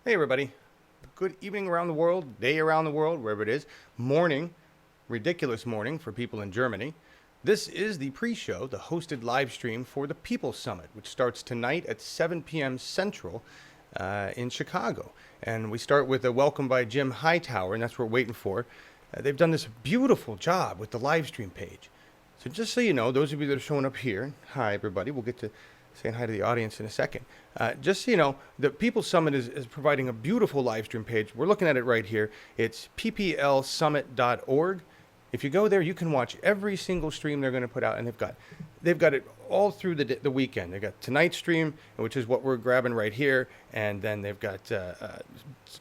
Hey everybody, good evening around the world, day around the world, wherever it is, morning, ridiculous morning for people in Germany. This is the pre-show, the hosted live stream for the People's Summit, which starts tonight at 7 p.m. Central in Chicago. And we start with a welcome by Jim Hightower, and that's what we're waiting for. They've done this beautiful job with the live stream page. So just so you know, those of you that are showing up here, hi everybody, we'll get to saying hi to the audience in a second. Just so you know, the People's Summit is providing a beautiful live stream page. We're looking at it right here. It's pplsummit.org. If you go there, you can watch every single stream they're going to put out, and they've got it all through the weekend. They've got tonight's stream, which is what we're grabbing right here, and then they've got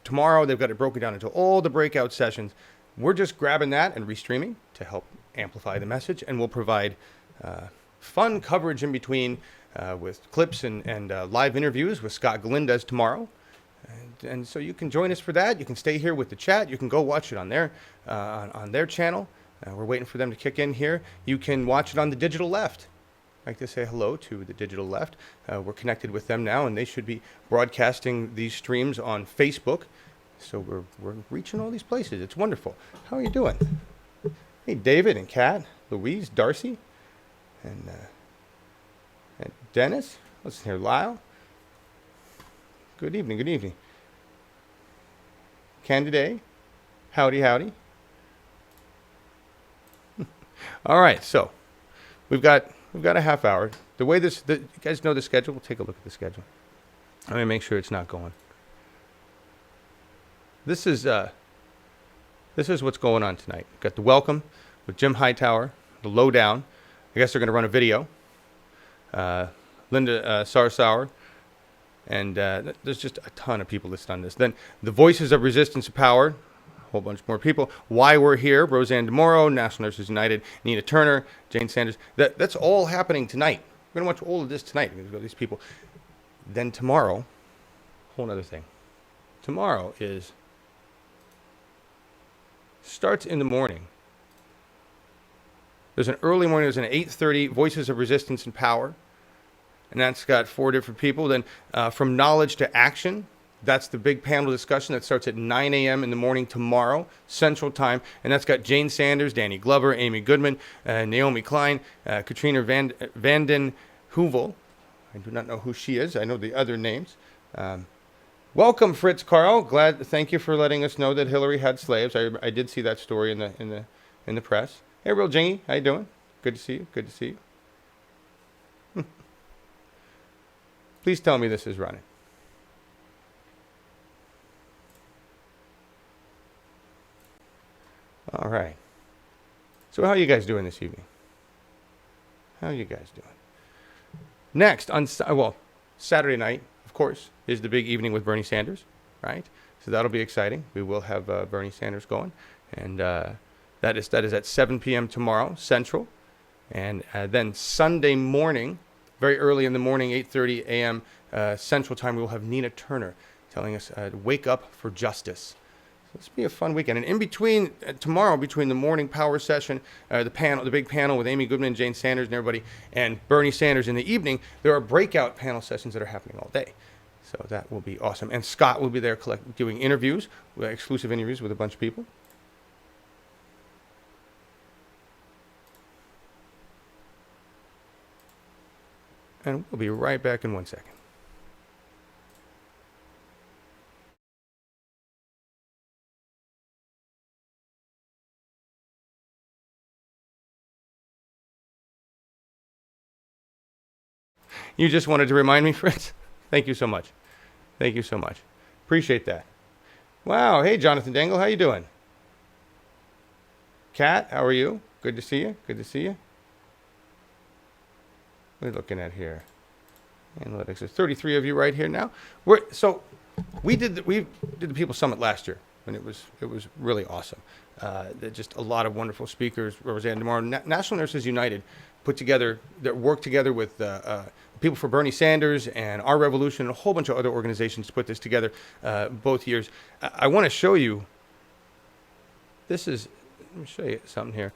tomorrow. They've got it broken down into all the breakout sessions. We're just grabbing that and restreaming to help amplify the message, and we'll provide fun coverage in between with clips and live interviews with Scott Galindez tomorrow. And so you can join us for that. You can stay here with the chat. You can go watch it on their channel. We're waiting for them to kick in here. You can watch it on the digital left. I'd like to say hello to the digital left. We're connected with them now, and they should be broadcasting these streams on Facebook. So we're reaching all these places. It's wonderful. How are you doing? Hey, David and Kat, Louise, Darcy, and Dennis. Listen here, Lyle. Good evening, good evening. Candide, howdy, howdy. All right, so we've got a half hour. The way you guys know the schedule. We'll take a look at the schedule. Let me make sure it's not going. This is what's going on tonight. We've got the welcome with Jim Hightower, the Lowdown. I guess they're going to run a video. Linda Sarsour. And there's just a ton of people listed on this. Then the Voices of Resistance and Power, a whole bunch more people. Why We're Here, RoseAnn DeMoro, National Nurses United, Nina Turner, Jane Sanders. That's all happening tonight. We're going to watch all of this tonight. We've got these people. Then tomorrow, whole other thing. Tomorrow starts in the morning. There's an early morning. There's an 8:30 Voices of Resistance and Power. And that's got 4 different people. Then From Knowledge to Action, that's the big panel discussion that starts at 9 a.m. in the morning tomorrow, Central Time. And that's got Jane Sanders, Danny Glover, Amy Goodman, Naomi Klein, Katrina Vanden Heuvel. I do not know who she is. I know the other names. Welcome, Fritz Carl. Thank you for letting us know that Hillary had slaves. I did see that story in the press. Hey, Real Jingy, how you doing? Good to see you. Good to see you. Please tell me this is running. All right. So how are you guys doing this evening? How are you guys doing? Next, Saturday night, of course, is the big evening with Bernie Sanders, right? So that'll be exciting. We will have Bernie Sanders going. And that is at 7 p.m. tomorrow, Central. And then Sunday morning, very early in the morning, 8:30 a.m. Central Time, we will have Nina Turner telling us to wake up for justice. So this will be a fun weekend. And in between, tomorrow, between the morning power session, the big panel with Amy Goodman, Jane Sanders, and everybody, and Bernie Sanders in the evening, there are breakout panel sessions that are happening all day. So that will be awesome. And Scott will be there doing interviews, exclusive interviews with a bunch of people. And we'll be right back in 1 second. You just wanted to remind me, Fritz? Thank you so much. Thank you so much. Appreciate that. Wow. Hey, Jonathan Dangle. How you doing? Kat, how are you? Good to see you. Good to see you. What are we looking at here? Analytics. There's 33 of you right here now. We did the People's Summit last year, and it was really awesome. Just a lot of wonderful speakers. RoseAnn DeMoro, National Nurses United, worked together with People for Bernie Sanders and Our Revolution and a whole bunch of other organizations to put this together both years. I want to show you. Let me show you something here.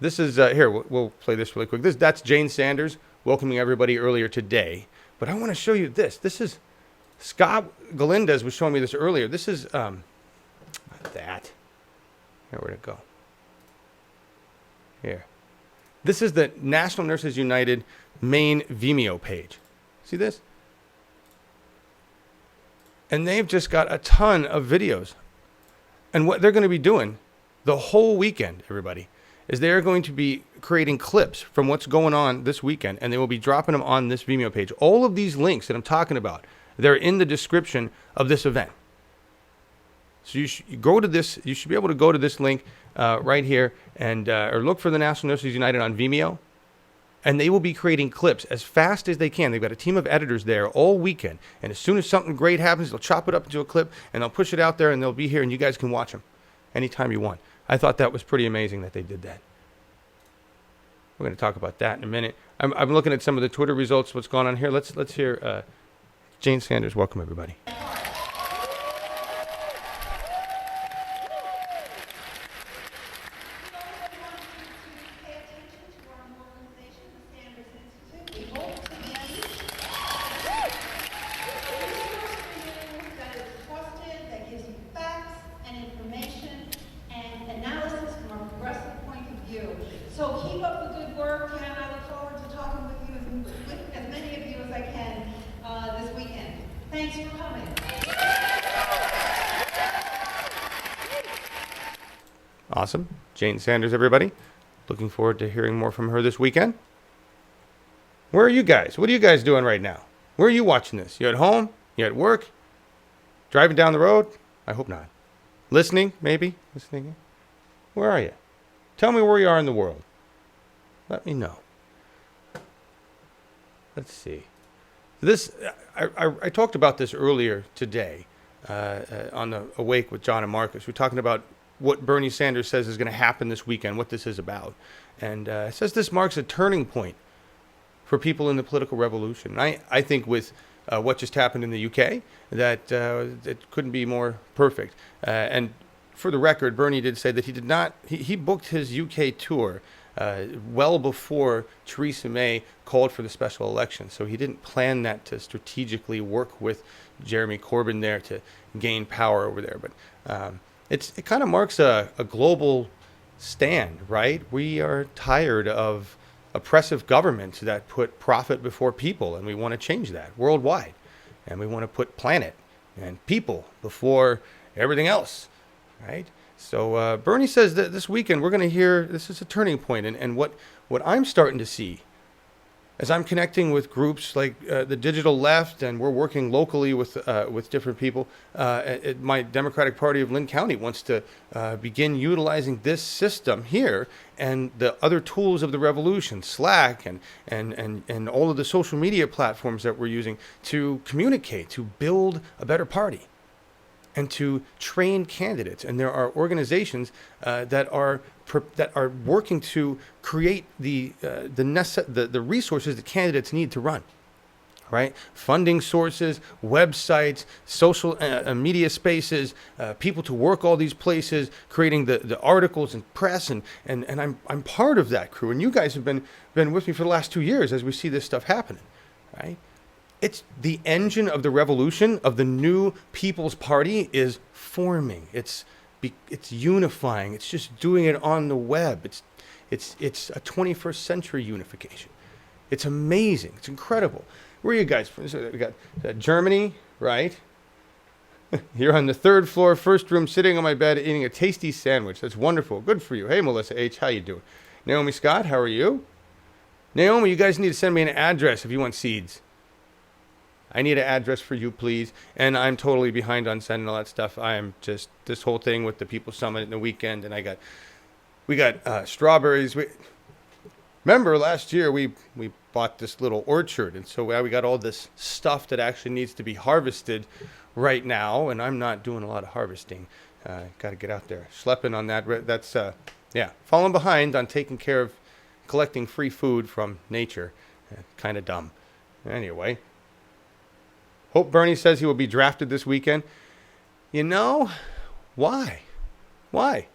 This is here. We'll play this really quick. That's Jane Sanders welcoming everybody earlier today. But I want to show you this. This is Scott Galindez was showing me this earlier. This is, not that. Here, where'd it go? Here. This is the National Nurses United main Vimeo page. See this? And they've just got a ton of videos. And what they're going to be doing the whole weekend, everybody, is they're going to be creating clips from what's going on this weekend, and they will be dropping them on this Vimeo page. All of these links that I'm talking about, they're in the description of this event. So you go to this. You should be able to go to this link right here and or look for the National Nurses United on Vimeo, and they will be creating clips as fast as they can. They've got a team of editors there all weekend, and as soon as something great happens, they'll chop it up into a clip and they'll push it out there, and they'll be here, and you guys can watch them anytime you want. I thought that was pretty amazing that they did that. We're going to talk about that in a minute. I'm looking at some of the Twitter results. What's going on here? Let's hear Jane Sanders. Welcome, everybody. Awesome. Jane Sanders, everybody. Looking forward to hearing more from her this weekend. Where are you guys? What are you guys doing right now? Where are you watching this? You at home? You at work? Driving down the road? I hope not. Listening, maybe? Listening? Where are you? Tell me where you are in the world. Let me know. Let's see. This I talked about this earlier today on the Awake with John and Marcus. We're talking about what Bernie Sanders says is going to happen this weekend, what this is about. And it says this marks a turning point for people in the political revolution. I think with what just happened in the UK, that it couldn't be more perfect. And for the record, Bernie did say that he booked his UK tour well before Theresa May called for the special election. So he didn't plan that to strategically work with Jeremy Corbyn there to gain power over there. But it kind of marks a global stand, right? We are tired of oppressive governments that put profit before people, and we want to change that worldwide. And we want to put planet and people before everything else, right? So Bernie says that this weekend we're going to hear this is a turning point, and what I'm starting to see as I'm connecting with groups like the Digital Left, and we're working locally with different people. My Democratic Party of Lynn County wants to begin utilizing this system here and the other tools of the revolution, Slack and all of the social media platforms that we're using to communicate, to build a better party, and to train candidates. And there are organizations that are working to create the resources that candidates need to run, right? Funding sources, websites, social media spaces, people to work all these places, creating the articles and press, and I'm part of that crew. And you guys have been with me for the last 2 years as we see this stuff happening, right? It's the engine of the revolution of the new People's Party is forming. It's unifying. It's just doing it on the web. It's a 21st century unification. It's amazing. It's incredible. Where are you guys from? We got Germany, right? You're on the 3rd floor, first room, sitting on my bed, eating a tasty sandwich. That's wonderful. Good for you. Hey, Melissa H., how you doing? Naomi Scott, how are you? Naomi, you guys need to send me an address if you want seeds. I need an address for you, please. And I'm totally behind on sending all that stuff. I am just this whole thing with the People Summit in the weekend, and we got strawberries. Remember last year we bought this little orchard, and so we got all this stuff that actually needs to be harvested right now. And I'm not doing a lot of harvesting. Got to get out there, schlepping on that. That's falling behind on taking care of collecting free food from nature. Kind of dumb. Anyway. Hope Bernie says he will be drafted this weekend. You know, why? Why?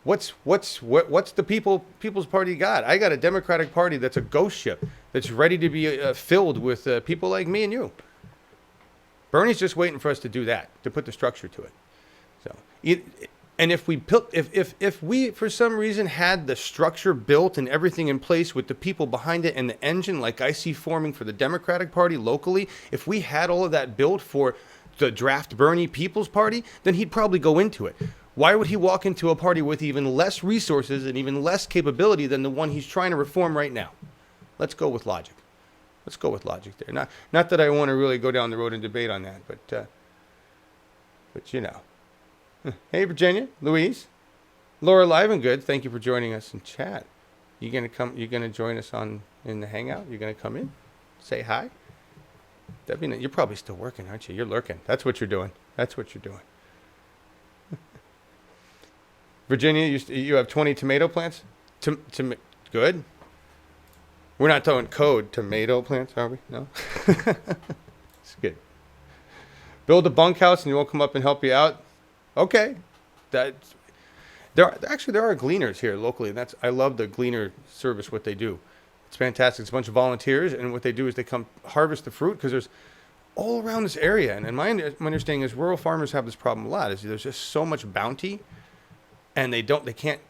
What's the People's Party got? I got a Democratic Party that's a ghost ship that's ready to be filled with people like me and you. Bernie's just waiting for us to do that, to put the structure to it. So, and if we for some reason had the structure built and everything in place with the people behind it and the engine like I see forming for the Democratic Party locally, if we had all of that built for the draft Bernie People's Party, then he'd probably go into it. Why would he walk into a party with even less resources and even less capability than the one he's trying to reform right now? Let's go with logic. Let's go with logic there. Not that I want to really go down the road and debate on that, but you know. Hey, Virginia, Louise, Laura Livengood, thank you for joining us in chat. You gonna come? You gonna join us in the hangout? You gonna come in, say hi? That'd be nice. You're probably still working, aren't you? You're lurking. That's what you're doing. That's what you're doing. Virginia, you have 20 tomato plants. Good. We're not talking code tomato plants, are we? No. It's good. Build a bunkhouse and you won't come up and help you out. Okay, there are gleaners here locally, and I love the gleaner service. What they do, it's fantastic. It's a bunch of volunteers, and what they do is they come harvest the fruit because there's all around this area. And my understanding is rural farmers have this problem a lot. Is there's just so much bounty, and they can't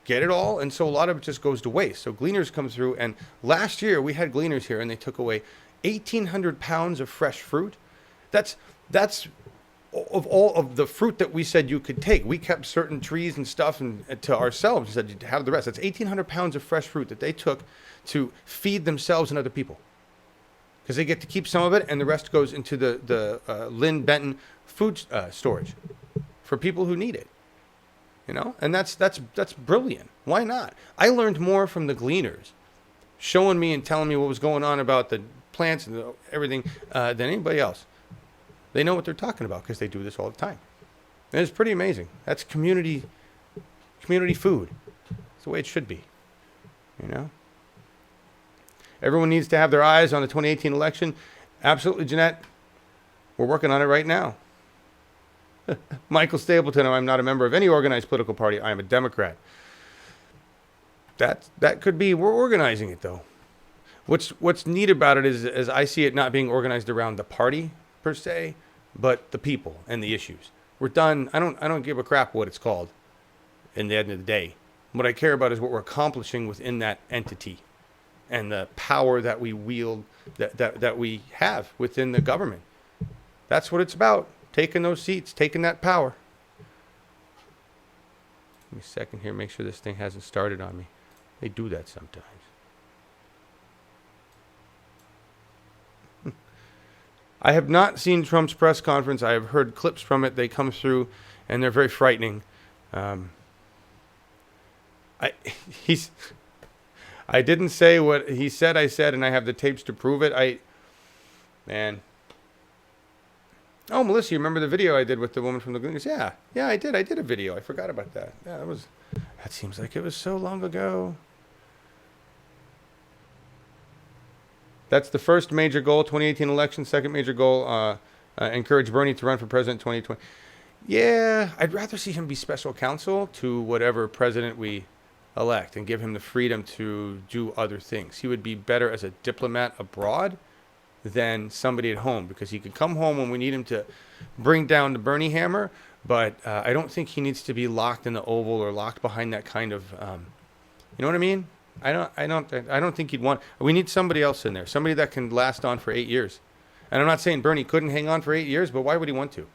get it all, and so a lot of it just goes to waste. So gleaners come through, and last year we had gleaners here, and they took away 1,800 pounds of fresh fruit. That's of all of the fruit that we said you could take. We kept certain trees and stuff and to ourselves and said you'd have the rest. That's 1,800 pounds of fresh fruit that they took to feed themselves and other people. Because they get to keep some of it, and the rest goes into the Lynn Benton food storage for people who need it. You know, and that's brilliant. Why not? I learned more from the gleaners, showing me and telling me what was going on about the plants and everything than anybody else. They know what they're talking about because they do this all the time. And it's pretty amazing. That's community food. It's the way it should be. You know? Everyone needs to have their eyes on the 2018 election. Absolutely, Jeanette. We're working on it right now. Michael Stapleton, I'm not a member of any organized political party. I am a Democrat. That could be, we're organizing it though. What's neat about it is I see it not being organized around the party per se, but the people and the issues. We're done. I don't give a crap what it's called in the end of the day. What I care about is what we're accomplishing within that entity and the power that we wield, that we have within the government. That's what it's about. Taking those seats, taking that power. Give me a second here, make sure this thing hasn't started on me. They do that sometimes. I have not seen Trump's press conference. I have heard clips from it. They come through, and they're very frightening. I didn't say what he said. I said, and I have the tapes to prove it. Man. Oh, Melissa, you remember the video I did with the woman from the Gleaners? Yeah, I did. I did a video. I forgot about that. Yeah, that seems like it was so long ago. That's the first major goal, 2018 election. Second major goal, encourage Bernie to run for president in 2020. Yeah, I'd rather see him be special counsel to whatever president we elect and give him the freedom to do other things. He would be better as a diplomat abroad than somebody at home, because he could come home when we need him to bring down the Bernie hammer, but I don't think he needs to be locked in the Oval or locked behind that kind of, you know what I mean? I don't think he'd want. We need somebody else in there, somebody that can last on for 8 years. And I'm not saying Bernie couldn't hang on for 8 years, but why would he want to?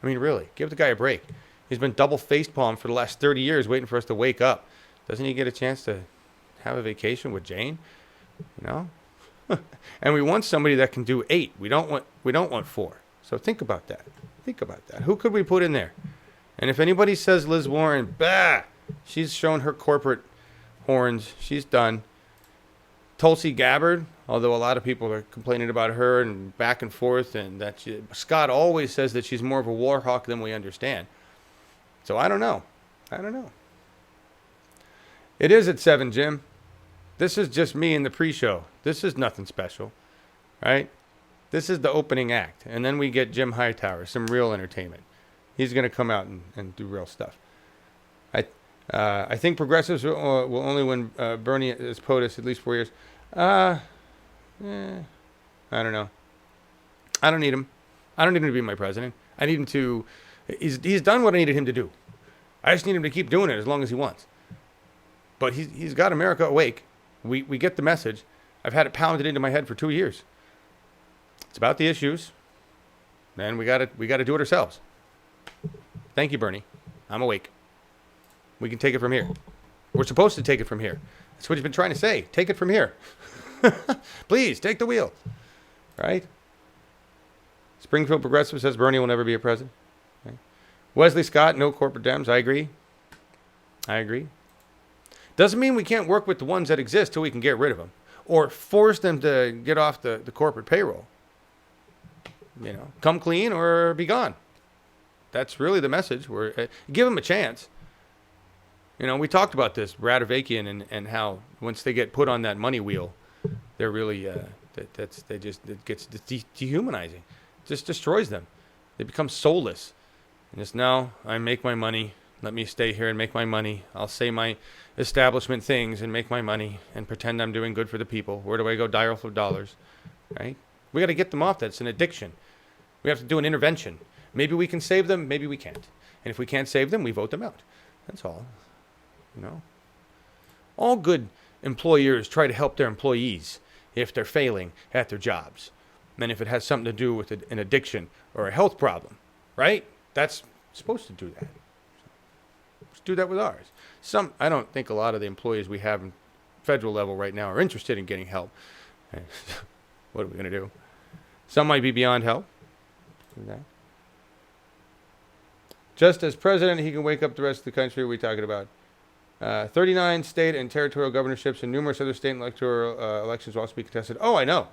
I mean, really, give the guy a break. He's been double facepalm for the last 30 years, waiting for us to wake up. Doesn't he get a chance to have a vacation with Jane? You know. And we want somebody that can do 8. We don't want 4. So think about that. Who could we put in there? And if anybody says Liz Warren, bah, she's shown her corporate horns. She's done. Tulsi Gabbard, although a lot of people are complaining about her and back and forth, and that Scott always says that she's more of a war hawk than we understand. So I don't know. It is at 7, Jim. This is just me in the pre-show. This is nothing special, right? This is the opening act. And then we get Jim Hightower, some real entertainment. He's going to come out and do real stuff. I think progressives will only win Bernie as POTUS at least 4 years. I don't know. I don't need him. I don't need him to be my president. I need him to, he's done what I needed him to do. I just need him to keep doing it as long as he wants. But he's got America awake. We get the message. I've had it pounded into my head for 2 years. It's about the issues, and we got to do it ourselves. Thank you, Bernie. I'm awake. We can take it from here. We're supposed to take it from here. That's what he's been trying to say. Take it from here. Please, take the wheel. Right? Springfield Progressive says Bernie will never be a president. Right? Wesley Scott, no corporate Dems. I agree. Doesn't mean we can't work with the ones that exist till we can get rid of them. Or force them to get off the corporate payroll. You know, come clean or be gone. That's really the message. Give them a chance. You know, we talked about this, Radovakian, and how once they get put on that money wheel, they're really, it gets dehumanizing. It just destroys them. They become soulless. And just, no, I make my money. Let me stay here and make my money. I'll say my establishment things and make my money and pretend I'm doing good for the people. Where do I go? Dial for dollars, right? We got to get them off that. It's an addiction. We have to do an intervention. Maybe we can save them. Maybe we can't. And if we can't save them, we vote them out. That's all. You know, all good employers try to help their employees if they're failing at their jobs. And if it has something to do with an addiction or a health problem, right? That's supposed to do that. Let's do that with ours. I don't think a lot of the employees we have in federal level right now are interested in getting help. What are we going to do? Some might be beyond help. Okay. Just as president, he can wake up the rest of the country. We're talking about 39 state and territorial governorships and numerous other state and electoral elections will also be contested. Oh, I know.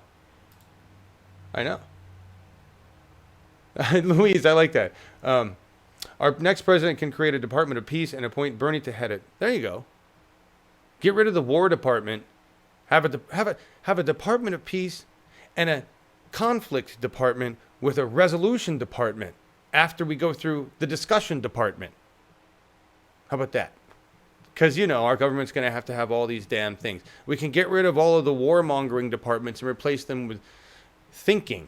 Louise, I like that. Our next president can create a Department of Peace and appoint Bernie to head it. There you go. Get rid of the War Department. Have a Department of Peace and a Conflict Department with a Resolution Department after we go through the Discussion Department. How about that? Because, you know, our government's going to have all these damn things. We can get rid of all of the warmongering departments and replace them with thinking,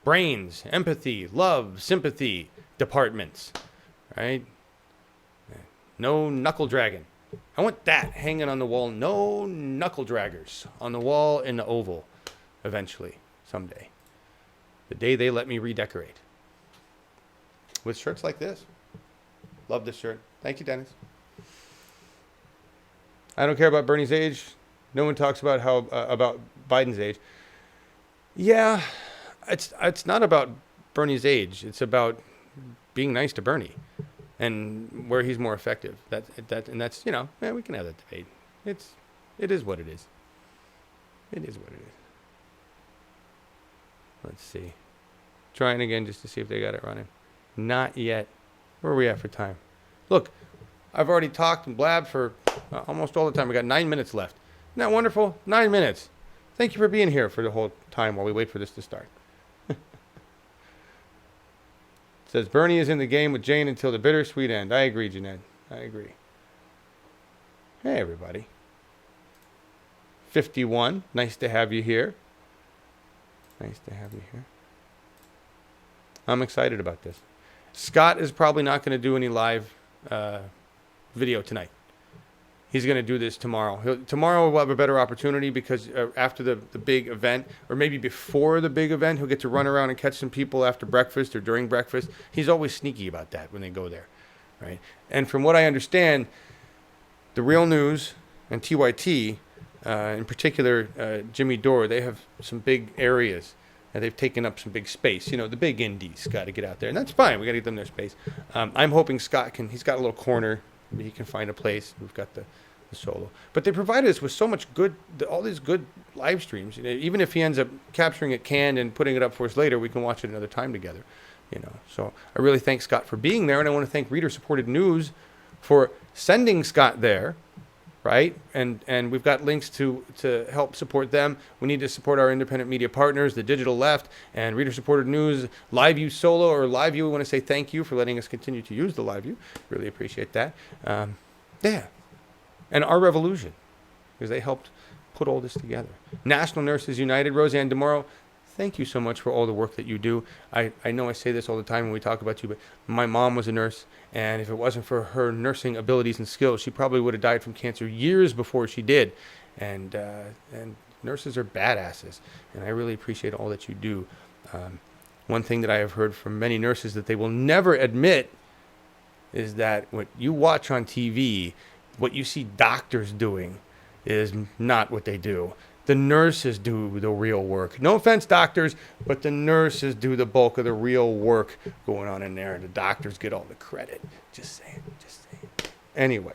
brains, empathy, love, sympathy departments, right? No knuckle dragging. I want that hanging on the wall. No knuckle draggers on the wall in the Oval eventually, someday. The day they let me redecorate. With shirts like this. Love this shirt. Thank you, Dennis. I don't care about Bernie's age. No one talks about about Biden's age. Yeah, it's not about Bernie's age. It's about being nice to Bernie and where he's more effective. That's you know, yeah, we can have that debate. It is what it is. It is what it is. Let's see. Trying again just to see if they got it running. Not yet. Where are we at for time? Look, I've already talked and blabbed for almost all the time. We got 9 minutes left. Isn't that wonderful? 9 minutes. Thank you for being here for the whole time while we wait for this to start. It says Bernie is in the game with Jane until the bittersweet end. I agree, Jeanette. I agree. Hey, everybody. 51. Nice to have you here. Nice to have you here. I'm excited about this. Scott is probably not going to do any live video tonight. He's going to do this tomorrow. Tomorrow we'll have a better opportunity because after the big event, or maybe before the big event, he'll get to run around and catch some people after breakfast or during breakfast. He's always sneaky about that when they go there, right? And from what I understand, the Real News and TYT, in particular Jimmy Dore, they have some big areas. And they've taken up some big space. You know, the big indies got to get out there. And that's fine. We got to get them their space. I'm hoping Scott he's got a little corner. Maybe he can find a place. We've got the solo. But they provided us with so much good, all these good live streams. You know, even if he ends up capturing it canned and putting it up for us later, we can watch it another time together. You know, so I really thank Scott for being there. And I want to thank Reader Supported News for sending Scott there. Right? And we've got links to help support them. We need to support our independent media partners, the Digital Left, and Reader-Supported News, LiveView Solo, or LiveView. We want to say thank you for letting us continue to use the LiveView. Really appreciate that. Yeah. And Our Revolution, because they helped put all this together. National Nurses United, RoseAnn DeMoro, thank you so much for all the work that you do. I know I say this all the time when we talk about you, but my mom was a nurse, and if it wasn't for her nursing abilities and skills, she probably would have died from cancer years before she did. And nurses are badasses, and I really appreciate all that you do. One thing that I have heard from many nurses that they will never admit is that what you watch on TV, what you see doctors doing, is not what they do. The nurses do the real work. No offense, doctors, but the nurses do the bulk of the real work going on in there, and the doctors get all the credit. Just saying, just saying. Anyway,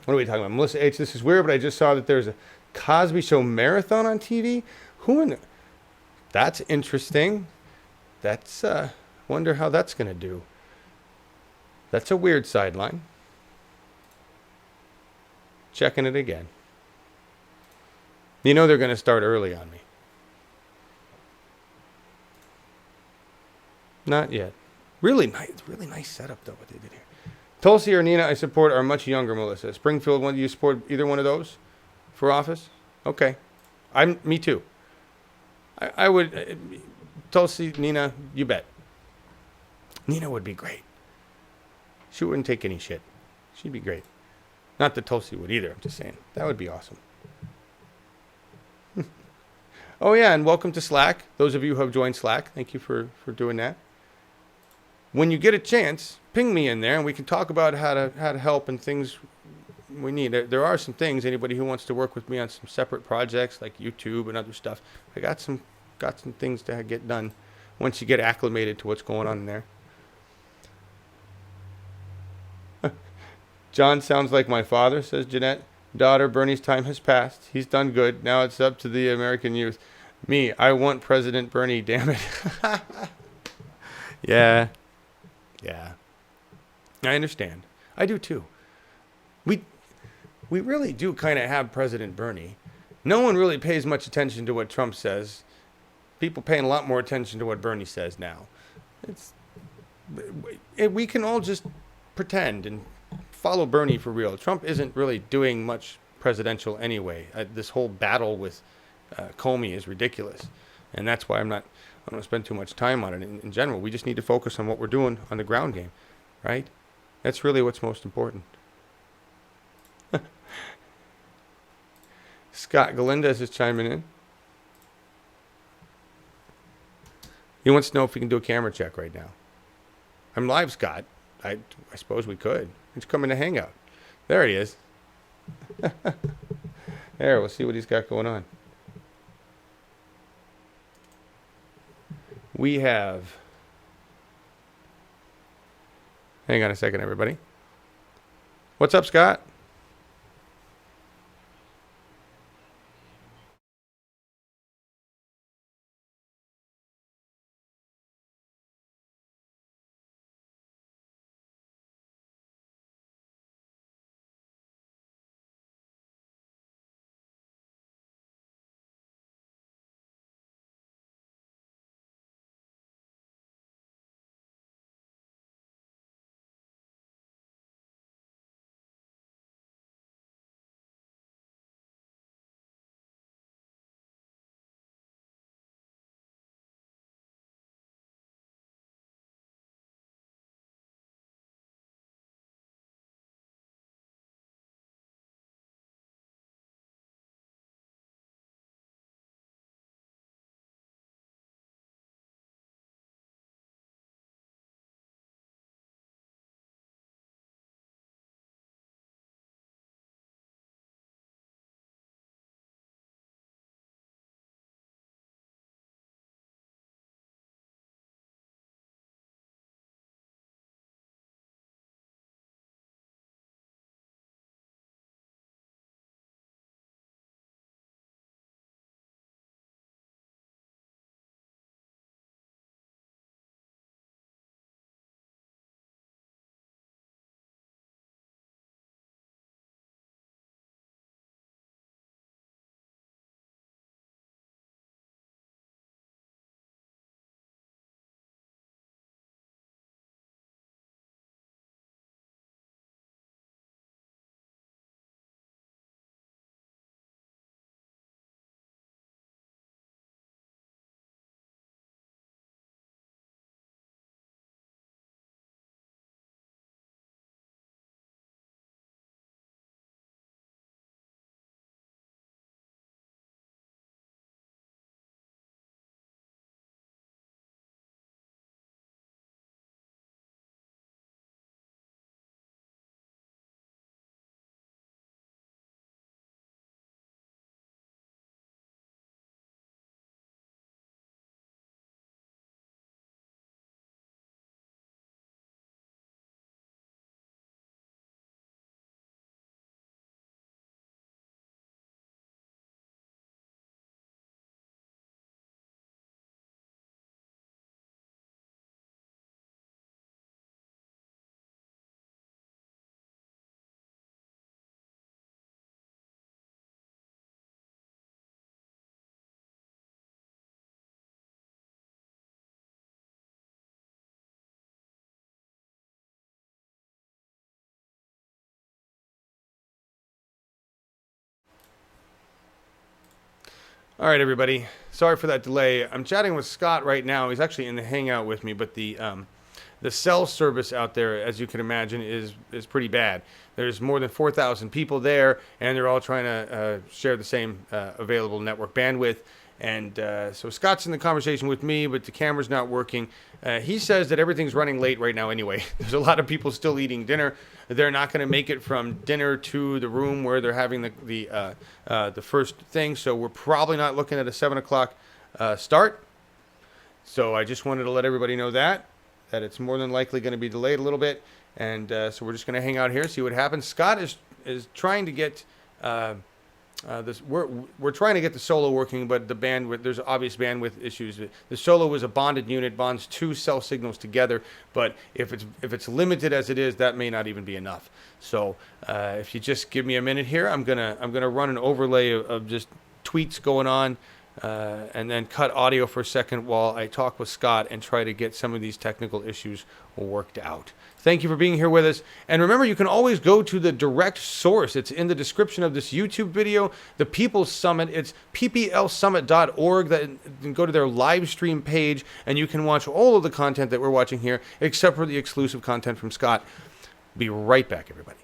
what are we talking about? Melissa H., this is weird, but I just saw that there's a Cosby Show marathon on TV. Who in the... That's interesting. That's, wonder how that's going to do. That's a weird sideline. Checking it again. You know they're going to start early on me. Not yet. Really nice setup, though, what they did here. Tulsi or Nina, I support, are much younger, Melissa. Springfield, do you support either one of those for office? Okay. Me too. I would... Tulsi, Nina, you bet. Nina would be great. She wouldn't take any shit. She'd be great. Not that Tulsi would either, I'm just saying. That would be awesome. Oh, yeah, and welcome to Slack. Those of you who have joined Slack, thank you for doing that. When you get a chance, ping me in there, and we can talk about how to help and things we need. There are some things, anybody who wants to work with me on some separate projects like YouTube and other stuff, I got some things to get done once you get acclimated to what's going on in there. John sounds like my father, says Jeanette. Daughter, Bernie's time has passed. He's done good. Now it's up to the American youth. Me, I want President Bernie, damn it. Yeah. I understand. I do too. We really do kind of have President Bernie. No one really pays much attention to what Trump says. People paying a lot more attention to what Bernie says now. We can all just pretend and follow Bernie for real. Trump isn't really doing much presidential anyway. This whole battle with Comey is ridiculous, and that's why I don't spend too much time on it. In general, we just need to focus on what we're doing on the ground game, right? That's really what's most important. Scott Galindez is chiming in. He wants to know if we can do a camera check right now. I'm live, Scott. I suppose we could. He's coming to hang out. There he is. There, we'll see what he's got going on. We have... Hang on a second, everybody. What's up, Scott? All right, everybody. Sorry for that delay. I'm chatting with Scott right now. He's actually in the hangout with me, but the cell service out there, as you can imagine, is pretty bad. There's more than 4,000 people there, and they're all trying to share the same available network bandwidth. And so Scott's in the conversation with me, but the camera's not working. He says that everything's running late right now anyway. There's a lot of people still eating dinner. They're not going to make it from dinner to the room where they're having the first thing. So we're probably not looking at a 7 o'clock start. So I just wanted to let everybody know that it's more than likely going to be delayed a little bit. And so we're just going to hang out here, see what happens. Scott is trying to get this. We're trying to get the solo working, but the bandwidth, there's obvious bandwidth issues. The solo is a bonded unit, bonds two cell signals together. But if it's limited as it is, that may not even be enough. So if you just give me a minute here, I'm gonna run an overlay of just tweets going on. And then cut audio for a second while I talk with Scott and try to get some of these technical issues worked out. Thank you for being here with us. And remember, you can always go to the direct source. It's in the description of this YouTube video, the People's Summit. It's pplsummit.org. Then go to their live stream page, and you can watch all of the content that we're watching here, except for the exclusive content from Scott. Be right back, everybody.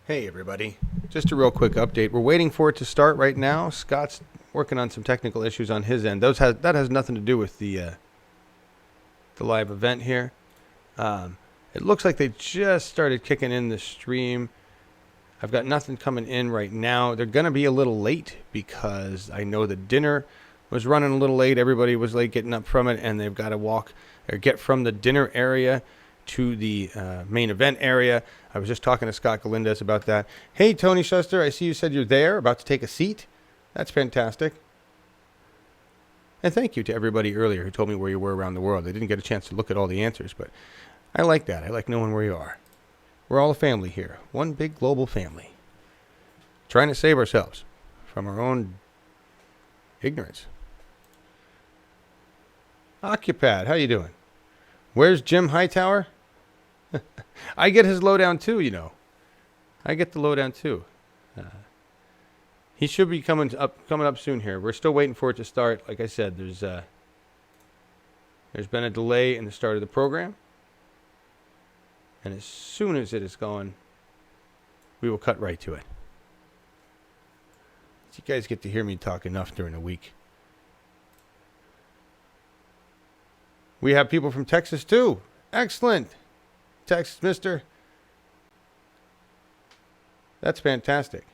Hey everybody, just a real quick update. We're waiting for it to start right now. Scott's working on some technical issues on his end. That has nothing to do with the live event here. It looks like they just started kicking in the stream. I've got nothing coming in right now. They're going to be a little late because I know the dinner was running a little late. Everybody was late getting up from it, and they've got to walk or get from the dinner area to the main event area. I was just talking to Scott Galindez about that. Hey, Tony Schuster, I see you said you're there, about to take a seat. That's fantastic. And thank you to everybody earlier who told me where you were around the world. I didn't get a chance to look at all the answers, but I like that. I like knowing where you are. We're all a family here. One big global family. Trying to save ourselves from our own ignorance. Occupad, how you doing? Where's Jim Hightower? I get his lowdown too, you know. I get the lowdown too. He should be coming up soon here. We're still waiting for it to start. Like I said, there's been a delay in the start of the program. And as soon as it is going, we will cut right to it. You guys get to hear me talk enough during the week. We have people from Texas too. Excellent. Texas, mister. That's fantastic.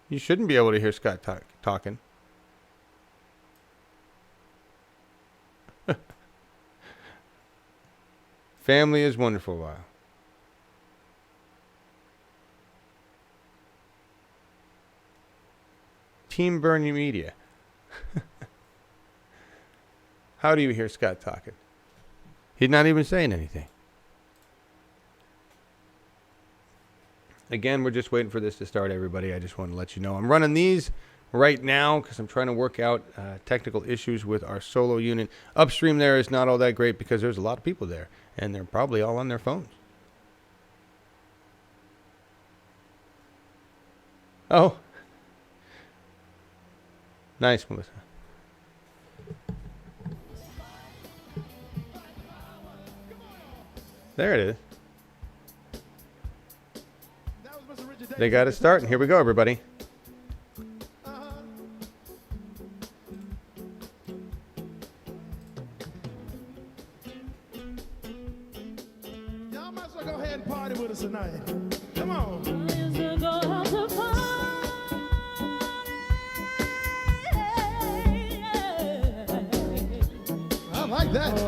You shouldn't be able to hear Scott talking. Family is wonderful. Wow. Team Bernie Media. How do you hear Scott talking? He's not even saying anything. Again, we're just waiting for this to start, everybody. I just want to let you know. I'm running these right now because I'm trying to work out technical issues with our solo unit. Upstream there is not all that great because there's a lot of people there, and they're probably all on their phones. Oh. Nice, Melissa. There it is. They got it starting. Here we go, everybody. Y'all might as well go ahead and party with us tonight. Come on. I like that.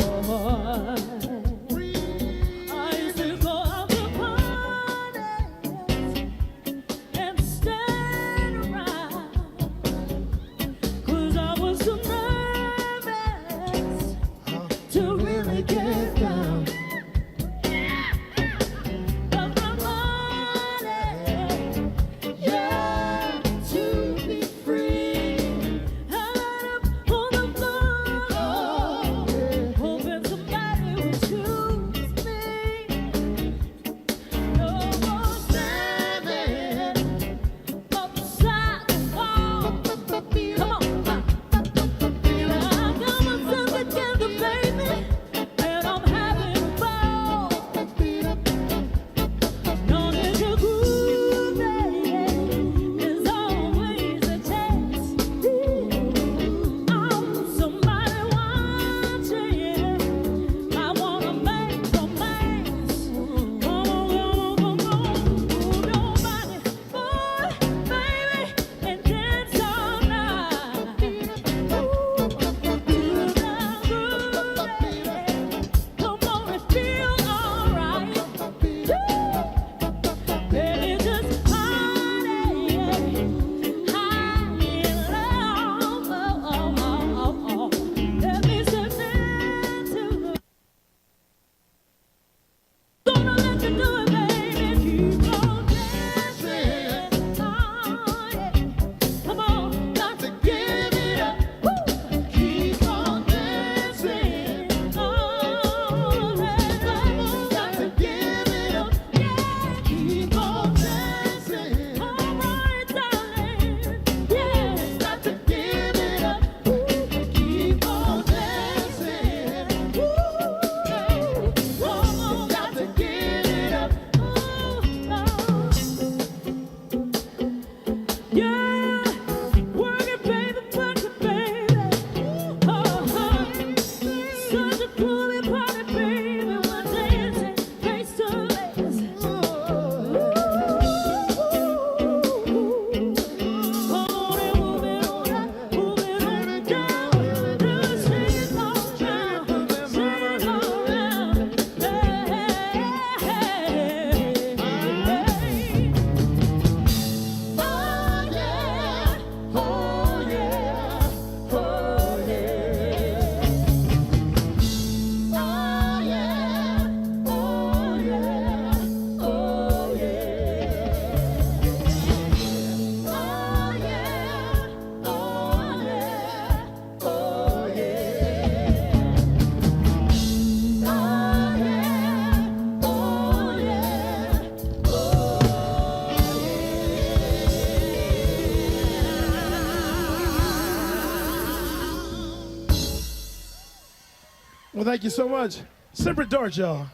Thank you so much. Separate doors, y'all.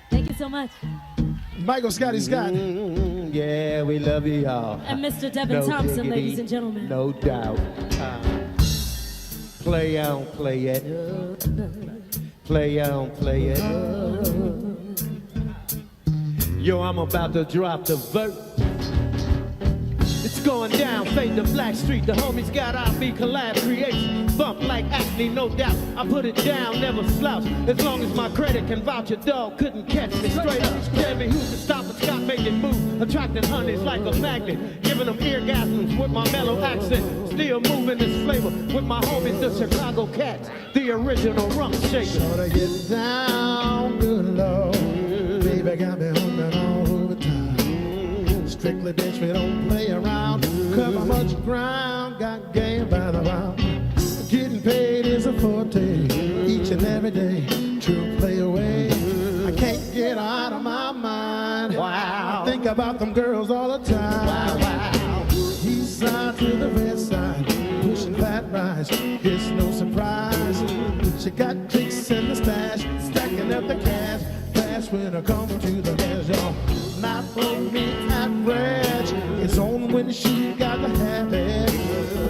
Thank you so much. Michael Scotty Scott. Yeah, we love you all. And Mr. Devin Thompson, ladies and gentlemen. No doubt. Play on, play it. Play on, play it. Yo, I'm about to drop the verse. It's going down, fade to Black Street. The homies got RB collab creation. Bump like acne, no doubt. I put it down, never slouch. As long as my credit can vouch, a dog couldn't catch me straight up. Tell me who can stop a Scott making move. Attracting honeys like a magnet. Giving them eargasms with my mellow accent. Still moving this flavor with my homies, the Chicago Cats. The original rum shaker. Sure to get down, good Lord. Baby got me humming all the time. Strictly bitch, we don't play around. Cover much ground, got game by the round. Getting paid is a forte, each and every day. True play away, I can't get out of my mind. Wow. I think about them girls all the time. Wow, wow. East side to the west side, pushing fat rides, it's no surprise. She got clicks in the stash, stacking up the cash. Fast when I come to the gas, y'all. Not for me, average. It's on when she got the habit.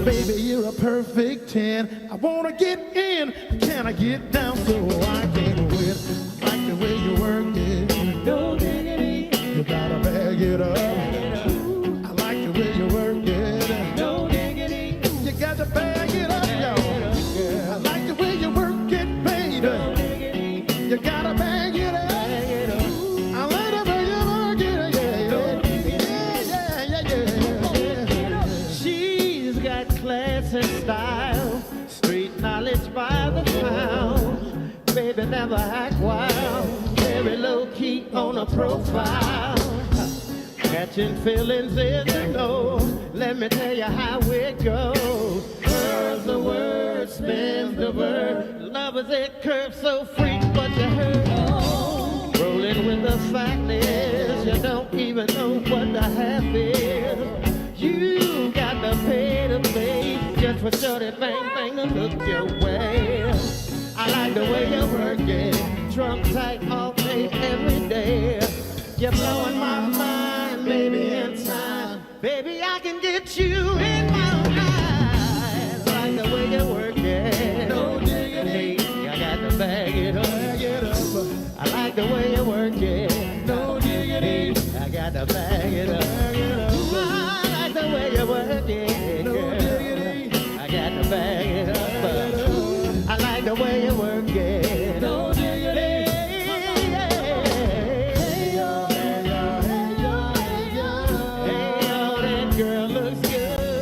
Baby, you're a perfect 10. I wanna get in, can I get down so I can win? I like the way you work it. No diggity. You gotta bag it up. I like the way you work it. No diggity. You gotta bag it up, y'all. I like the way you work it, baby. No diggity. You gotta bag it up. I like the way you work it, yeah. She's got class and style, street knowledge by the pound. Baby never act wild, very low key on a profile. Catching feelings in the know. Let me tell you how it goes. Curves the word, spins the verb. Love is it curves so free, but you heard. Rolling with the fact is, you don't even know what the half is. You got to pay to play just for shorty bang bang to look your way. I like the way you work it, drum tight all day, every day. You're blowing my mind, baby, in time. Baby, I can get you in my eyes. I like the way you work it. No diggity. I got to bag it up. I like the way you work it. No diggity. I got to bag it up. I like the way you work it. No diggity. I got to bag it up. I like the way you work it. No diggity. Hey, yo, that girl looks good.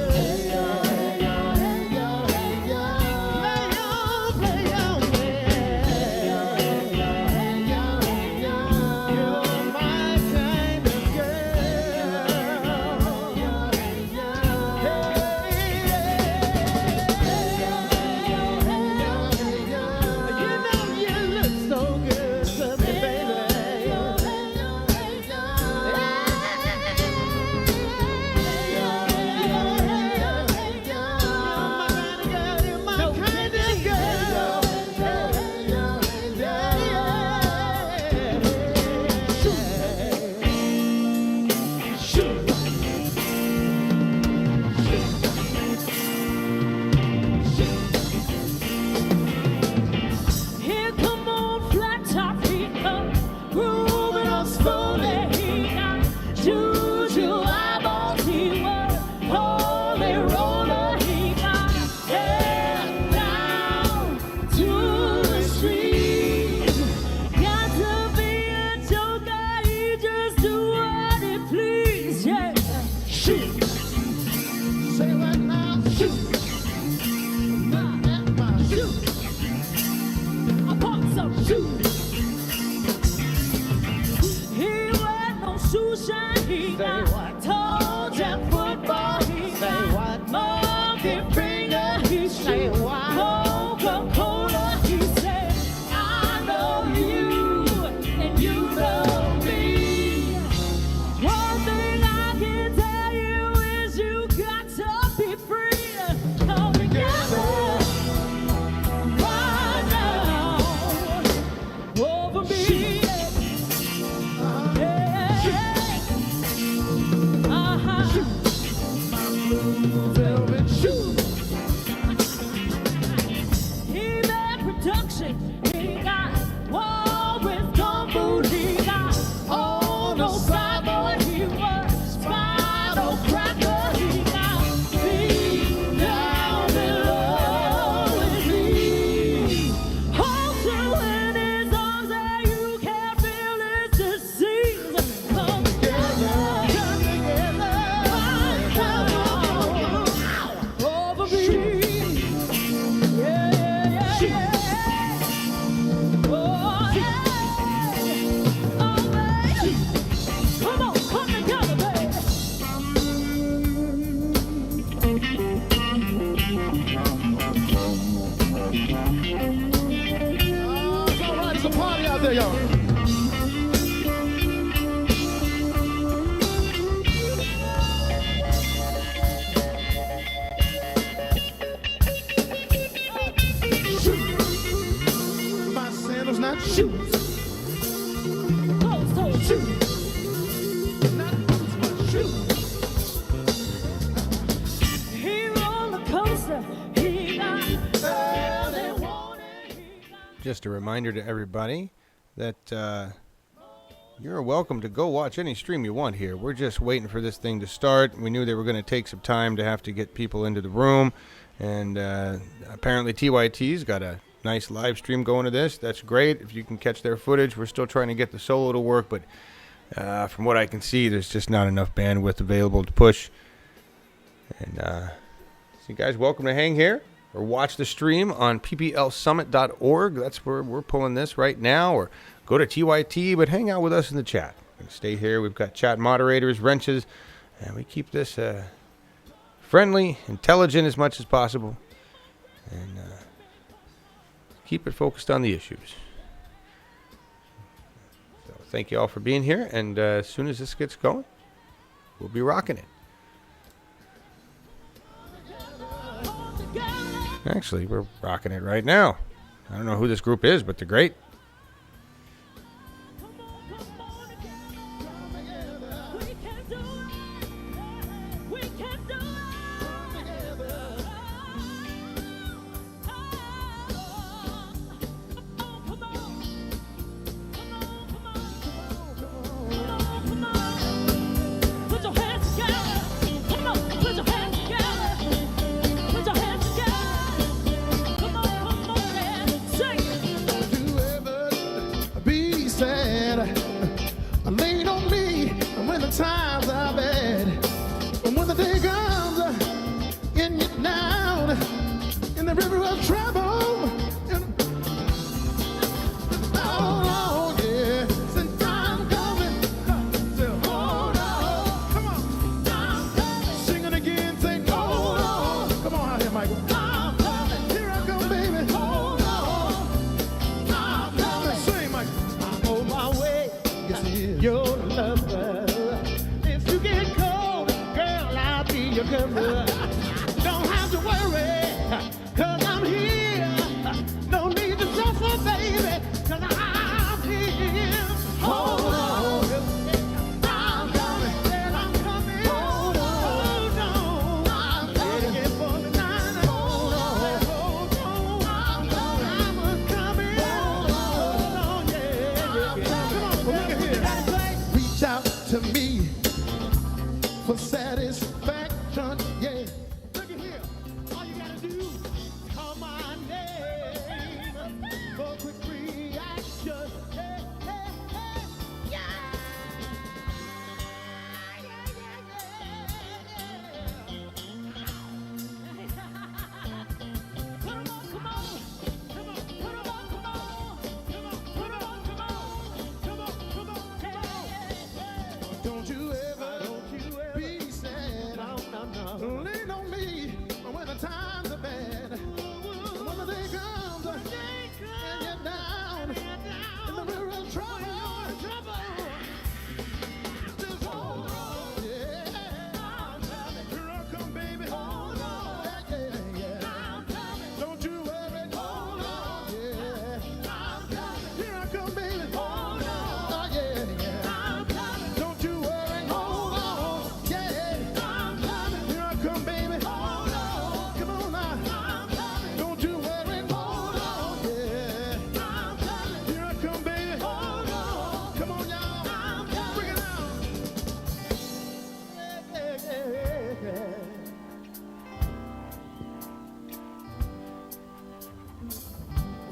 It's a party out there, y'all. My sandals, not shoes. Not boots, but shoes. Just a reminder to everybody that you're welcome to go watch any stream you want here. We're just waiting for this thing to start. We knew they were going to take some time to have to get people into the room, and apparently TYT's got a nice live stream going to this. That's great. If you can catch their footage, we're still trying to get the solo to work, but from what I can see, there's just not enough bandwidth available to push. And so you guys welcome to hang here or watch the stream on pplsummit.org. That's where we're pulling this right now. Or go to TYT, but hang out with us in the chat. Stay here. We've got chat moderators, wrenches, and we keep this friendly, intelligent as much as possible, and keep it focused on the issues. So thank you all for being here, and as soon as this gets going, we'll be rocking it. Actually, we're rocking it right now. I don't know who this group is, but they're great.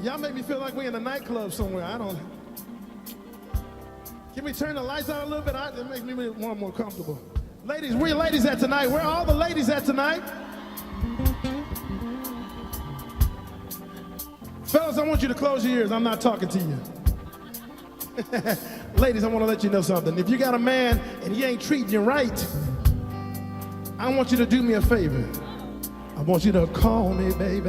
Y'all make me feel like we're in a nightclub somewhere. I don't. Can we turn the lights out a little bit? It makes me more comfortable. Ladies, where are ladies at tonight? Where are all the ladies at tonight? Fellas, I want you to close your ears. I'm not talking to you. Ladies, I want to let you know something. If you got a man and he ain't treating you right, I want you to do me a favor. I want you to call me, baby.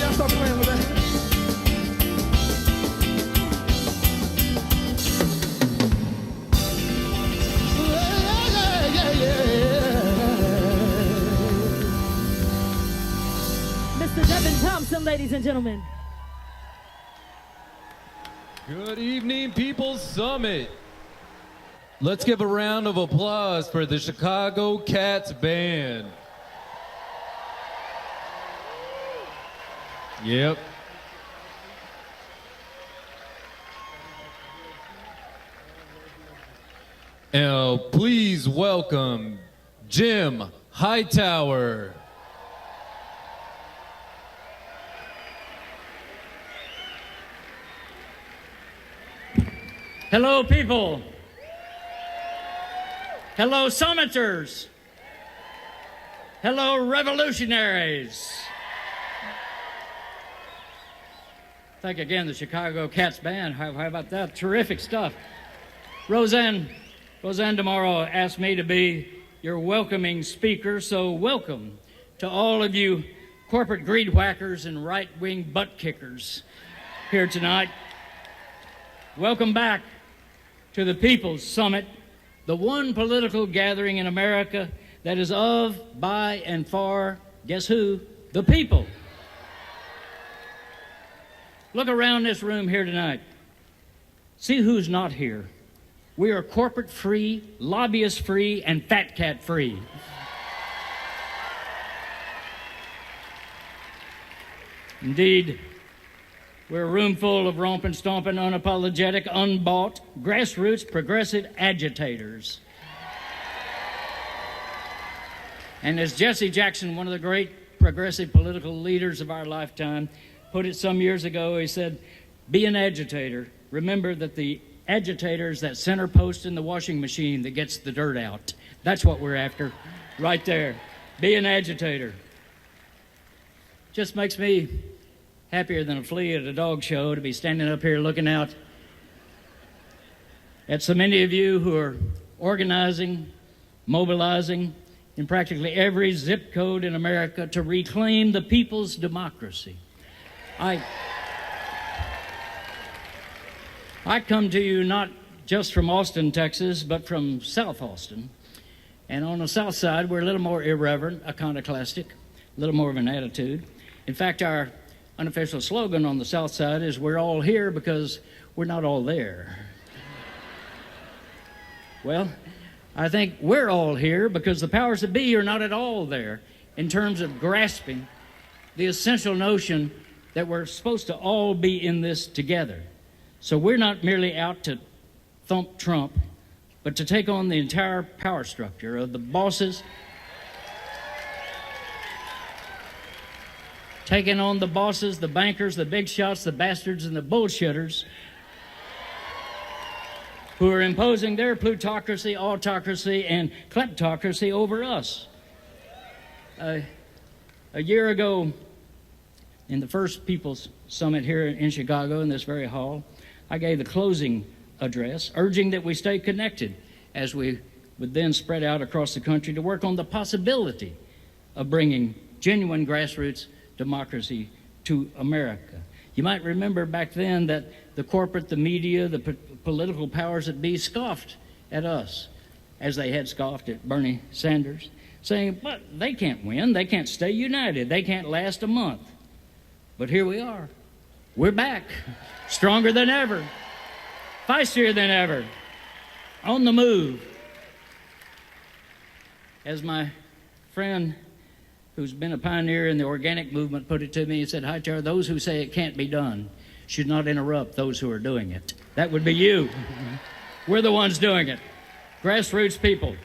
Y'all stop playing with that. Mr. Devin Thompson, ladies and gentlemen. Good evening, People's Summit. Let's give a round of applause for the Chicago Cats Band. Yep. Now, please welcome Jim Hightower. Hello, people. Hello, summiters. Hello, revolutionaries. Thank again the Chicago Cats Band. How about that? Terrific stuff. RoseAnn DeMoro asked me to be your welcoming speaker, so welcome to all of you corporate greed whackers and right-wing butt kickers here tonight. Welcome back to the People's Summit, the one political gathering in America that is of, by, and for, guess who? The people. Look around this room here tonight. See who's not here. We are corporate-free, lobbyist-free, and fat cat-free. Indeed, we're a room full of romping, stomping, unapologetic, unbought, grassroots, progressive agitators. And as Jesse Jackson, one of the great progressive political leaders of our lifetime, put it some years ago, he said, be an agitator. Remember that the agitator is that center post in the washing machine that gets the dirt out. That's what we're after, right there. Be an agitator. Just makes me happier than a flea at a dog show to be standing up here looking out at so many of you who are organizing, mobilizing in practically every zip code in America to reclaim the people's democracy. I come to you not just from Austin, Texas, but from South Austin. And on the south side, we're a little more irreverent, iconoclastic, a little more of an attitude. In fact, our unofficial slogan on the South Side is we're all here because we're not all there. Well, I think we're all here because the powers that be are not at all there in terms of grasping the essential notion that we're supposed to all be in this together. So we're not merely out to thump Trump, but to take on the entire power structure of the bosses, taking on the bosses, the bankers, the big shots, the bastards, and the bullshitters who are imposing their plutocracy, autocracy, and kleptocracy over us. A year ago, in the first People's Summit here in Chicago, in this very hall, I gave the closing address, urging that we stay connected as we would then spread out across the country to work on the possibility of bringing genuine grassroots democracy to America. You might remember back then that the corporate, the media, the political powers that be scoffed at us, as they had scoffed at Bernie Sanders, saying, but they can't win, they can't stay united, they can't last a month. But here we are. We're back, stronger than ever, feistier than ever, on the move. As my friend who's been a pioneer in the organic movement put it to me, he said, Hightower, those who say it can't be done should not interrupt those who are doing it. That would be you. We're the ones doing it. Grassroots people.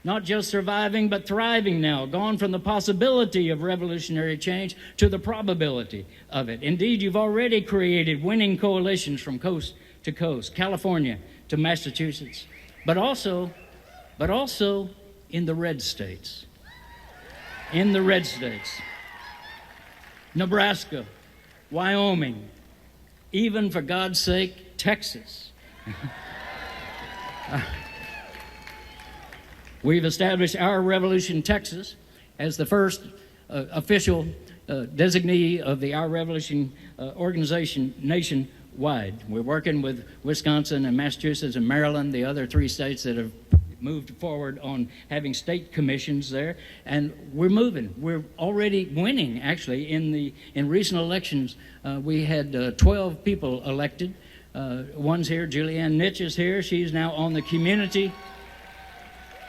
Not just surviving, but thriving now, gone from the possibility of revolutionary change to the probability of it. Indeed, you've already created winning coalitions from coast to coast, California to Massachusetts, but also in the red states. In the red states. Nebraska, Wyoming, even, for God's sake, Texas. We've established Our Revolution Texas as the first official designee of the Our Revolution organization nationwide. We're working with Wisconsin and Massachusetts and Maryland, the other three states that have moved forward on having state commissions there, and we're moving. We're already winning, actually. In recent elections, we had 12 people elected. One's here, Julianne Nitch is here. She's now on the community.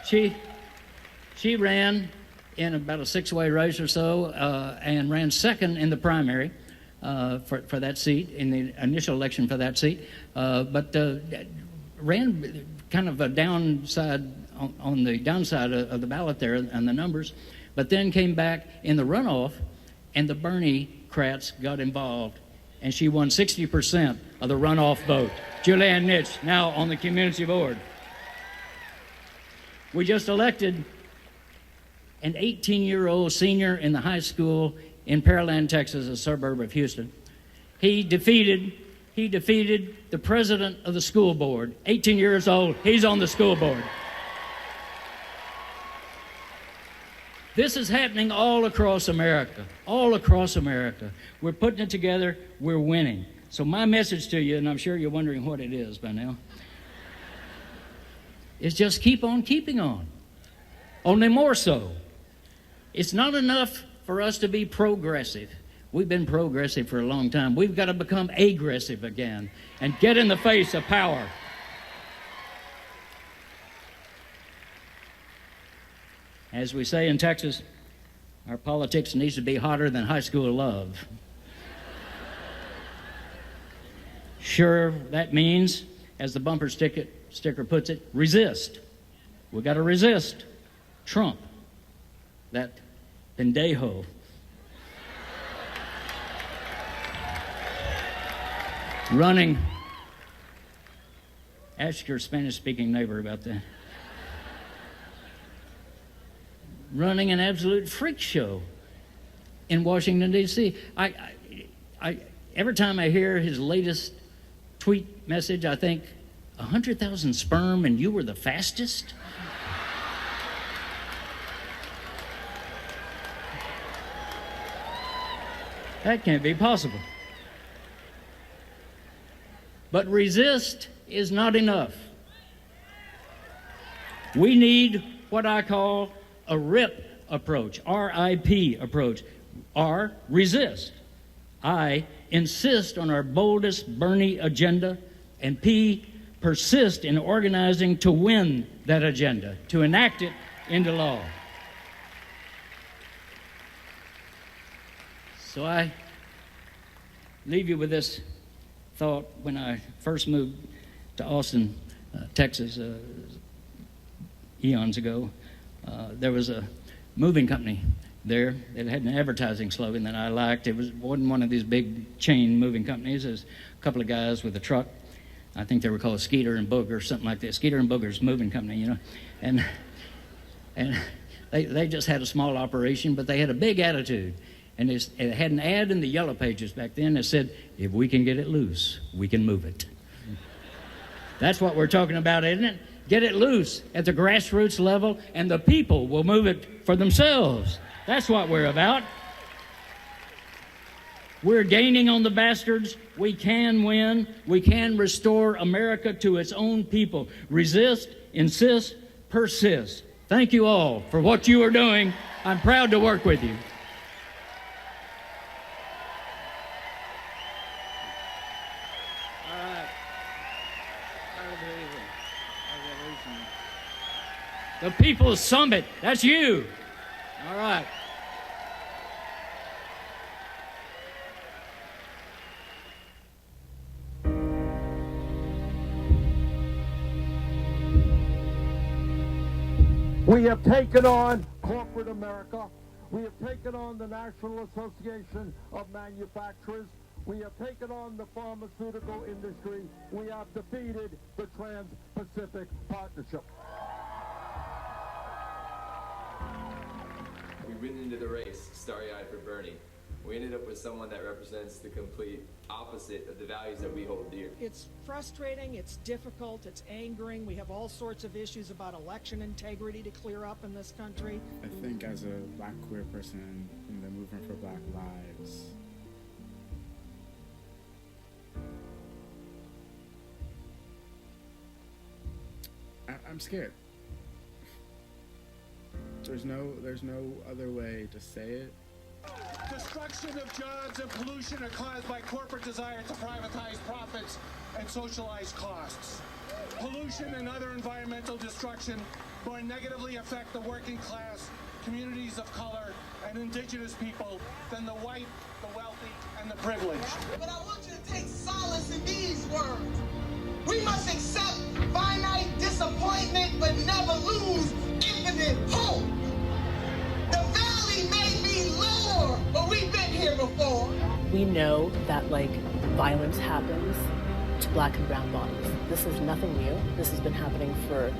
She ran in about a six-way race or so and ran second in the primary for that seat, in the initial election for that seat, but ran kind of a downside, on the downside of the ballot there and the numbers, but then came back in the runoff, and the Bernie-crats got involved, and she won 60% of the runoff vote. Julianne Nitch, now on the community board. We just elected an 18-year-old senior in the high school in Pearland, Texas, a suburb of Houston. He defeated the president of the school board, 18 years old. He's on the school board. This is happening all across America, all across America. We're putting it together. We're winning. So my message to you, and I'm sure you're wondering what it is by now, is just keep on keeping on. Only more so. It's not enough for us to be progressive. We've been progressive for a long time. We've got to become aggressive again and get in the face of power. As we say in Texas, our politics needs to be hotter than high school love. Sure, that means, as the bumper sticker puts it, resist. We got to resist Trump, that pendejo. Running, ask your Spanish-speaking neighbor about that. Running an absolute freak show in Washington, D.C. Every time I hear his latest tweet message, I think, 100,000 sperm and you were the fastest? That can't be possible. But resist is not enough. We need what I call a RIP approach, R-I-P approach. R, resist. I, insist on our boldest Bernie agenda. And P, persist in organizing to win that agenda, to enact it into law. So I leave you with this thought. When I first moved to Austin, Texas, eons ago, there was a moving company there. It had an advertising slogan that I liked. It wasn't one of these big chain moving companies. It was a couple of guys with a truck. I think they were called Skeeter and Booger, something like that. Skeeter and Booger's moving company, you know. And they just had a small operation, but they had a big attitude. And it had an ad in the Yellow Pages back then that said, if we can get it loose, we can move it. That's what we're talking about, isn't it? Get it loose at the grassroots level, and the people will move it for themselves. That's what we're about. We're gaining on the bastards. We can win. We can restore America to its own people. Resist, insist, persist. Thank you all for what you are doing. I'm proud to work with you. The People's Summit, that's you. All right. We have taken on corporate America. We have taken on the National Association of Manufacturers. We have taken on the pharmaceutical industry. We have defeated the Trans-Pacific Partnership. We went into the race starry-eyed for Bernie. We ended up with someone that represents the complete opposite of the values that we hold dear. It's frustrating, it's difficult, it's angering. We have all sorts of issues about election integrity to clear up in this country. I think as a black queer person in the movement for Black Lives, I'm scared. There's no other way to say it. Destruction of jobs and pollution are caused by corporate desire to privatize profits and socialize costs. Pollution and other environmental destruction more negatively affect the working class, communities of color, and indigenous people than the white, the wealthy, and the privileged. But I want you to take solace in these words. We must accept finite disappointment, but never lose infinite hope. The valley may be lower, but we've been here before. We know that, violence happens to black and brown bodies. This is nothing new. This has been happening for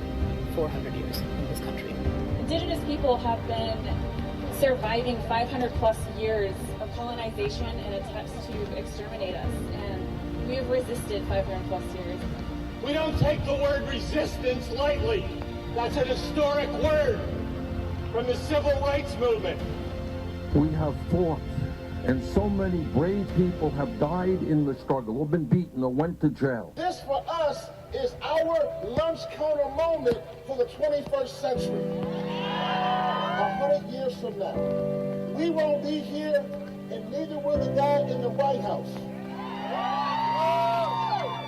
400 years in this country. Indigenous people have been surviving 500 plus years of colonization and attempts to exterminate us, and we have resisted 500 plus years. We don't take the word resistance lightly. That's an historic word from the civil rights movement. We have fought, and so many brave people have died in the struggle, or been beaten, or went to jail. This for us is our lunch counter moment for the 21st century. 100 years from now, we won't be here, and neither will the guy in the White House.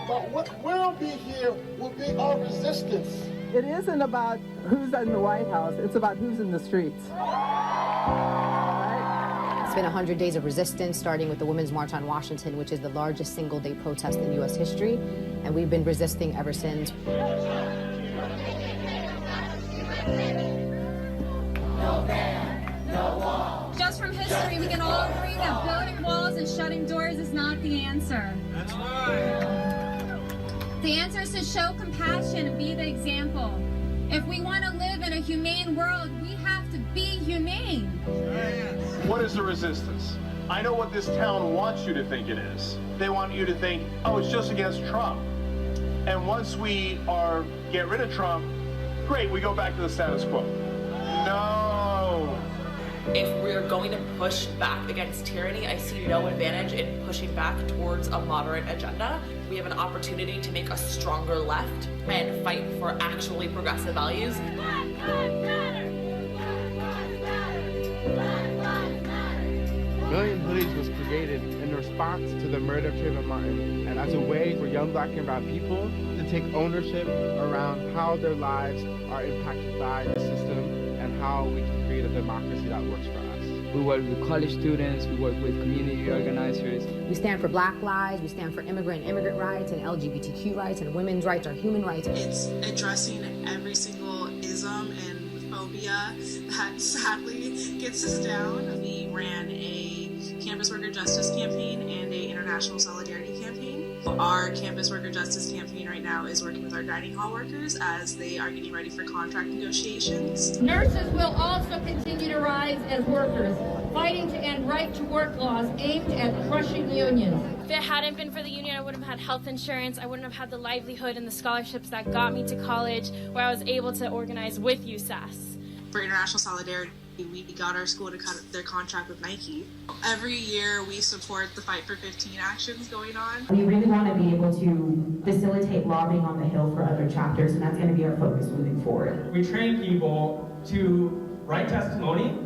But what will be here will be our resistance. It isn't about who's in the White House, it's about who's in the streets. It's been 100 days of resistance, starting with the Women's March on Washington, which is the largest single-day protest in U.S. history, and we've been resisting ever since. No man, no wall. Just from history, we can all agree that building walls and shutting doors is not the answer. That's right. The answer is to show compassion and be the example. If we want to live in a humane world, we have to be humane. What is the resistance? I know what this town wants you to think it is. They want you to think, oh, it's just against Trump. And once we get rid of Trump, great, we go back to the status quo. No. If we're going to push back against tyranny, I see no advantage in pushing back towards a moderate agenda. We have an opportunity to make a stronger left and fight for actually progressive values. Black lives matter. Black lives matter. Black lives matter. created in response to the murder of Trayvon Martin, and as a way for young black and brown people to take ownership around how their lives are impacted by the system and how we can create a democracy that works for us. We work with college students, we work with community organizers. We stand for Black lives, we stand for immigrant rights and LGBTQ rights and women's rights or human rights. It's addressing every single ism and phobia that sadly gets us down. We ran a campus worker justice campaign and a international solidarity campaign. Our campus worker justice campaign right now is working with our dining hall workers as they are getting ready for contract negotiations. Nurses will also continue to rise as workers, fighting to end right-to-work laws aimed at crushing unions. If it hadn't been for the union, I wouldn't have had health insurance, I wouldn't have had the livelihood and the scholarships that got me to college, where I was able to organize with USAS. For international solidarity, we got our school to cut their contract with Nike. Every year we support the Fight for 15 actions going on. We really want to be able to facilitate lobbying on the Hill for other chapters, and that's going to be our focus moving forward. We train people to write testimony,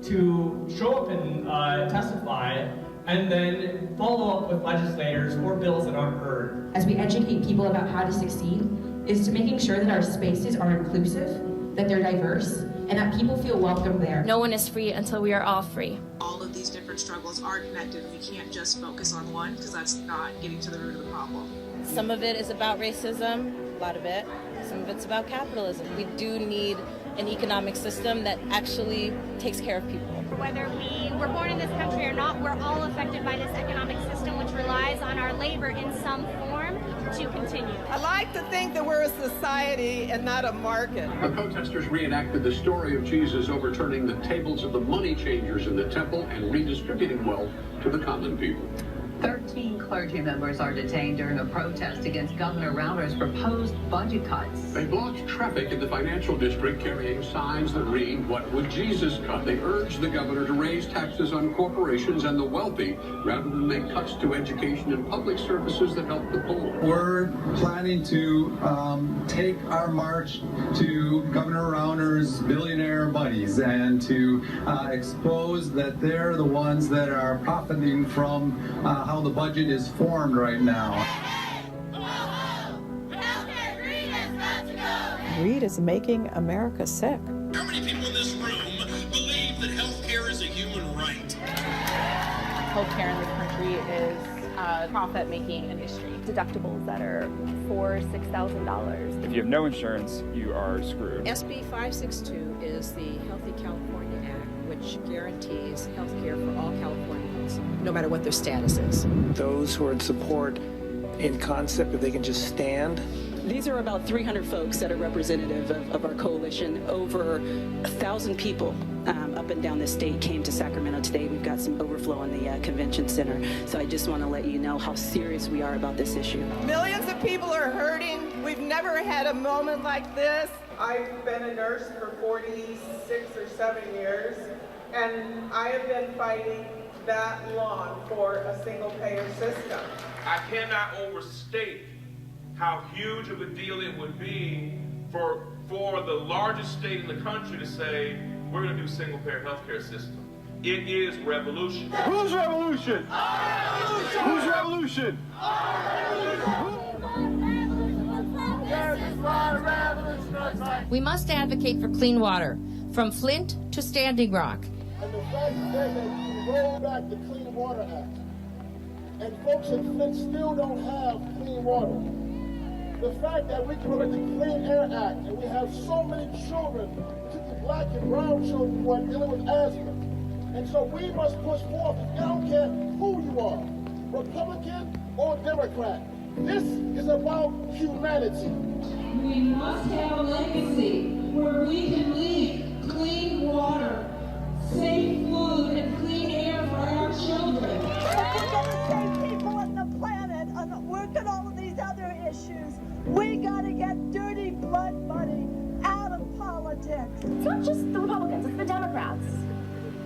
to show up and testify, and then follow up with legislators or bills that aren't heard. As we educate people about how to succeed, is to making sure that our spaces are inclusive, that they're diverse, and that people feel welcome there. No one is free until we are all free. All of these different struggles are connected. We can't just focus on one because that's not getting to the root of the problem. Some of it is about racism, a lot of it. Some of it's about capitalism. We do need an economic system that actually takes care of people. Whether we were born in this country or not, we're all affected by this economic system which relies on our labor in some form to continue. I like to think that we're a society and not a market. The protesters reenacted the story of Jesus overturning the tables of the money changers in the temple and redistributing wealth to the common people. 13 clergy members are detained during a protest against Governor Rauner's proposed budget cuts. They blocked traffic in the financial district carrying signs that read, "What would Jesus cut?" They urged the governor to raise taxes on corporations and the wealthy rather than make cuts to education and public services that help the poor. We're planning to take our march to Governor Rauner's billionaire buddies and to expose that they're the ones that are profiting from how the budget is formed right now. Greed is making America sick. How many people in this room believe that health care is a human right? Healthcare in this country is a profit-making industry. Deductibles that are $4,000, $6,000. If you have no insurance, you are screwed. SB 562 is the Healthy California Act, which guarantees health care for all Californians, no matter what their status is. Those who are in support in concept, if they can just stand. These are about 300 folks that are representative of our coalition. Over 1,000 people up and down the state came to Sacramento today. We've got some overflow in the convention center. So I just want to let you know how serious we are about this issue. Millions of people are hurting. We've never had a moment like this. I've been a nurse for 46 or 7 years, and I have been fighting that long for a single-payer system. I cannot overstate how huge of a deal it would be for the largest state in the country to say, we're going to do single-payer healthcare system. It is revolution. Whose revolution? Our revolution! Whose revolution? Our revolution! We must advocate for clean water, from Flint to Standing Rock. And the fact that you roll back the Clean Water Act, and folks in Flint still don't have clean water. The fact that we created the Clean Air Act, and we have so many children, particularly black and brown children, who are dealing with asthma. And so we must push forward. I don't care who you are, Republican or Democrat. This is about humanity. We must have a legacy where we can leave clean water, safe food, and clean air for our children. We're going to save people on the planet and work on all of these other issues. We got to get dirty blood money out of politics. It's not just the Republicans, it's the Democrats.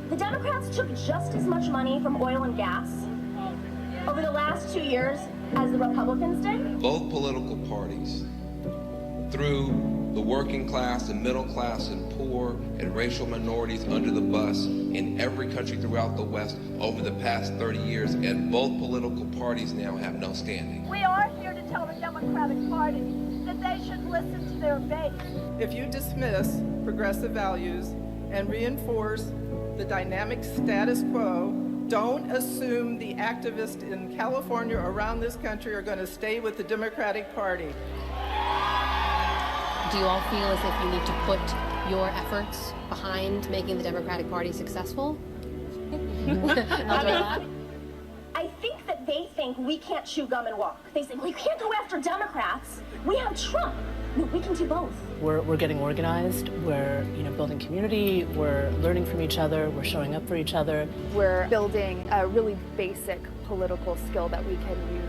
The Democrats took just as much money from oil and gas over the last 2 years as the Republicans did. Both political parties threw the working class and middle class and poor and racial minorities under the bus in every country throughout the West over the past 30 years, and both political parties now have no standing. We are here to tell the Democratic Party that they should listen to their base. If you dismiss progressive values and reinforce the dynamic status quo, don't assume the activists in California or around this country are going to stay with the Democratic Party. Do you all feel as if you need to put your efforts behind making the Democratic Party successful? I think that they think we can't chew gum and walk. They say, well, you can't go after Democrats. We have Trump. No, we can do both. We're getting organized. We're building community. We're learning from each other. We're showing up for each other. We're building a really basic political skill that we can use.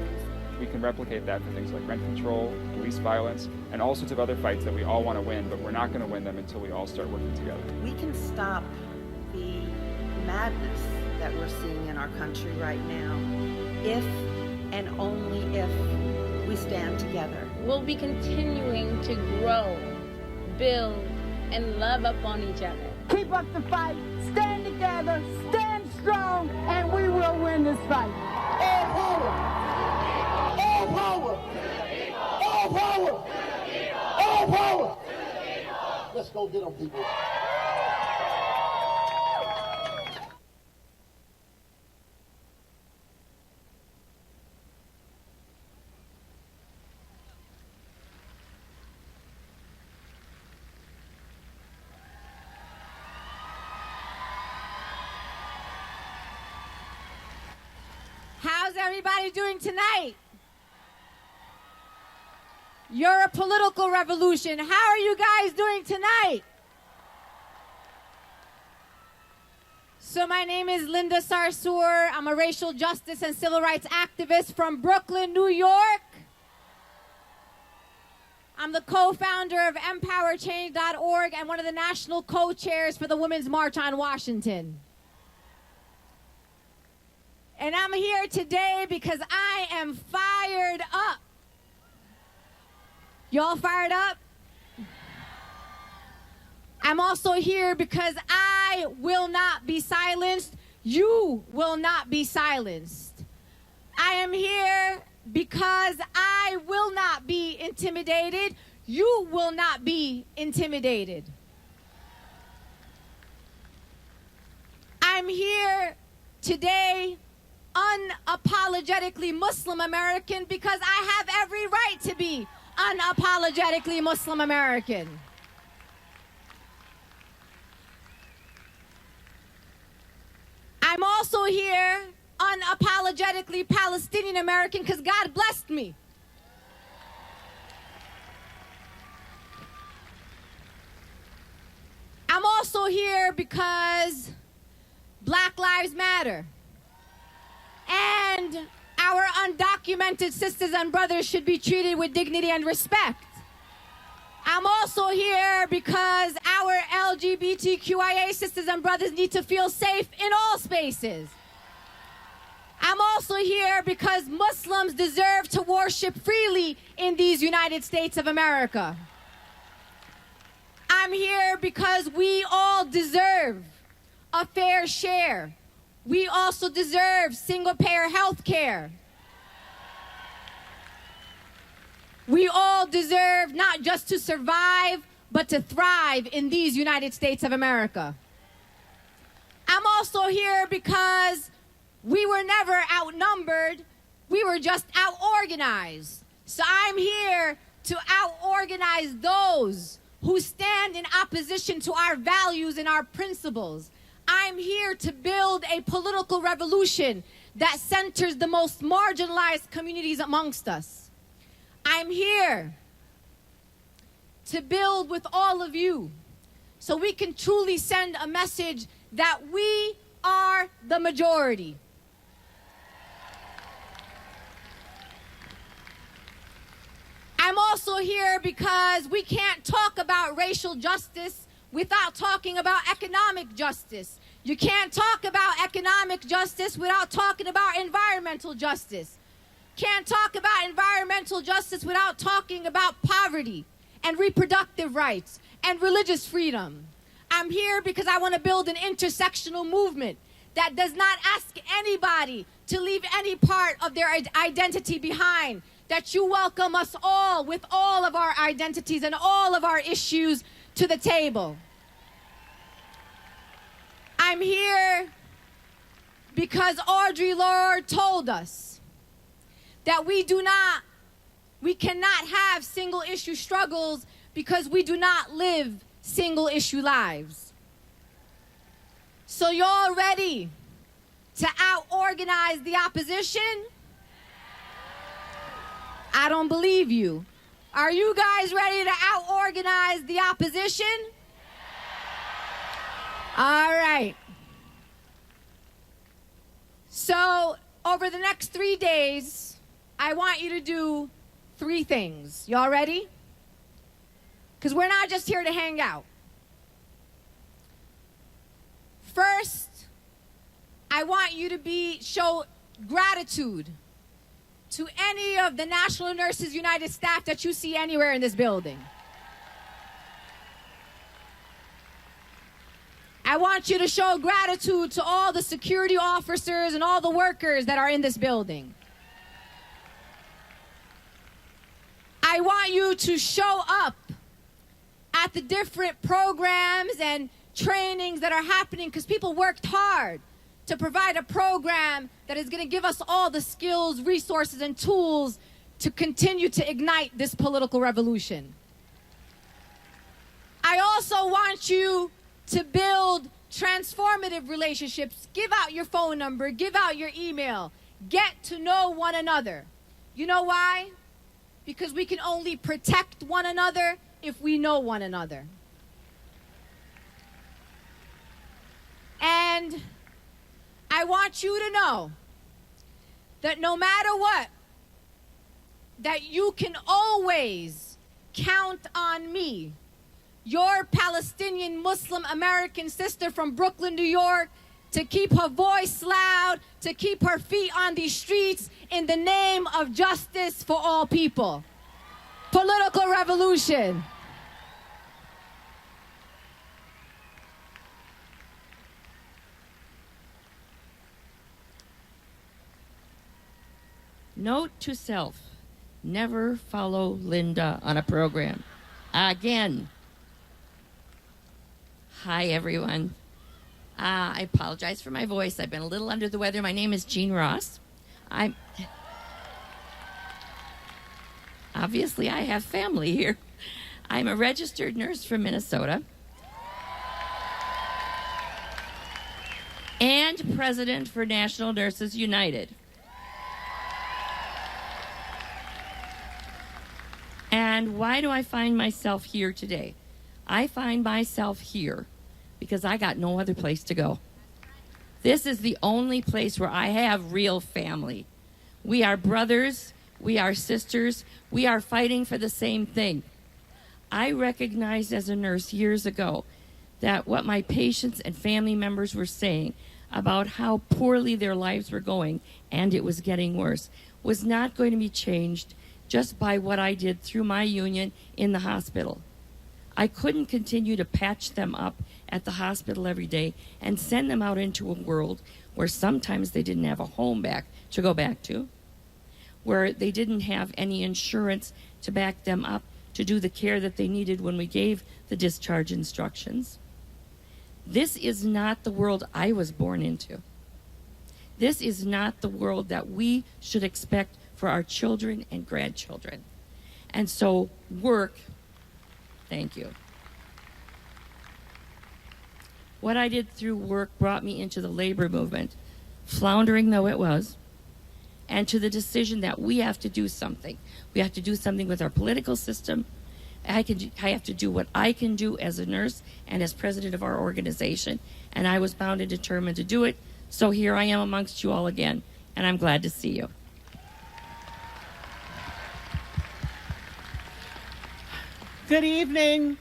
We can replicate that for things like rent control, police violence, and all sorts of other fights that we all want to win, but we're not going to win them until we all start working together. We can stop the madness that we're seeing in our country right now if and only if we stand together. We'll be continuing to grow, build, and love upon each other. Keep up the fight, stand together, stand strong, and we will win this fight. All power! All power! All power! All power! Let's go get them, people. How's everybody doing tonight? You're a political revolution. How are you guys doing tonight? So my name is Linda Sarsour. I'm a racial justice and civil rights activist from Brooklyn, New York. I'm the co-founder of EmpowerChange.org and one of the national co-chairs for the Women's March on Washington. And I'm here today because I am fired up. Y'all fired up? I'm also here because I will not be silenced. You will not be silenced. I am here because I will not be intimidated. You will not be intimidated. I'm here today unapologetically Muslim American because I have every right to be unapologetically Muslim American. I'm also here unapologetically Palestinian American because God blessed me. I'm also here because Black Lives Matter. And our undocumented sisters and brothers should be treated with dignity and respect. I'm also here because our LGBTQIA sisters and brothers need to feel safe in all spaces. I'm also here because Muslims deserve to worship freely in these United States of America. I'm here because we all deserve a fair share. We also deserve single-payer health care. We all deserve not just to survive, but to thrive in these United States of America. I'm also here because we were never outnumbered. We were just out-organized. So I'm here to out-organize those who stand in opposition to our values and our principles. I'm here to build a political revolution that centers the most marginalized communities amongst us. I'm here to build with all of you so we can truly send a message that we are the majority. I'm also here because we can't talk about racial justice without talking about economic justice. You can't talk about economic justice without talking about environmental justice. Can't talk about environmental justice without talking about poverty and reproductive rights and religious freedom. I'm here because I want to build an intersectional movement that does not ask anybody to leave any part of their identity behind, that you welcome us all with all of our identities and all of our issues to the table. I'm here because Audre Lorde told us that we cannot have single issue struggles because we do not live single issue lives. So y'all ready to out-organize the opposition? I don't believe you. Are you guys ready to out-organize the opposition? All right. So over the next 3 days, I want you to do 3 things. Y'all ready? Because we're not just here to hang out. First, I want you to show gratitude to any of the National Nurses United staff that you see anywhere in this building. I want you to show gratitude to all the security officers and all the workers that are in this building. I want you to show up at the different programs and trainings that are happening because people worked hard to provide a program that is going to give us all the skills, resources, and tools to continue to ignite this political revolution. I also want you to build transformative relationships. Give out your phone number, give out your email, get to know one another. You know why? Because we can only protect one another if we know one another. And I want you to know that no matter what, that you can always count on me, your Palestinian Muslim American sister from Brooklyn, New York, to keep her voice loud, to keep her feet on these streets in the name of justice for all people. Political revolution. Note to self, never follow Linda on a program. Again. Hi, everyone. I apologize for my voice. I've been a little under the weather. My name is Jean Ross. Obviously, I have family here. I'm a registered nurse from Minnesota and president for National Nurses United. And why do I find myself here today? I find myself here because I got no other place to go. This is the only place where I have real family. We are brothers, we are sisters, we are fighting for the same thing. I recognized as a nurse years ago that what my patients and family members were saying about how poorly their lives were going, and it was getting worse, was not going to be changed just by what I did through my union in the hospital. I couldn't continue to patch them up at the hospital every day and send them out into a world where sometimes they didn't have a home to go back to, where they didn't have any insurance to back them up to do the care that they needed when we gave the discharge instructions. This is not the world I was born into. This is not the world that we should expect for our children and grandchildren. And so work, thank you. What I did through work brought me into the labor movement, floundering though it was, and to the decision that we have to do something. We have to do something with our political system. I have to do what I can do as a nurse and as president of our organization. And I was bound and determined to do it. So here I am amongst you all again, and I'm glad to see you. Good evening,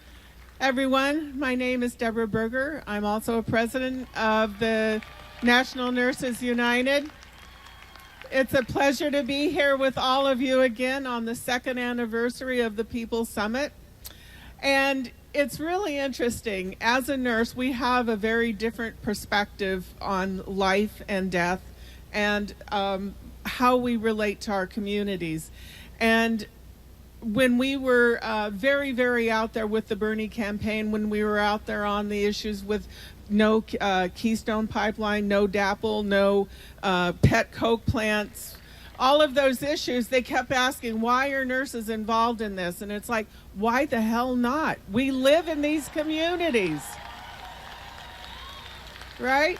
everyone. My name is Deborah Berger. I'm also a president of the National Nurses United. It's a pleasure to be here with all of you again on the second anniversary of the People's Summit. And it's really interesting. As a nurse, we have a very different perspective on life and death and how we relate to our communities. And when we were very, very out there with the Bernie campaign, when we were out there on the issues with no Keystone Pipeline, no DAPL, no pet coke plants, all of those issues, they kept asking, why are nurses involved in this? And it's like, why the hell not? We live in these communities, right?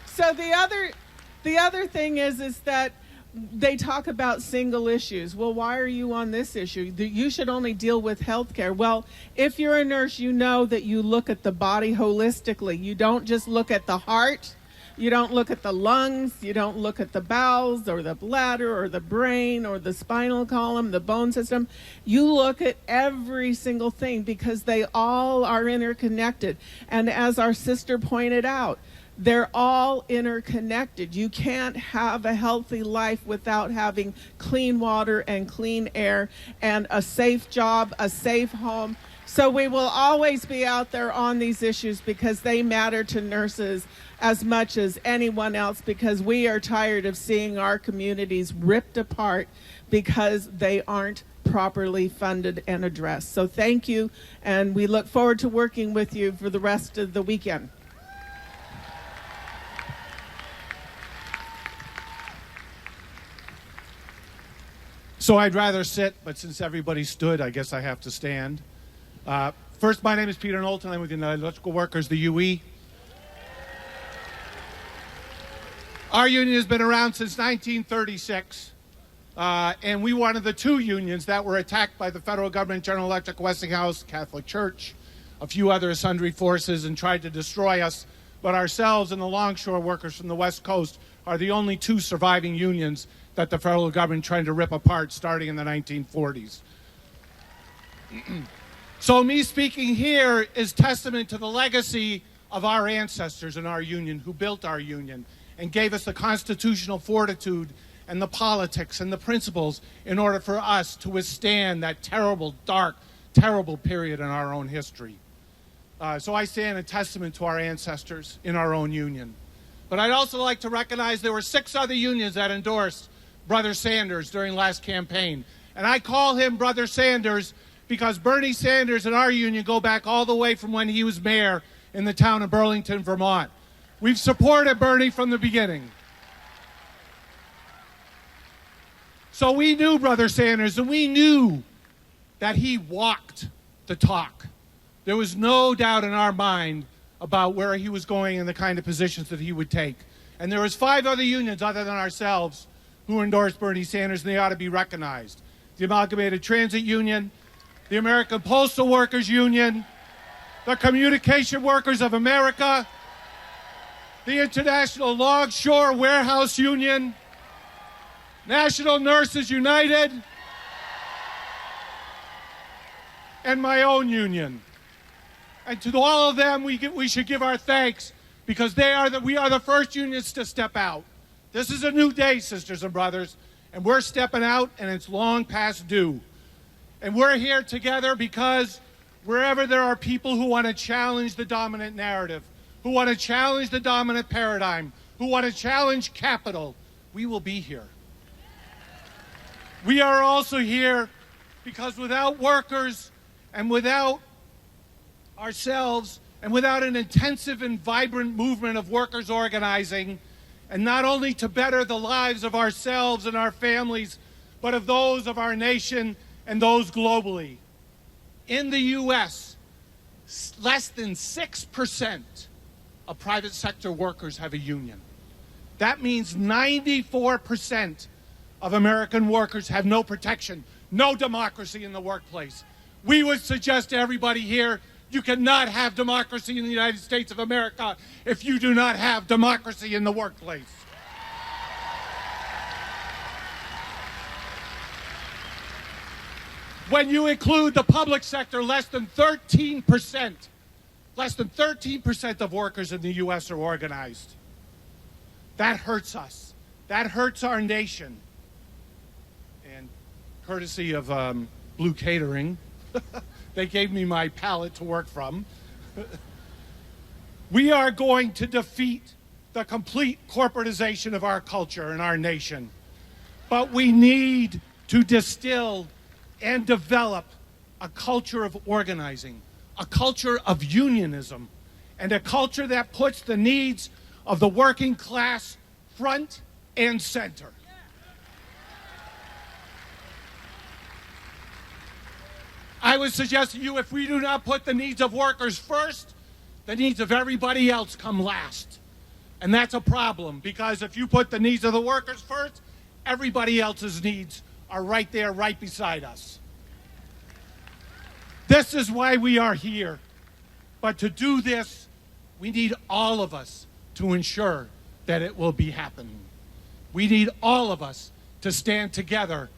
So the other thing is that they talk about single issues. Well, why are you on this issue? You should only deal with healthcare. Well, if you're a nurse, you know that you look at the body holistically. You don't just look at the heart. You don't look at the lungs. You don't look at the bowels or the bladder or the brain or the spinal column, the bone system. You look at every single thing because they all are interconnected. And as our sister pointed out, they're all interconnected. You can't have a healthy life without having clean water and clean air and a safe job, a safe home. So we will always be out there on these issues because they matter to nurses as much as anyone else, because we are tired of seeing our communities ripped apart because they aren't properly funded and addressed. So thank you, and we look forward to working with you for the rest of the weekend. So I'd rather sit, but since everybody stood, I guess I have to stand. First, my name is Peter Knowlton. I'm with the United Electrical Workers, the UE. Our union has been around since 1936, and we were one of the two unions that were attacked by the federal government, General Electric, Westinghouse, Catholic Church, a few other sundry forces, and tried to destroy us. But ourselves and the longshore workers from the West Coast are the only two surviving unions that the federal government tried to rip apart starting in the 1940s. So me speaking here is testament to the legacy of our ancestors in our union who built our union and gave us the constitutional fortitude and the politics and the principles in order for us to withstand that terrible, dark, terrible period in our own history. So I stand in testament to our ancestors in our own union. But I'd also like to recognize there were 6 other unions that endorsed Brother Sanders during last campaign. And I call him Brother Sanders because Bernie Sanders and our union go back all the way from when he was mayor in the town of Burlington, Vermont. We've supported Bernie from the beginning. So we knew Brother Sanders, and we knew that he walked the talk. There was no doubt in our mind about where he was going and the kind of positions that he would take. And there was 5 other unions other than ourselves who endorsed Bernie Sanders, and they ought to be recognized. The Amalgamated Transit Union, the American Postal Workers Union, the Communication Workers of America, the International Longshore Warehouse Union, National Nurses United, and my own union. And to all of them, we should give our thanks because we are the first unions to step out. This is a new day, sisters and brothers, and we're stepping out, and it's long past due. And we're here together because wherever there are people who want to challenge the dominant narrative, who want to challenge the dominant paradigm, who want to challenge capital, we will be here. We are also here because without workers and without ourselves and without an intensive and vibrant movement of workers organizing, and not only to better the lives of ourselves and our families, but of those of our nation and those globally. In the U.S., less than 6% of private sector workers have a union. That means 94% of American workers have no protection, no democracy in the workplace. We would suggest to everybody here, you cannot have democracy in the United States of America if you do not have democracy in the workplace. When you include the public sector, less than 13% of workers in the U.S. are organized. That hurts us. That hurts our nation. And courtesy of Blue Catering, they gave me my palette to work from. We are going to defeat the complete corporatization of our culture and our nation. But we need to distill and develop a culture of organizing, a culture of unionism, and a culture that puts the needs of the working class front and center. I would suggest to you, if we do not put the needs of workers first, the needs of everybody else come last. And that's a problem, because if you put the needs of the workers first, everybody else's needs are right there, right beside us. This is why we are here. But to do this, we need all of us to ensure that it will be happening. We need all of us to stand together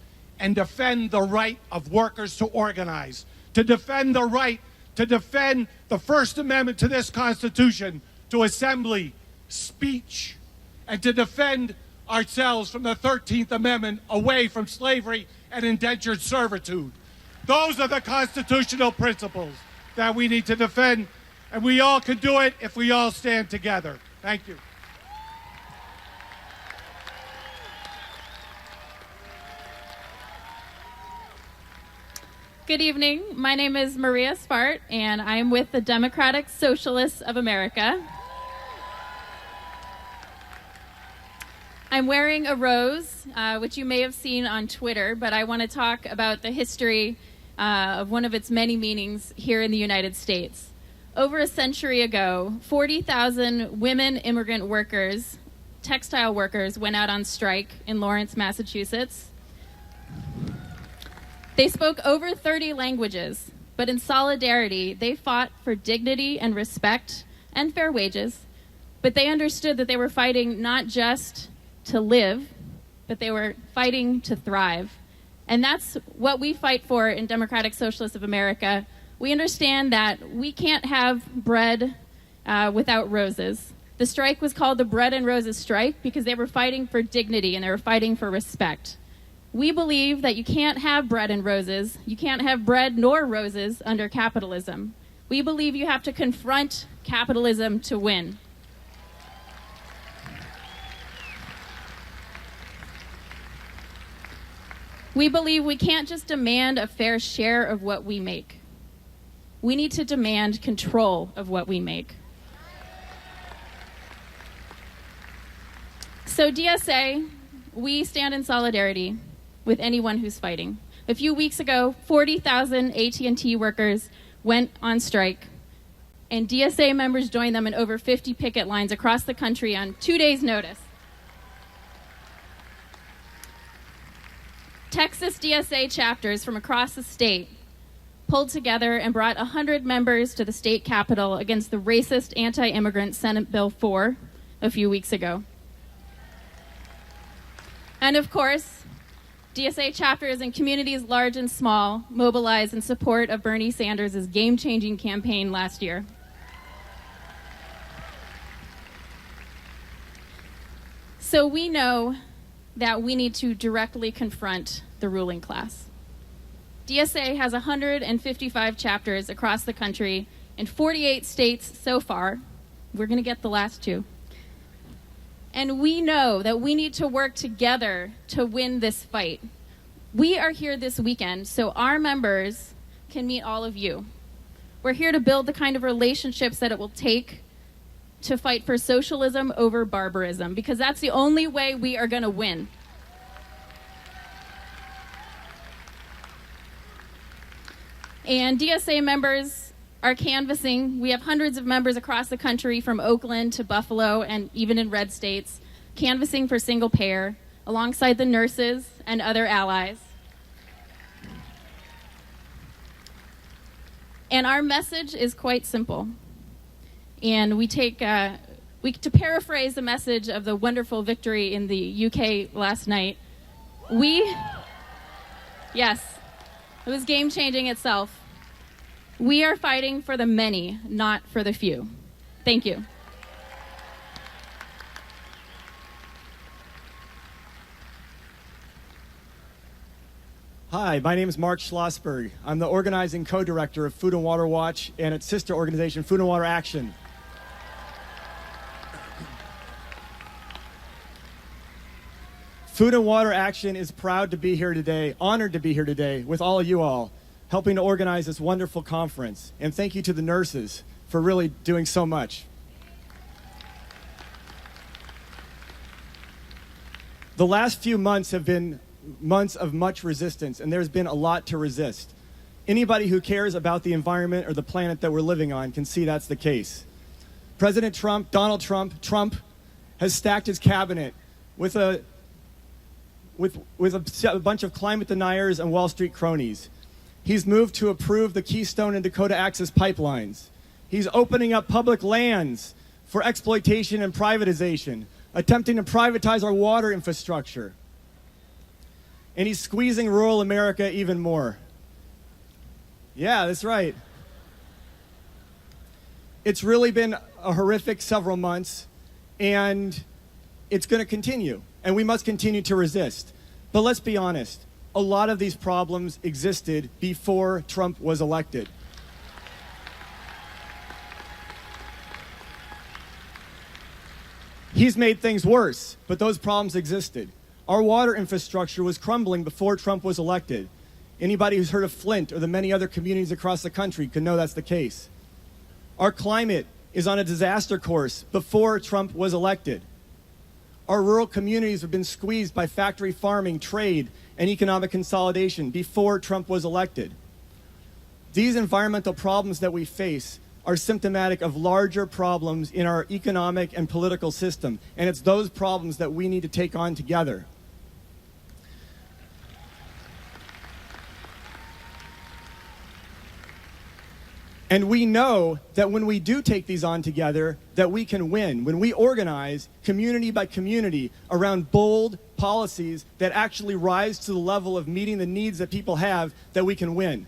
and defend the right of workers to organize, to defend the right, to defend the First Amendment to this Constitution, to assembly, speech, and to defend ourselves from the 13th Amendment away from slavery and indentured servitude. Those are the constitutional principles that we need to defend, and we all can do it if we all stand together. Thank you. Good evening. My name is Maria Svart, and I am with the Democratic Socialists of America. I'm wearing a rose, which you may have seen on Twitter, but I want to talk about the history of one of its many meanings here in the United States. Over a century ago, 40,000 women immigrant workers, textile workers, went out on strike in Lawrence, Massachusetts. They spoke over 30 languages, but in solidarity, they fought for dignity and respect and fair wages, but they understood that they were fighting not just to live, but they were fighting to thrive. And that's what we fight for in Democratic Socialists of America. We understand that we can't have bread without roses. The strike was called the Bread and Roses Strike because they were fighting for dignity and they were fighting for respect. We believe that you can't have bread and roses. You can't have bread nor roses under capitalism. We believe you have to confront capitalism to win. We believe we can't just demand a fair share of what we make. We need to demand control of what we make. So DSA, we stand in solidarity with anyone who's fighting. A few weeks ago, 40,000 AT&T workers went on strike, and DSA members joined them in over 50 picket lines across the country on 2 days' notice. Texas DSA chapters from across the state pulled together and brought 100 members to the state capitol against the racist anti-immigrant Senate Bill 4 a few weeks ago. And of course, DSA chapters in communities large and small mobilized in support of Bernie Sanders' game-changing campaign last year. So we know that we need to directly confront the ruling class. DSA has 155 chapters across the country in 48 states so far. We're going to get the last two. And we know that we need to work together to win this fight. We are here this weekend so our members can meet all of you. We're here to build the kind of relationships that it will take to fight for socialism over barbarism, because that's the only way we are going to win. And DSA members are canvassing. We have hundreds of members across the country, from Oakland to Buffalo and even in red states, canvassing for single payer alongside the nurses and other allies. And our message is quite simple. And we to paraphrase the message of the wonderful victory in the UK last night, yes, it was game-changing itself. We are fighting for the many, not for the few. Thank you. Hi, my name is Mark Schlossberg. I'm the organizing co-director of Food and Water Watch and its sister organization, Food and Water Action. Food and Water Action is proud to be here today, honored to be here today with all of you all, helping to organize this wonderful conference. And thank you to the nurses for really doing so much. The last few months have been months of much resistance, and there's been a lot to resist. Anybody who cares about the environment or the planet that we're living on can see that's the case. President Trump, Donald Trump, has stacked his cabinet with a bunch of climate deniers and Wall Street cronies. He's moved to approve the Keystone and Dakota Access pipelines. He's opening up public lands for exploitation and privatization, attempting to privatize our water infrastructure. And he's squeezing rural America even more. Yeah, that's right. It's really been a horrific several months, and it's going to continue, and we must continue to resist. But let's be honest, a lot of these problems existed before Trump was elected. He's made things worse, but those problems existed. Our water infrastructure was crumbling before Trump was elected. Anybody who's heard of Flint or the many other communities across the country can know that's the case. Our climate is on a disaster course before Trump was elected. Our rural communities have been squeezed by factory farming, trade, and economic consolidation before Trump was elected. These environmental problems that we face are symptomatic of larger problems in our economic and political system, and it's those problems that we need to take on together. And we know that when we do take these on together, that we can win. When we organize community by community around bold policies that actually rise to the level of meeting the needs that people have, that we can win.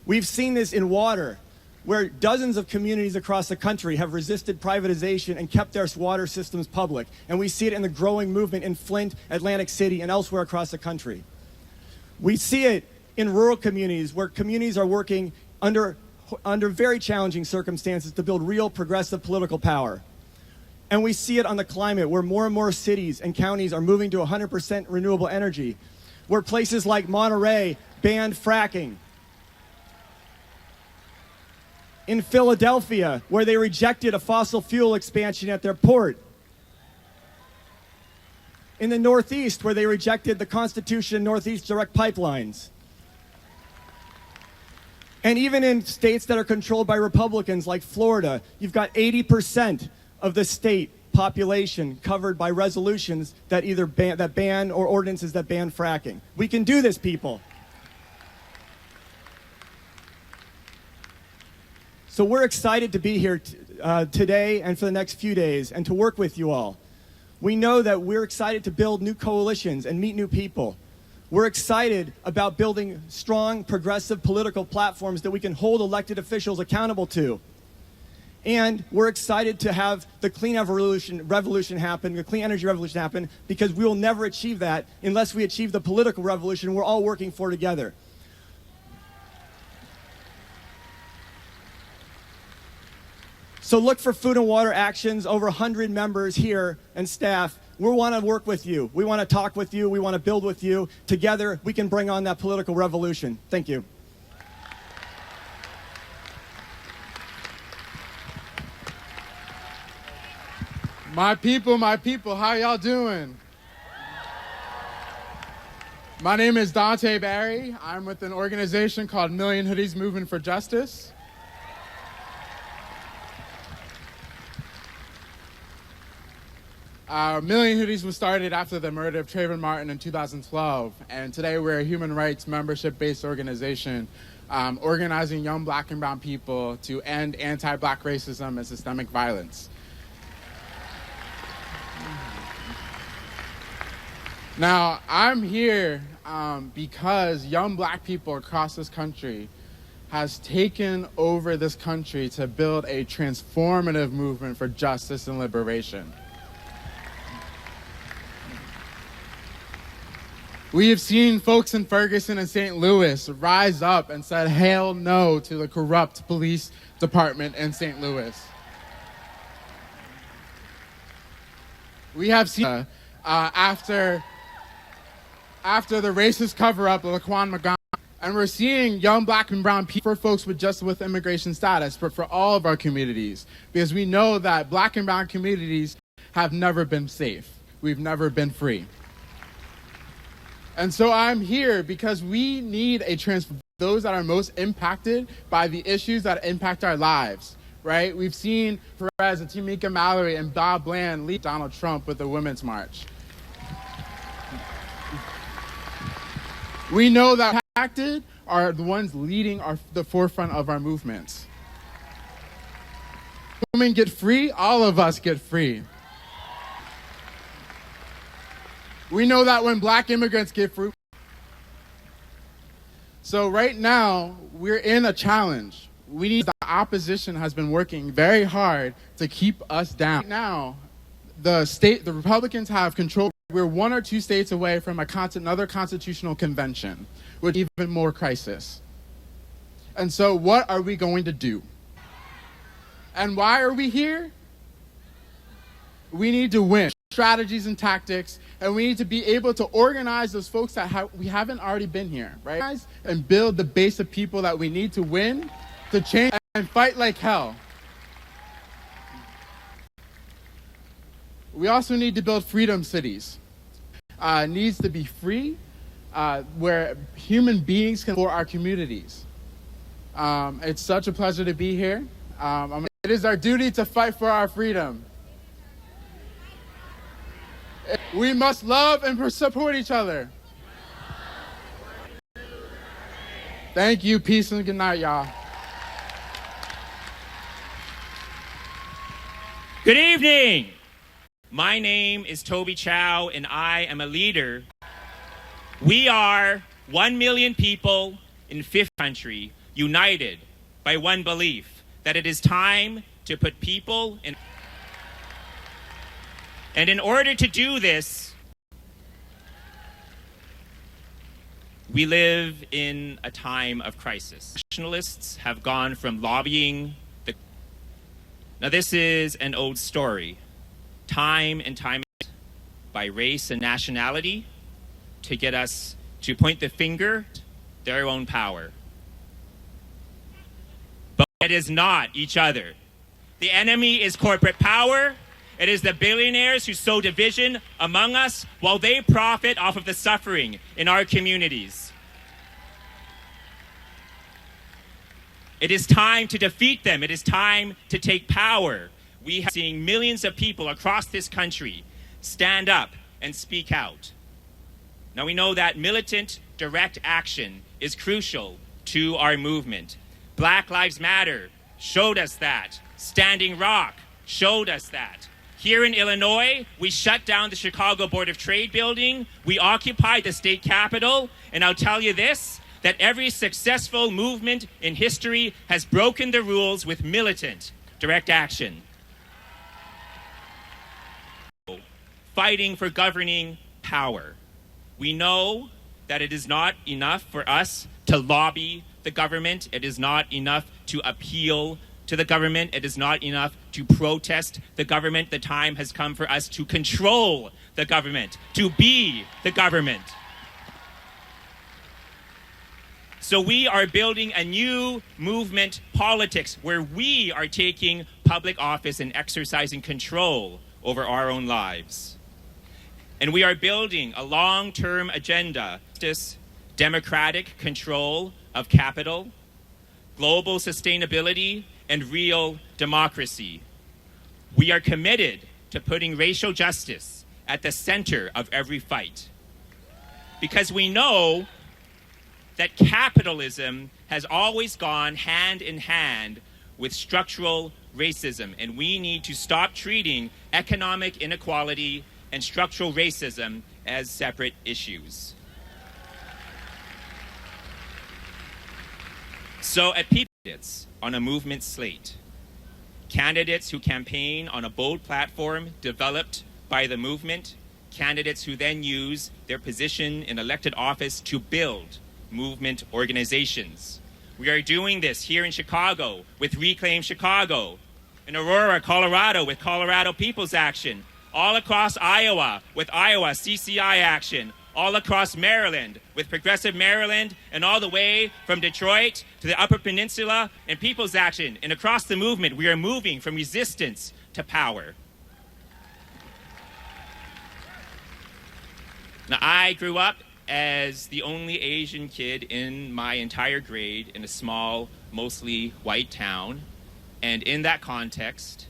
We've seen this in water, where dozens of communities across the country have resisted privatization and kept their water systems public. And we see it in the growing movement in Flint, Atlantic City, and elsewhere across the country. We see it in rural communities, where communities are working under very challenging circumstances to build real progressive political power. And we see it on the climate, where more and more cities and counties are moving to 100% renewable energy, where places like Monterey banned fracking. In Philadelphia, where they rejected a fossil fuel expansion at their port. In the Northeast, where they rejected the Constitution Northeast direct pipelines. And even in states that are controlled by Republicans like Florida, you've got 80% of the state population covered by resolutions that either ban or ordinances that ban fracking. We can do this, people. So we're excited to be here today and for the next few days and to work with you all. We know that we're excited to build new coalitions and meet new people. We're excited about building strong, progressive political platforms that we can hold elected officials accountable to. And we're excited to have the clean revolution happen, the clean energy revolution happen, because we will never achieve that unless we achieve the political revolution we're all working for together. So look for Food and Water Actions, over 100 members here and staff. We want to work with you. We want to talk with you. We want to build with you. Together, we can bring on that political revolution. Thank you. My people, how y'all doing? My name is Dante Barry. I'm with an organization called Million Hoodies Movement for Justice. Million Hoodies was started after the murder of Trayvon Martin in 2012, and today we're a human rights membership-based organization organizing young black and brown people to end anti-black racism and systemic violence. Now, I'm here because young black people across this country has taken over this country to build a transformative movement for justice and liberation. We have seen folks in Ferguson and St. Louis rise up and said hell no to the corrupt police department in St. Louis. We have seen after the racist cover-up of Laquan McGon, and we're seeing young black and brown people, for folks with immigration status, but for all of our communities, because we know that black and brown communities have never been safe. We've never been free. And so I'm here because we need a transformation. Those that are most impacted by the issues that impact our lives, right? We've seen Perez and Tamika Mallory and Bob Bland lead Donald Trump with the Women's March. We know that impacted are the ones leading the forefront of our movements. Women get free, all of us get free. We know that when black immigrants get free. So right now, we're in a challenge. The opposition has been working very hard to keep us down. Right now, the Republicans have control. We're 1 or 2 states away from another constitutional convention, with even more crisis. And so what are we going to do? And why are we here? We need to win strategies and tactics, and we need to be able to organize those folks that we haven't already been here, right? And build the base of people that we need to win, to change, and fight like hell. We also need to build freedom cities. Needs to be free, where human beings can for our communities. It's such a pleasure to be here. It is our duty to fight for our freedom. We must love and support each other. Thank you. Peace and good night, y'all. Good evening. My name is Toby Chow, and I am a leader. We are 1 million people in 5th country, united by one belief, that it is time to put people in. And in order to do this, we live in a time of crisis. Nationalists have gone from lobbying Now this is an old story. Time and time by race and nationality to get us to point the finger at their own power. But it is not each other. The enemy is corporate power. It is the billionaires who sow division among us while they profit off of the suffering in our communities. It is time to defeat them. It is time to take power. We have seen millions of people across this country stand up and speak out. Now we know that militant, direct action is crucial to our movement. Black Lives Matter showed us that. Standing Rock showed us that. Here in Illinois, we shut down the Chicago Board of Trade building. We occupied the state capitol. And I'll tell you this, that every successful movement in history has broken the rules with militant direct action. Fighting for governing power. We know that it is not enough for us to lobby the government. It is not enough to appeal to the government. It is not enough to protest the government. The time has come for us to control the government, to be the government. So we are building a new movement politics where we are taking public office and exercising control over our own lives. And we are building a long-term agenda, justice, democratic control of capital, global sustainability, and real democracy. We are committed to putting racial justice at the center of every fight. Because we know that capitalism has always gone hand in hand with structural racism, and we need to stop treating economic inequality and structural racism as separate issues. So at candidates on a movement slate, candidates who campaign on a bold platform developed by the movement, Candidates who then use their position in elected office to build movement organizations. We are doing this here in Chicago with Reclaim Chicago, in Aurora, Colorado with Colorado People's Action, all across Iowa with Iowa CCI Action, all across Maryland with Progressive Maryland, and all the way from Detroit to the Upper Peninsula and People's Action. And across the movement, we are moving from resistance to power. Now, I grew up as the only Asian kid in my entire grade in a small, mostly white town. And in that context,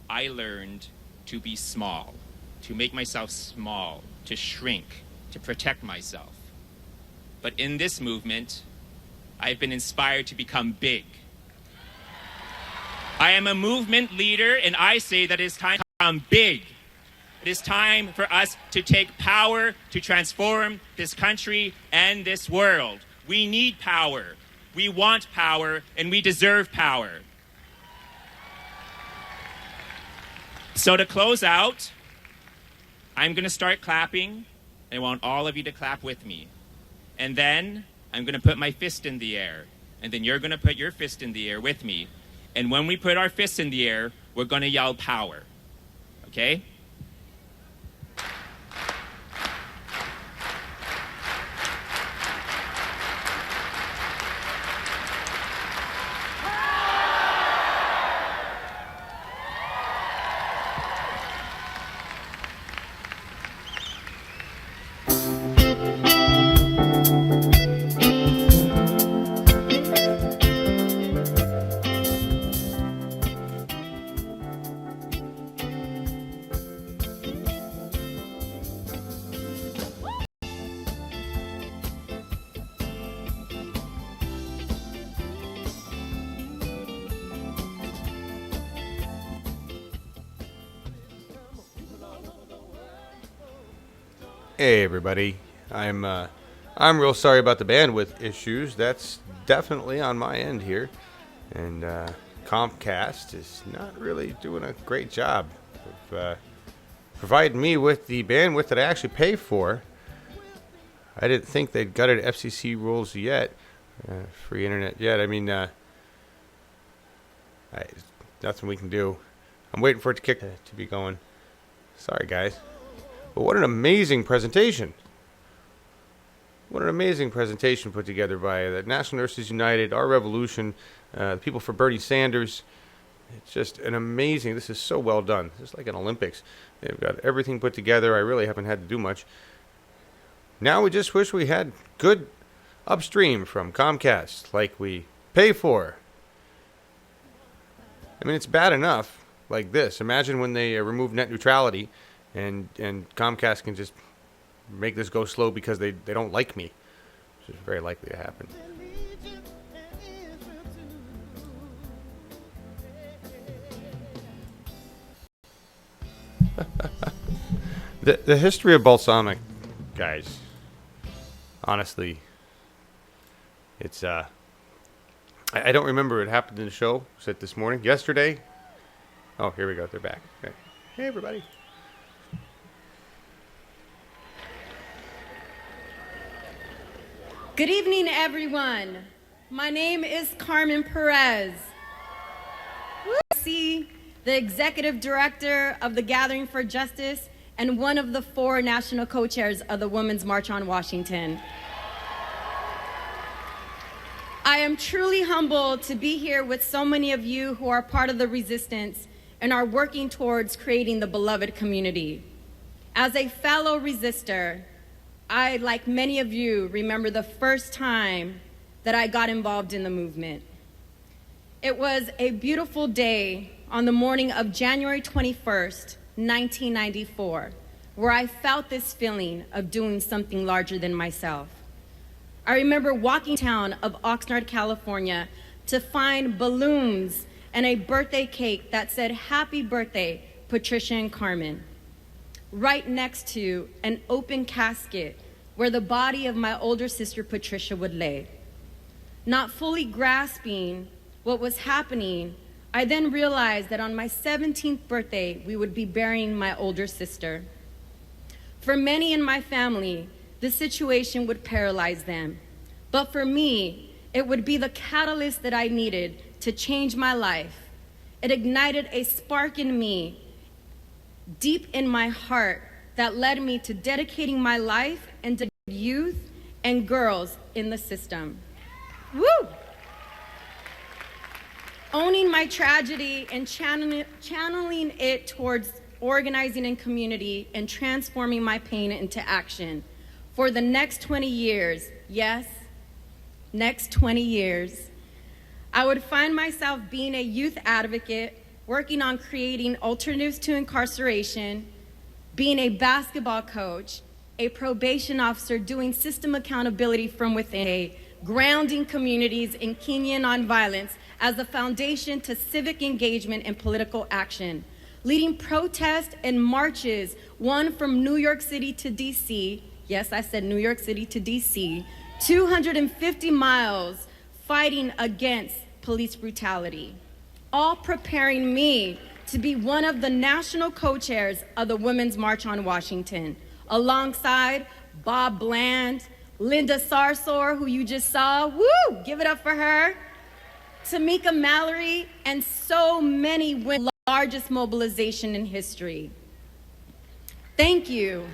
I learned to be small, to make myself small, to shrink, to protect myself. But in this movement, I've been inspired to become big. I am a movement leader, and I say that it's time to become big. It is time for us to take power to transform this country and this world. We need power. We want power, and we deserve power. So to close out, I'm going to start clapping. I want all of you to clap with me. And then I'm going to put my fist in the air. And then you're going to put your fist in the air with me. And when we put our fists in the air, we're going to yell power. Okay? Hey everybody, I'm real sorry about the bandwidth issues. That's definitely on my end here, and Comcast is not really doing a great job of providing me with the bandwidth that I actually pay for. I didn't think they'd gutted FCC rules yet, free internet yet. I mean, nothing we can do. I'm waiting for it to be going. Sorry guys. But what an amazing presentation. What an amazing presentation put together by the National Nurses United, Our Revolution, the people for Bernie Sanders. It's just an amazing, this is so well done. It's like an Olympics. They've got everything put together. I really haven't had to do much. Now we just wish we had good upstream from Comcast, like we pay for. I mean, it's bad enough like this. Imagine when they remove net neutrality. And Comcast can just make this go slow because they don't like me, which is very likely to happen. The history of balsamic, guys, honestly, it's I don't remember it happened in the show. Was it this morning? Yesterday? Oh, here we go. They're back. Okay. Hey, everybody. Good evening, everyone. My name is Carmen Perez. The executive director of the Gathering for Justice and one of the 4 national co-chairs of the Women's March on Washington. I am truly humbled to be here with so many of you who are part of the resistance and are working towards creating the beloved community. As a fellow resistor, I, like many of you, remember the first time that I got involved in the movement. It was a beautiful day on the morning of January 21st, 1994, where I felt this feeling of doing something larger than myself. I remember walking town of Oxnard, California, to find balloons and a birthday cake that said, "Happy birthday, Patricia and Carmen," right next to an open casket where the body of my older sister Patricia would lay. Not fully grasping what was happening, I then realized that on my 17th birthday, we would be burying my older sister. For many in my family, this situation would paralyze them. But for me, it would be the catalyst that I needed to change my life. It ignited a spark in me, deep in my heart, that led me to dedicating my life and to youth and girls in the system. Woo! Owning my tragedy and channeling it towards organizing in community and transforming my pain into action. For the next 20 years, yes, next 20 years, I would find myself being a youth advocate, working on creating alternatives to incarceration, being a basketball coach, a probation officer doing system accountability from within, grounding communities in Kenya nonviolence as a foundation to civic engagement and political action, leading protests and marches, one from New York City to DC, yes, I said New York City to DC, 250 miles fighting against police brutality, all preparing me to be one of the national co-chairs of the Women's March on Washington, alongside Bob Bland, Linda Sarsour, who you just saw, woo, give it up for her, Tamika Mallory, and so many women, largest mobilization in history. Thank you.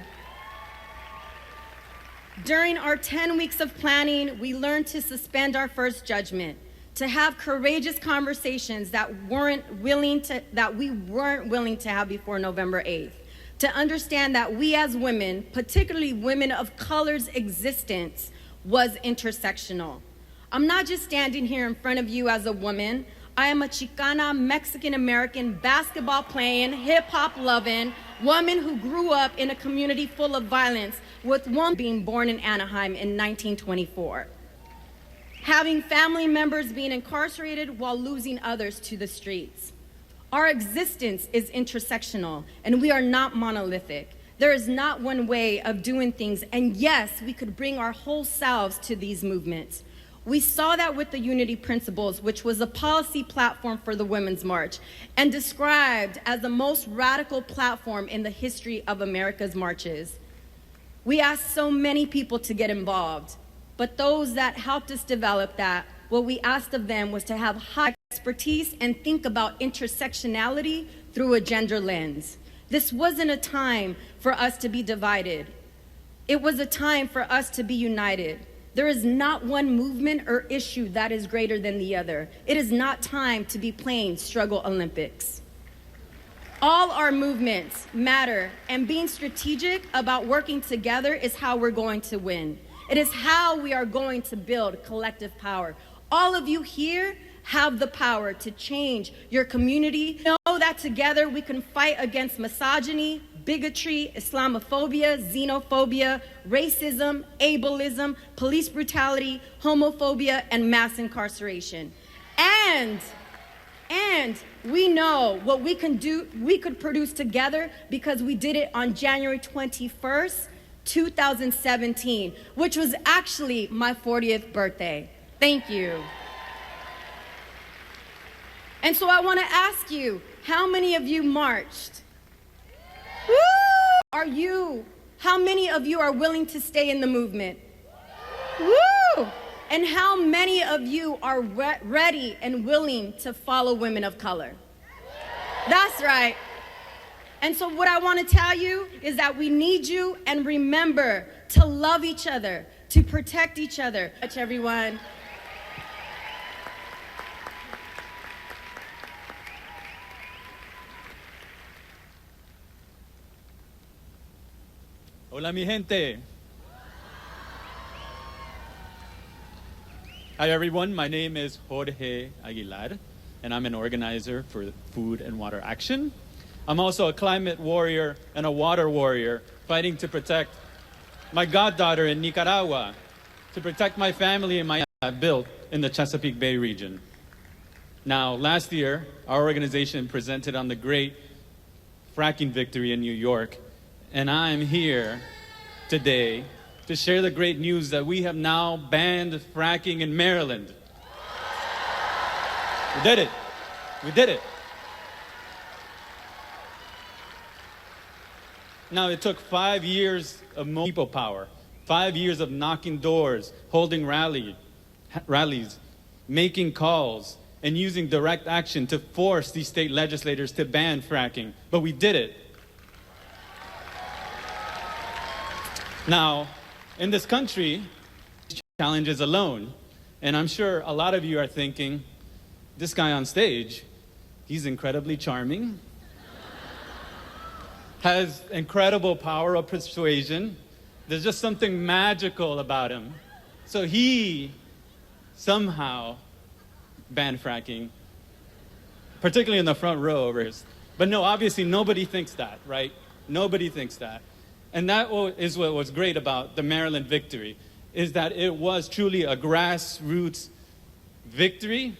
During our 10 weeks of planning, we learned to suspend our first judgment, to have courageous conversations that we weren't willing to have before November 8th, to understand that we as women, particularly women of color's existence, was intersectional. I'm not just standing here in front of you as a woman. I am a Chicana, Mexican-American, basketball-playing, hip-hop loving woman who grew up in a community full of violence, with one being born in Anaheim in 1924. Having family members being incarcerated while losing others to the streets. Our existence is intersectional, and we are not monolithic. There is not one way of doing things, and yes, we could bring our whole selves to these movements. We saw that with the Unity Principles, which was a policy platform for the Women's March, and described as the most radical platform in the history of America's marches. We asked so many people to get involved, but those that helped us develop that, what we asked of them was to have high expertise and think about intersectionality through a gender lens. This wasn't a time for us to be divided. It was a time for us to be united. There is not one movement or issue that is greater than the other. It is not time to be playing struggle Olympics. All our movements matter, and being strategic about working together is how we're going to win. It is how we are going to build collective power. All of you here have the power to change your community. Know that together we can fight against misogyny, bigotry, Islamophobia, xenophobia, racism, ableism, police brutality, homophobia, and mass incarceration. And we know what we can do, we could produce together because we did it on January 21st, 2017, which was actually my 40th birthday. Thank you. And so I want to ask you, how many of you marched? Woo! How many of you are willing to stay in the movement? Woo! And how many of you are ready and willing to follow women of color? That's right. And so what I want to tell you is that we need you, and remember to love each other, to protect each other. Touch everyone. Hola, mi gente. Hi, everyone. My name is Jorge Aguilar, and I'm an organizer for Food and Water Action. I'm also a climate warrior and a water warrior, fighting to protect my goddaughter in Nicaragua, to protect my family and my built in the Chesapeake Bay region. Now, last year, our organization presented on the great fracking victory in New York, and I'm here today to share the great news that we have now banned fracking in Maryland. We did it. We did it. Now, it took 5 years of people power, 5 years of knocking doors, holding rallies, making calls, and using direct action to force these state legislators to ban fracking. But we did it. Now, in this country, challenges alone. And I'm sure a lot of you are thinking, this guy on stage, he's incredibly charming, has incredible power of persuasion. There's just something magical about him. So he somehow banned fracking, particularly in the front row over here. But no, obviously nobody thinks that, right? Nobody thinks that. And that is what was great about the Maryland victory, is that it was truly a grassroots victory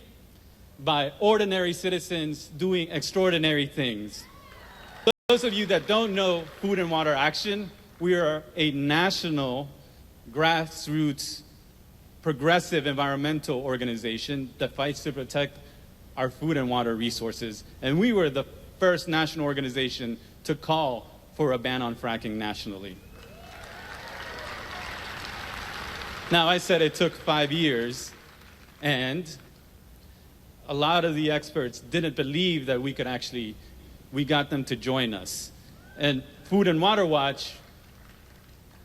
by ordinary citizens doing extraordinary things. Those of you that don't know Food and Water Action, we are a national grassroots progressive environmental organization that fights to protect our food and water resources. And we were the first national organization to call for a ban on fracking nationally. Now, I said it took 5 years, and a lot of the experts didn't believe that we got them to join us. And Food and Water Watch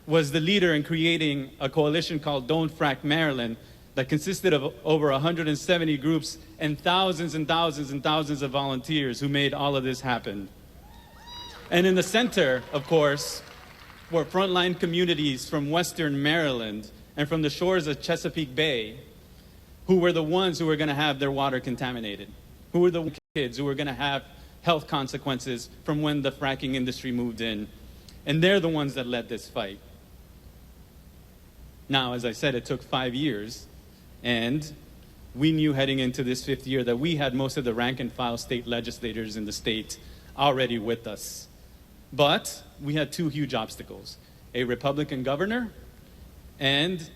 was the leader in creating a coalition called Don't Frack Maryland that consisted of over 170 groups and thousands and thousands and thousands of volunteers who made all of this happen. And in the center, of course, were frontline communities from Western Maryland and from the shores of Chesapeake Bay, who were the ones who were going to have their water contaminated, who were the kids who were going to have health consequences from when the fracking industry moved in. And they're the ones that led this fight. Now, as I said, it took 5 years, and we knew heading into this 5th year that we had most of the rank and file state legislators in the state already with us. But we had two huge obstacles: a Republican governor and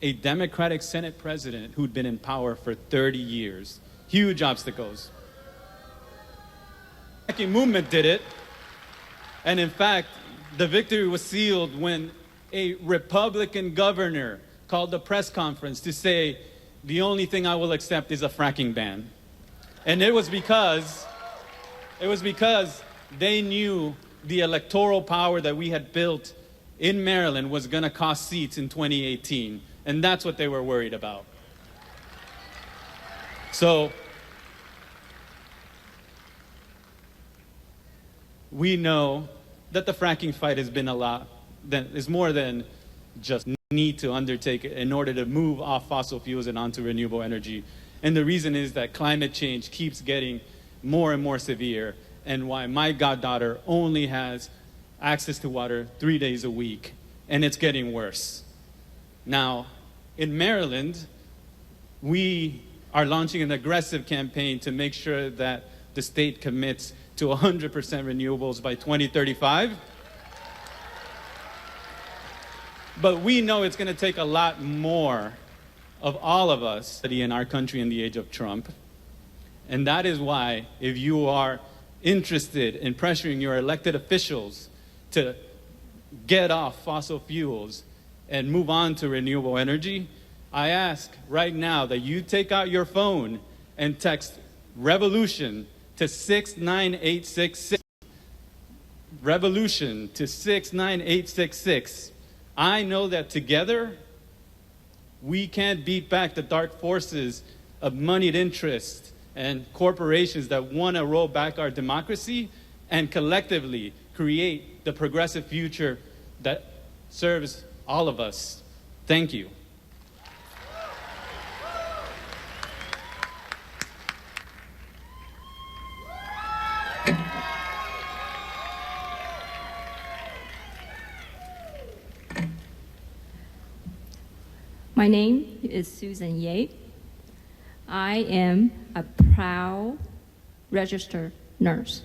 a Democratic Senate president who'd been in power for 30 years. Huge obstacles. The fracking movement did it, and in fact, the victory was sealed when a Republican governor called a press conference to say, the only thing I will accept is a fracking ban. And it was because they knew the electoral power that we had built in Maryland was going to cost seats in 2018. And that's what they were worried about. So we know that the fracking fight has been is more than just need to undertake it in order to move off fossil fuels and onto renewable energy. And the reason is that climate change keeps getting more and more severe, and why my goddaughter only has access to water 3 days a week, and it's getting worse. Now, in Maryland, we are launching an aggressive campaign to make sure that the state commits to 100% renewables by 2035. But we know it's going to take a lot more of all of us in our country in the age of Trump. And that is why, if you are interested in pressuring your elected officials to get off fossil fuels and move on to renewable energy, I ask right now that you take out your phone and text REVOLUTION to 69866. REVOLUTION to 69866. I know that together, we can't beat back the dark forces of moneyed interests and corporations that want to roll back our democracy and collectively create the progressive future that serves all of us. Thank you. My name is Susan Ye. I am a proud registered nurse.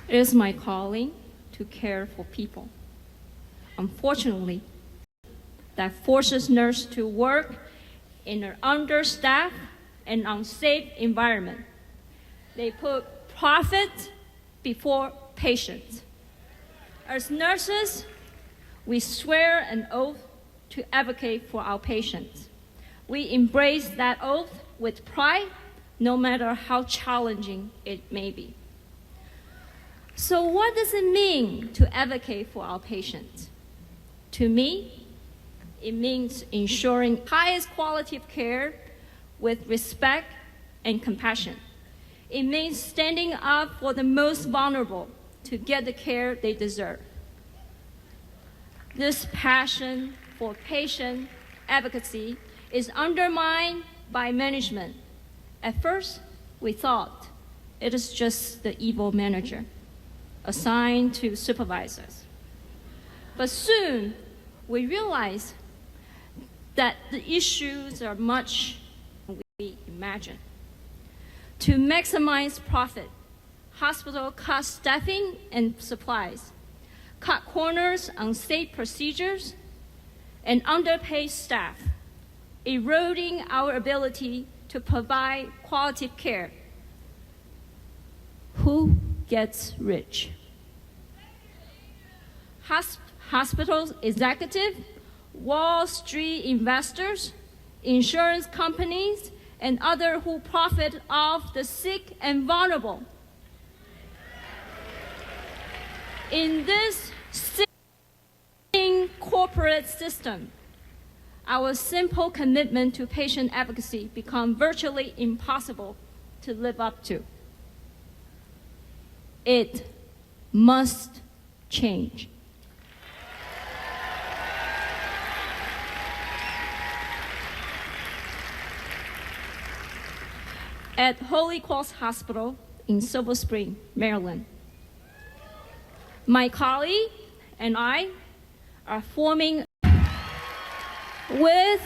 It is my calling to care for people. Unfortunately, that forces nurses to work in an understaffed and unsafe environment. They put profit before patients. As nurses, we swear an oath to advocate for our patients. We embrace that oath with pride, no matter how challenging it may be. So what does it mean to advocate for our patients? To me, it means ensuring highest quality of care with respect and compassion. It means standing up for the most vulnerable to get the care they deserve. This passion for patient advocacy is undermined by management. At first, we thought it is just the evil manager assigned to supervise us. But soon, we realized that the issues are much more than we imagine. To maximize profit, hospital cut staffing and supplies, cut corners on state procedures, and underpay staff, eroding our ability to provide quality care. Who gets rich? Hospitals executives, Wall Street investors, insurance companies, and others who profit off the sick and vulnerable. In this sick corporate system, our simple commitment to patient advocacy becomes virtually impossible to live up to. It must change. At Holy Cross Hospital in Silver Spring, Maryland, my colleague and I are forming with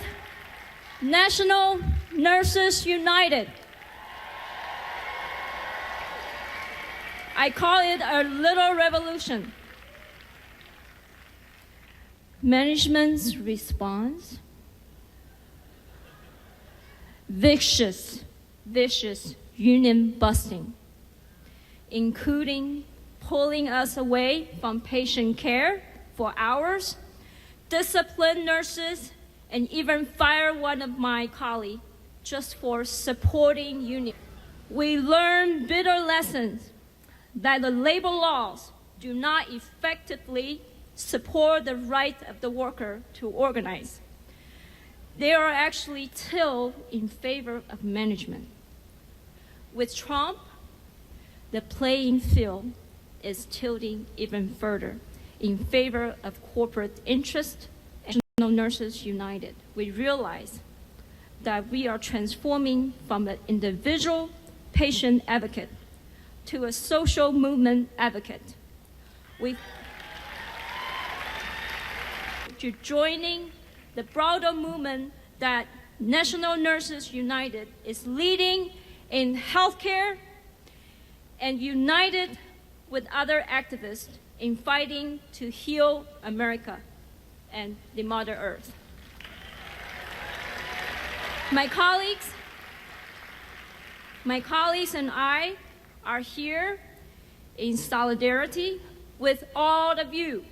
National Nurses United. I call it a little revolution. Management's response: vicious union busting, including pulling us away from patient care for hours, discipline nurses, and even fire one of my colleagues just for supporting union. We learned bitter lessons that the labor laws do not effectively support the right of the worker to organize. They are actually tilted in favor of management. With Trump, the playing field is tilting even further in favor of corporate interest. National Nurses United, we realize that we are transforming from an individual patient advocate to a social movement advocate. To joining the broader movement that National Nurses United is leading in healthcare and united with other activists in fighting to heal America and the Mother Earth. My colleagues and I are here in solidarity with all of you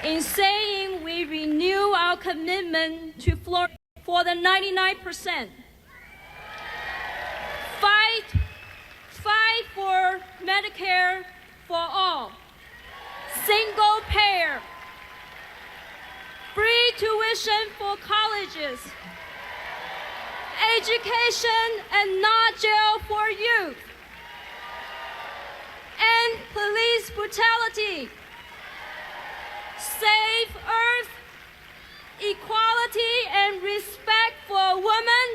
in saying we renew our commitment to Florida for the 99%. Fight for Medicare for all, single payer, free tuition for colleges, education and not jail for youth, end police brutality, save Earth, equality and respect for women,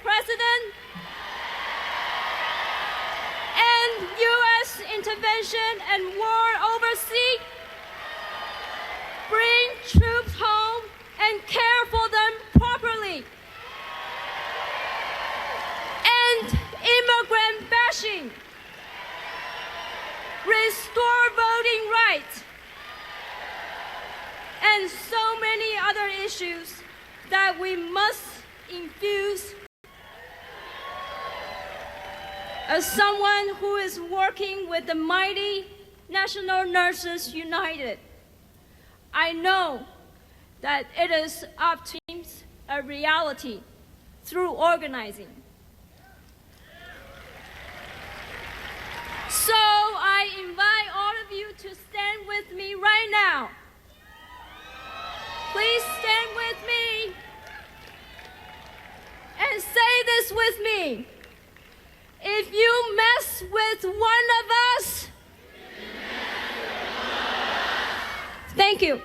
President, end U.S. intervention and war overseas, bring troops home and care for them properly, end immigrant bashing, restore voting rights, and so many other issues that we must infused as someone who is working with the mighty National Nurses United. I know that it is obtains a reality through organizing. So I invite all of you to stand with me right now. Please stand with me and say this with me. If you mess with one of us, thank you.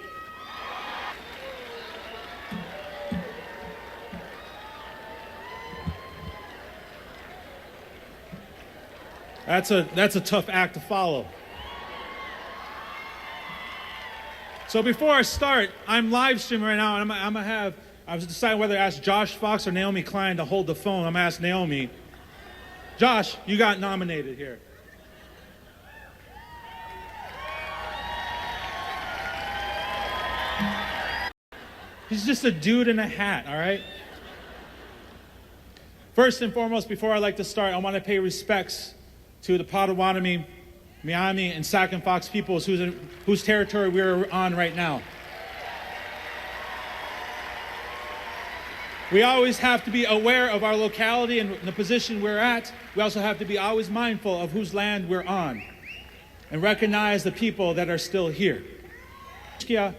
That's a tough act to follow. So before I start, I'm live streaming right now, and I was deciding whether to ask Josh Fox or Naomi Klein to hold the phone. I'm gonna ask Naomi. Josh, you got nominated here. He's just a dude in a hat, all right? First and foremost, before I like to start, I want to pay respects to the Potawatomi, Miami, and Sac and Fox peoples whose territory we're on right now. We always have to be aware of our locality and the position we're at. We also have to be always mindful of whose land we're on and recognize the people that are still here. Dallas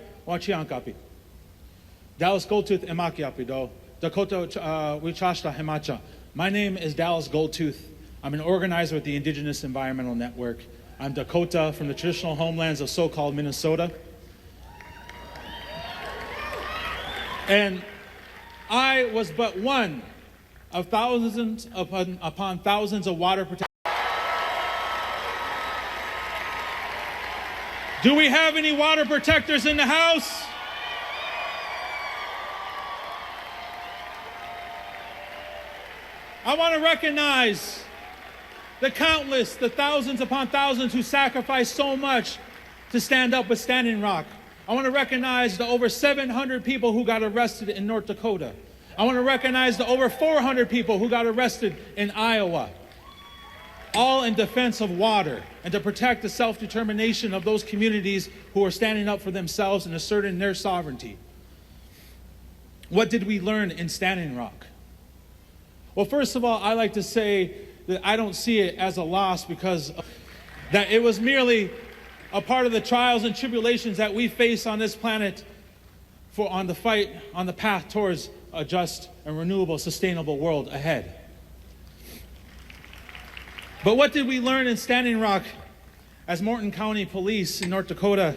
Goldtooth Emakiapi do, Dakota Wichashta Hemacha. My name is Dallas Goldtooth. I'm an organizer with the Indigenous Environmental Network. I'm Dakota from the traditional homelands of so-called Minnesota. And I was but one of thousands upon thousands of water protectors. Do we have any water protectors in the house? I want to recognize the countless, the thousands upon thousands who sacrificed so much to stand up with Standing Rock. I want to recognize the over 700 people who got arrested in North Dakota. I want to recognize the over 400 people who got arrested in Iowa, all in defense of water and to protect the self-determination of those communities who are standing up for themselves and asserting their sovereignty. What did we learn in Standing Rock? Well, first of all, I like to say that I don't see it as a loss because that it was merely a part of the trials and tribulations that we face on this planet on the path towards a just and renewable, sustainable world ahead. But what did we learn in Standing Rock as Morton County Police in North Dakota,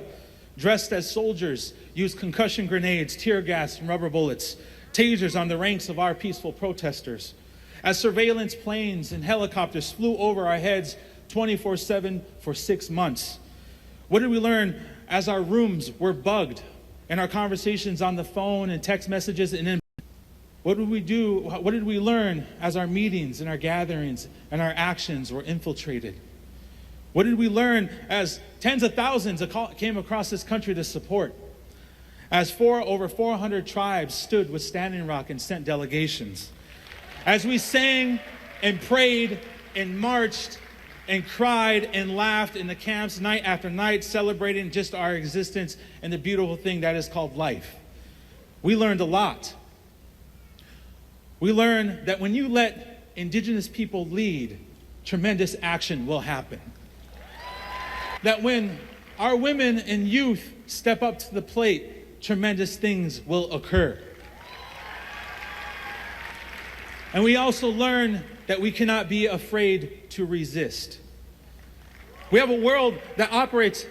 dressed as soldiers, used concussion grenades, tear gas, and rubber bullets, tasers on the ranks of our peaceful protesters? As surveillance planes and helicopters flew over our heads 24/7 for 6 months? What did we learn as our rooms were bugged and our conversations on the phone and text messages and what did we do? What did we learn as our meetings and our gatherings and our actions were infiltrated? What did we learn as tens of thousands came across this country to support? As over 400 tribes stood with Standing Rock and sent delegations. As we sang and prayed and marched and cried and laughed in the camps night after night, celebrating just our existence and the beautiful thing that is called life. We learned a lot. We learned that when you let Indigenous people lead, tremendous action will happen. That when our women and youth step up to the plate, tremendous things will occur. And we also learn that we cannot be afraid to resist. We have a world that operates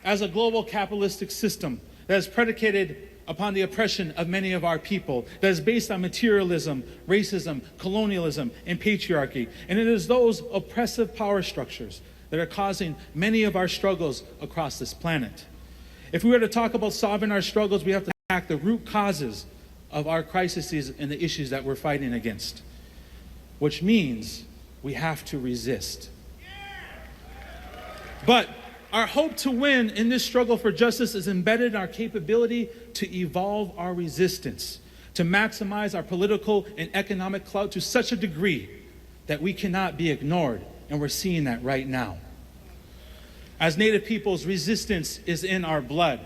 as a global capitalistic system that is predicated upon the oppression of many of our people, that is based on materialism, racism, colonialism, and patriarchy. And it is those oppressive power structures that are causing many of our struggles across this planet. If we were to talk about solving our struggles, we have to attack the root causes of our crises and the issues that we're fighting against, which means we have to resist. But our hope to win in this struggle for justice is embedded in our capability to evolve our resistance, to maximize our political and economic clout to such a degree that we cannot be ignored, and we're seeing that right now. As Native peoples, resistance is in our blood.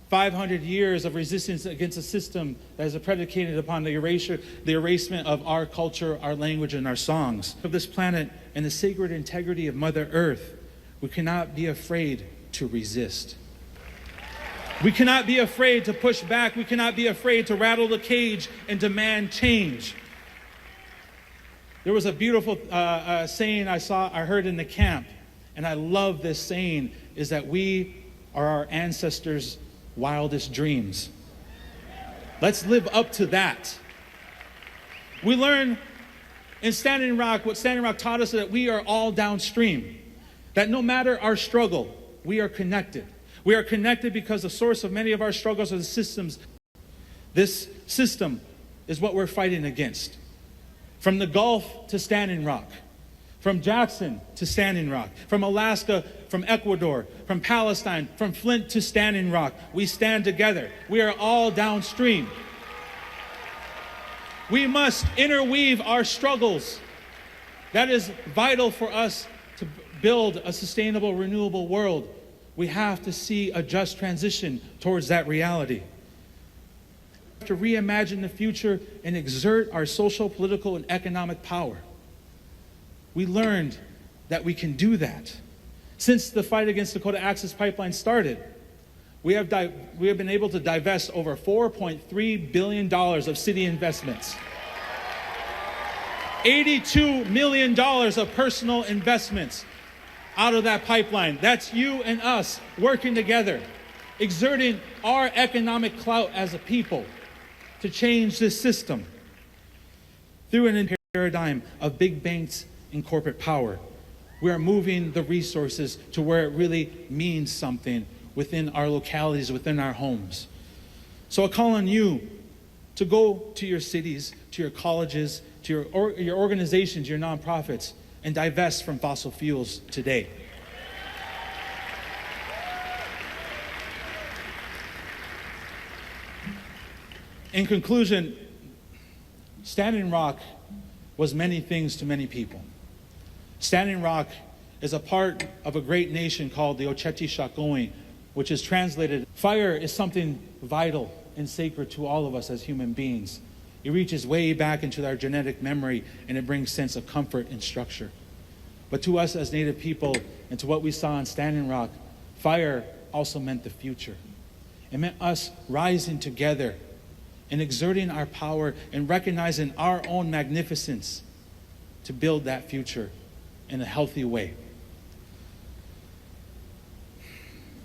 500 years of resistance against a system that is predicated upon the erasement of our culture, our language, and our songs. Of this planet and the sacred integrity of Mother Earth, we cannot be afraid to resist. We cannot be afraid to push back. We cannot be afraid to rattle the cage and demand change. There was a beautiful saying I heard in the camp, and I love this saying, is that we are our ancestors' wildest dreams. Let's live up to that. We learn in Standing Rock, what Standing Rock taught us, that we are all downstream. That no matter our struggle, we are connected. We are connected because the source of many of our struggles are the systems. This system is what we're fighting against. From the Gulf to Standing Rock, from Jackson to Standing Rock, from Alaska, from Ecuador, from Palestine, from Flint to Standing Rock, we stand together. We are all downstream. We must interweave our struggles. That is vital for us to build a sustainable, renewable world. We have to see a just transition towards that reality. To reimagine the future and exert our social, political, and economic power. We learned that we can do that. Since the fight against Dakota Access Pipeline started, we have been able to divest over $4.3 billion of city investments. $82 million of personal investments out of that pipeline. That's you and us working together, exerting our economic clout as a people to change this system through an paradigm of big banks and corporate power. We are moving the resources to where it really means something within our localities, within our homes. So I call on you to go to your cities, to your colleges, to your organizations, your nonprofits, and divest from fossil fuels today. In conclusion, Standing Rock was many things to many people. Standing Rock is a part of a great nation called the Oceti Sakowin, which is translated, fire is something vital and sacred to all of us as human beings. It reaches way back into our genetic memory, and it brings sense of comfort and structure. But to us as Native people, and to what we saw in Standing Rock, fire also meant the future. It meant us rising together and exerting our power and recognizing our own magnificence to build that future in a healthy way.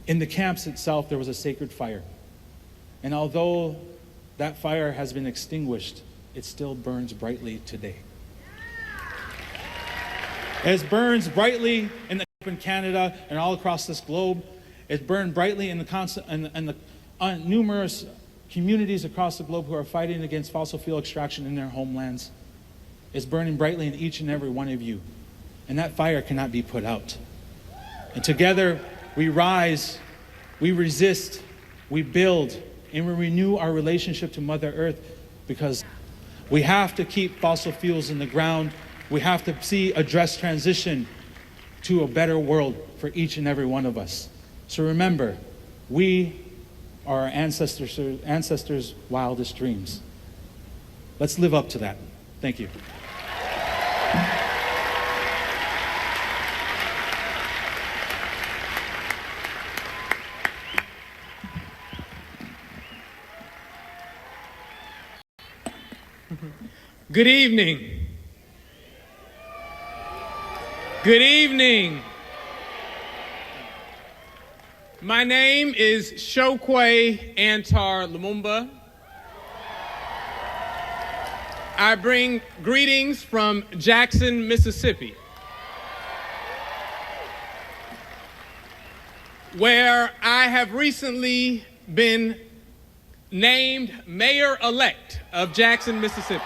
In the camps itself, there was a sacred fire. And although that fire has been extinguished, it still burns brightly today. It burns brightly in Canada and all across this globe. It burned brightly in the numerous communities across the globe who are fighting against fossil fuel extraction in their homelands. It's burning brightly in each and every one of you. And that fire cannot be put out. And together we rise, we resist, we build, and we renew our relationship to Mother Earth, because we have to keep fossil fuels in the ground. We have to see a just transition to a better world for each and every one of us. So remember, we are our ancestors' wildest dreams. Let's live up to that. Thank you. Good evening. Good evening. My name is Chokewe Lumumba. I bring greetings from Jackson, Mississippi, where I have recently been named mayor-elect of Jackson, Mississippi.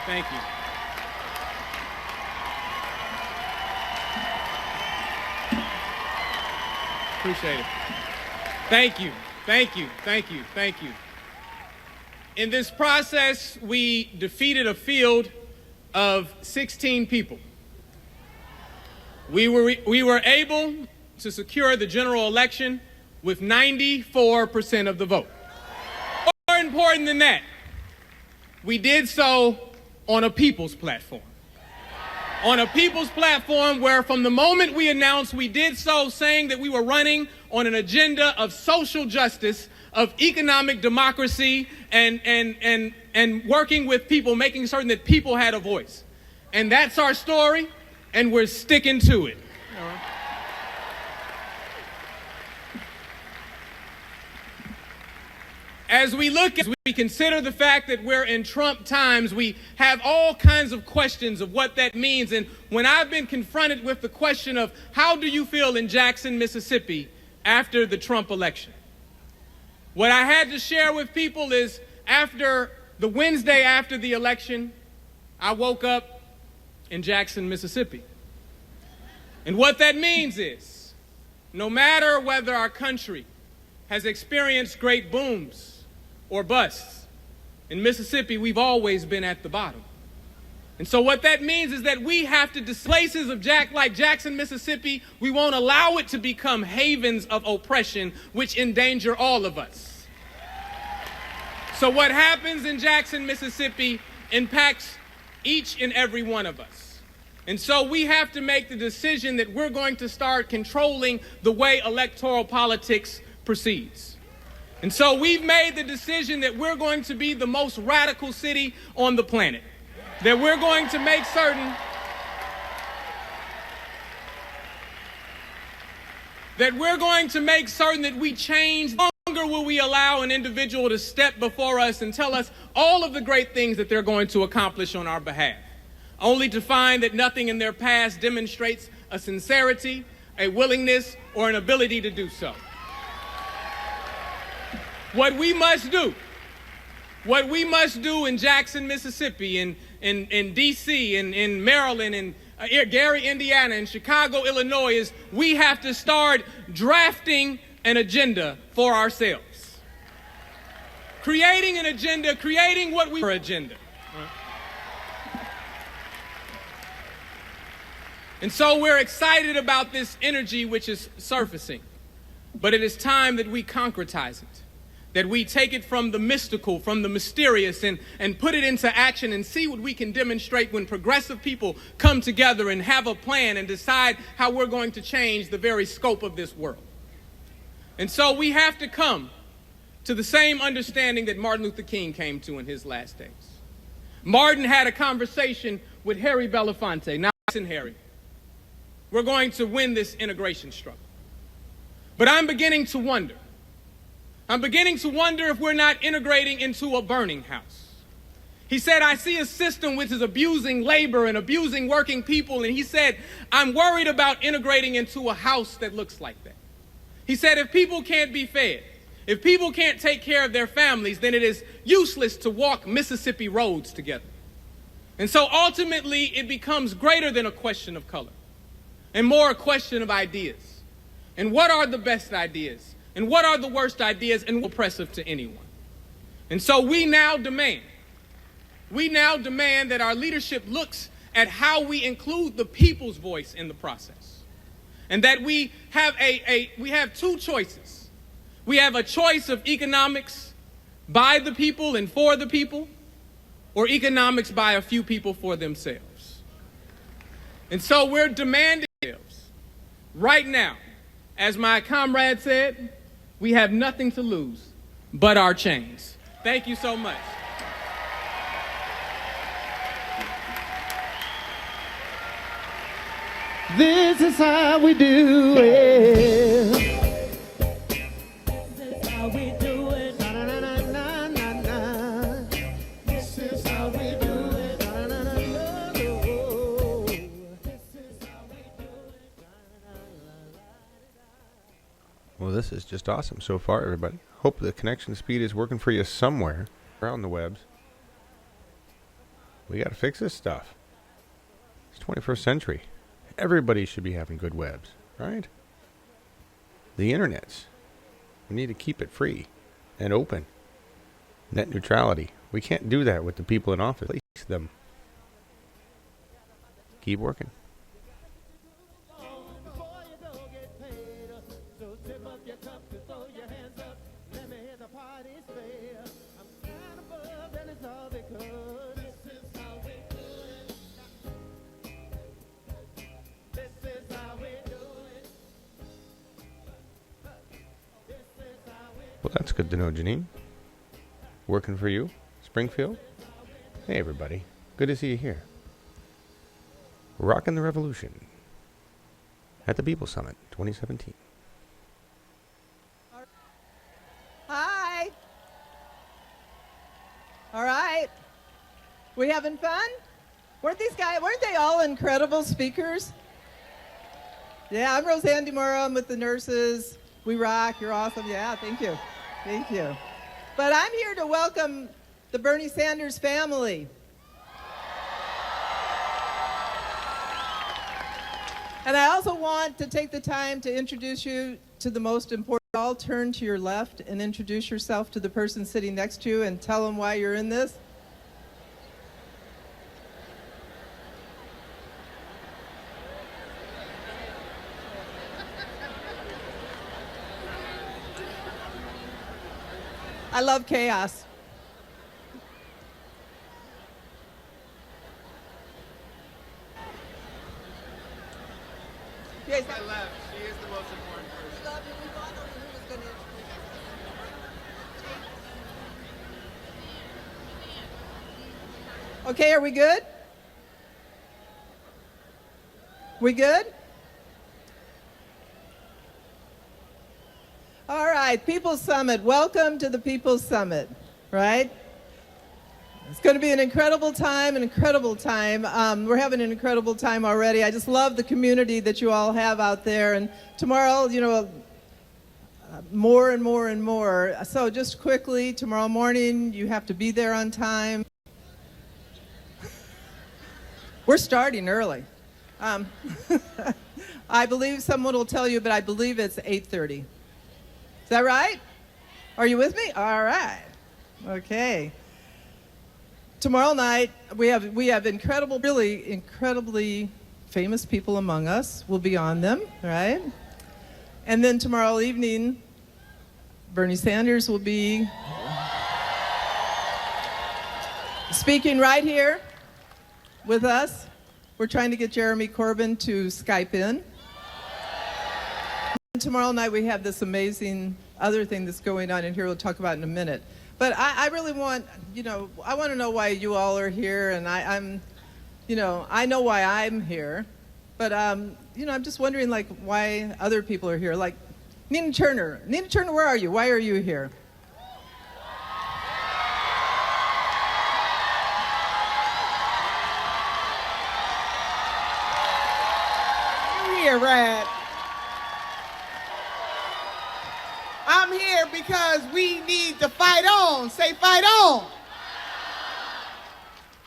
Thank you. Appreciate it. Thank you. Thank you. Thank you. Thank you. In this process, we defeated a field of 16 people. We were able to secure the general election with 94% of the vote. More important than that, we did so on a people's platform. On a people's platform where from the moment we announced, we did so saying that we were running on an agenda of social justice, of economic democracy, and working with people, making certain that people had a voice. And that's our story, and we're sticking to it. As we consider the fact that we're in Trump times, we have all kinds of questions of what that means. And when I've been confronted with the question of how do you feel in Jackson, Mississippi after the Trump election, what I had to share with people is after the Wednesday after the election, I woke up in Jackson, Mississippi. And what that means is no matter whether our country has experienced great booms or busts, in Mississippi, we've always been at the bottom. And so what that means is that we have to places of like Jackson, Mississippi, we won't allow it to become havens of oppression which endanger all of us. So what happens in Jackson, Mississippi impacts each and every one of us. And so we have to make the decision that we're going to start controlling the way electoral politics proceeds. And so we've made the decision that we're going to be the most radical city on the planet. That we're going to make certain that we change. No longer will we allow an individual to step before us and tell us all of the great things that they're going to accomplish on our behalf, only to find that nothing in their past demonstrates a sincerity, a willingness, or an ability to do so. What we must do in Jackson, Mississippi, in D.C., in Maryland, in Gary, Indiana, in Chicago, Illinois, is we have to start drafting an agenda for ourselves. Creating an agenda, creating what we agenda. And so we're excited about this energy which is surfacing. But it is time that we concretize it. That we take it from the mystical, from the mysterious, and put it into action and see what we can demonstrate when progressive people come together and have a plan and decide how we're going to change the very scope of this world. And so we have to come to the same understanding that Martin Luther King came to in his last days. Martin had a conversation with Harry Belafonte. Now listen, Harry, we're going to win this integration struggle. But I'm beginning to wonder if we're not integrating into a burning house. He said, I see a system which is abusing labor and abusing working people. And he said, I'm worried about integrating into a house that looks like that. He said, if people can't be fed, if people can't take care of their families, then it is useless to walk Mississippi roads together. And so ultimately, it becomes greater than a question of color and more a question of ideas. And what are the best ideas? And what are the worst ideas and oppressive to anyone? And so we now demand that our leadership looks at how we include the people's voice in the process. And that we have two choices. We have a choice of economics by the people and for the people, or economics by a few people for themselves. And so we're demanding right now, as my comrade said, we have nothing to lose but our chains. Thank you so much. This is how we do it. This is how we do it. Na, na, na, na, na, na. This is how we do it. Na, na, na, na, na. This is how we do it. Well, this is just awesome so far, everybody. Hope the connection speed is working for you somewhere around the webs. We got to fix this stuff. It's 21st century. Everybody should be having good webs, right? the internet. We need to keep it free and open. Net neutrality. We can't do that with the people in office. Place them. Keep working. Well, that's good to know, Janine. Working for you, Springfield. Hey, everybody. Good to see you here. Rocking the Revolution at the People Summit 2017. Hi. All right. We having fun? Weren't they all incredible speakers? Yeah, I'm RoseAnn DeMoro. I'm with the nurses. We rock. You're awesome. Yeah, thank you. Thank you. But I'm here to welcome the Bernie Sanders family. And I also want to take the time to introduce you to the most important. All turn to your left and introduce yourself to the person sitting next to you and tell them why you're in this. I love chaos. Yes, I left. She is the most important person. We love you. We all know who was going to introduce us. Okay, are we good? We good? All right, People's Summit. Welcome to the People's Summit, right? It's going to be an incredible time, We're having an incredible time already. I just love the community that you all have out there. And tomorrow, more and more and more. So just quickly, tomorrow morning, you have to be there on time. We're starting early. I believe someone will tell you, but I believe it's 8:30. Is that right? Are you with me? All right. Okay. Tomorrow night, we have really incredibly famous people among us. We'll be on them, right? And then tomorrow evening, Bernie Sanders will be speaking right here with us. We're trying to get Jeremy Corbyn to Skype in. And tomorrow night we have this amazing other thing that's going on in here we'll talk about in a minute. But I really want, I want to know why you all are here, and I know why I'm here, but I'm just wondering why other people are here. Like Nina Turner. Nina Turner, where are you? Why are you here? You here, Rad? I'm here because we need to fight on. Say fight on.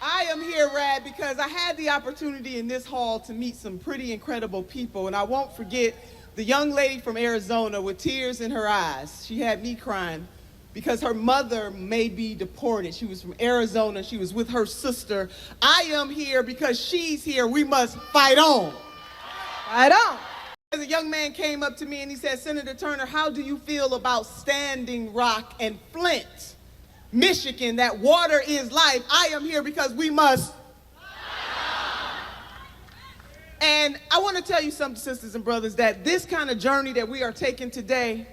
I am here, Rad, because I had the opportunity in this hall to meet some pretty incredible people, and I won't forget the young lady from Arizona with tears in her eyes. She had me crying because her mother may be deported. She was from Arizona. She was with her sister. I am here because she's here. We must fight on. Fight on. A young man came up to me and he said, Senator Turner, how do you feel about Standing Rock and Flint, Michigan, that water is life? I am here because we must. And I want to tell you something, sisters and brothers, that this kind of journey that we are taking today,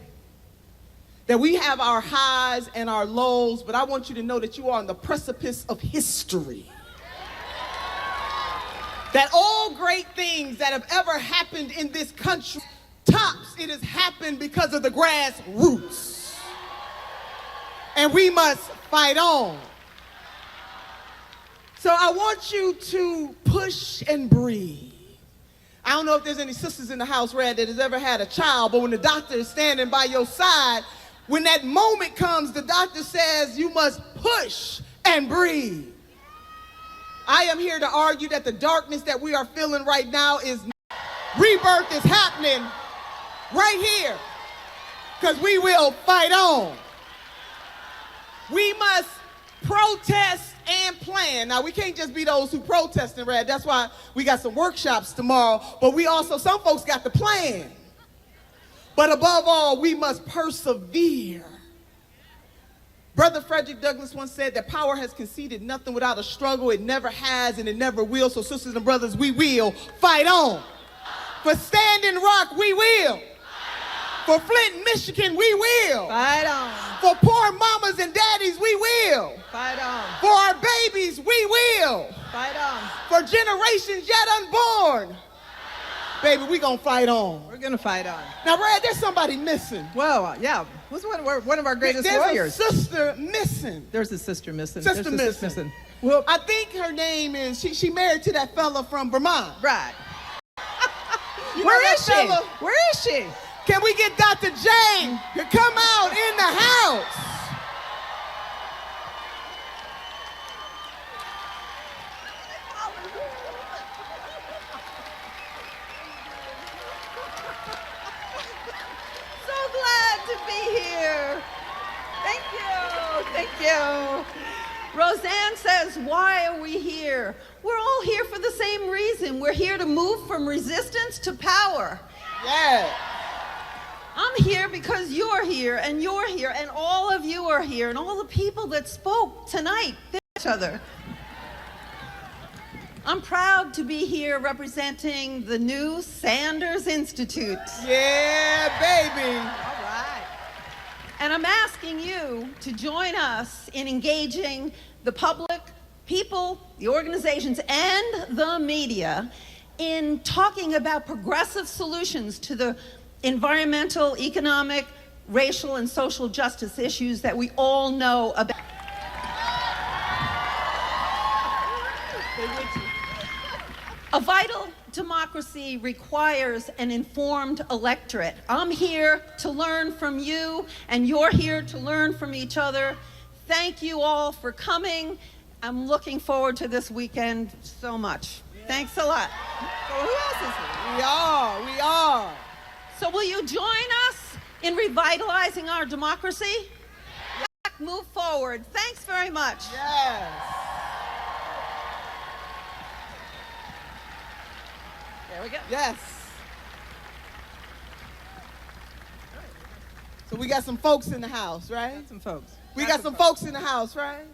that we have our highs and our lows, but I want you to know that you are on the precipice of history. That all great things that have ever happened in this country, tops, it has happened because of the grassroots. And we must fight on. So I want you to push and breathe. I don't know if there's any sisters in the house, Red, that has ever had a child, but when the doctor is standing by your side, when that moment comes, the doctor says you must push and breathe. I am here to argue that the darkness that we are feeling right now is rebirth is happening right here because we will fight on. We must protest and plan. Now, we can't just be those who protest and Red. That's why we got some workshops tomorrow. But we also, some folks got the plan. But above all, we must persevere. Brother Frederick Douglass once said that power has conceded nothing without a struggle. It never has and it never will. So sisters and brothers, we will fight on. For Standing Rock, we will. For Flint, Michigan, we will. Fight on. For poor mamas and daddies, we will. Fight on. For our babies, we will. Fight on. For generations yet unborn. Baby, we gonna fight on. We're gonna fight on. Now, Brad, there's somebody missing. Well, yeah. Who's one of our greatest warriors? There's a sister missing. There's a sister missing. Sister missing. Well, I think her name is, she married to that fella from Vermont. Right. Where is she? Where is she? Can we get Dr. Jane to come out in the house? So glad to be here. Thank you. Thank you. RoseAnn says, why are we here? We're all here for the same reason. We're here to move from resistance to power. Yeah. I'm here because you're here, and all of you are here, and all the people that spoke tonight, each other. I'm proud to be here representing the new Sanders Institute. Yeah, baby. All right. And I'm asking you to join us in engaging the public, people, the organizations, and the media in talking about progressive solutions to the environmental, economic, racial, and social justice issues that we all know about. A vital democracy requires an informed electorate. I'm here to learn from you, and you're here to learn from each other. Thank you all for coming. I'm looking forward to this weekend so much. Thanks a lot. So who else is here? We are. So will you join us in revitalizing our democracy? Yeah. Move forward. Thanks very much. Yes. There we go. Yes. So we got some folks in the house, right? Some folks. We got some folks in the house, right?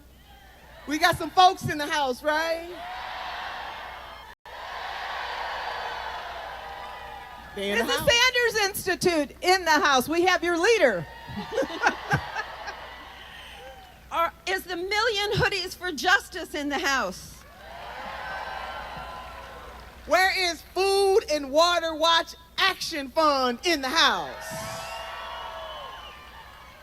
We got some folks in the house, right? Is the Sanders Institute in the house? We have your leader. Is the Million Hoodies for Justice in the house? Where is Food and Water Watch Action Fund in the house?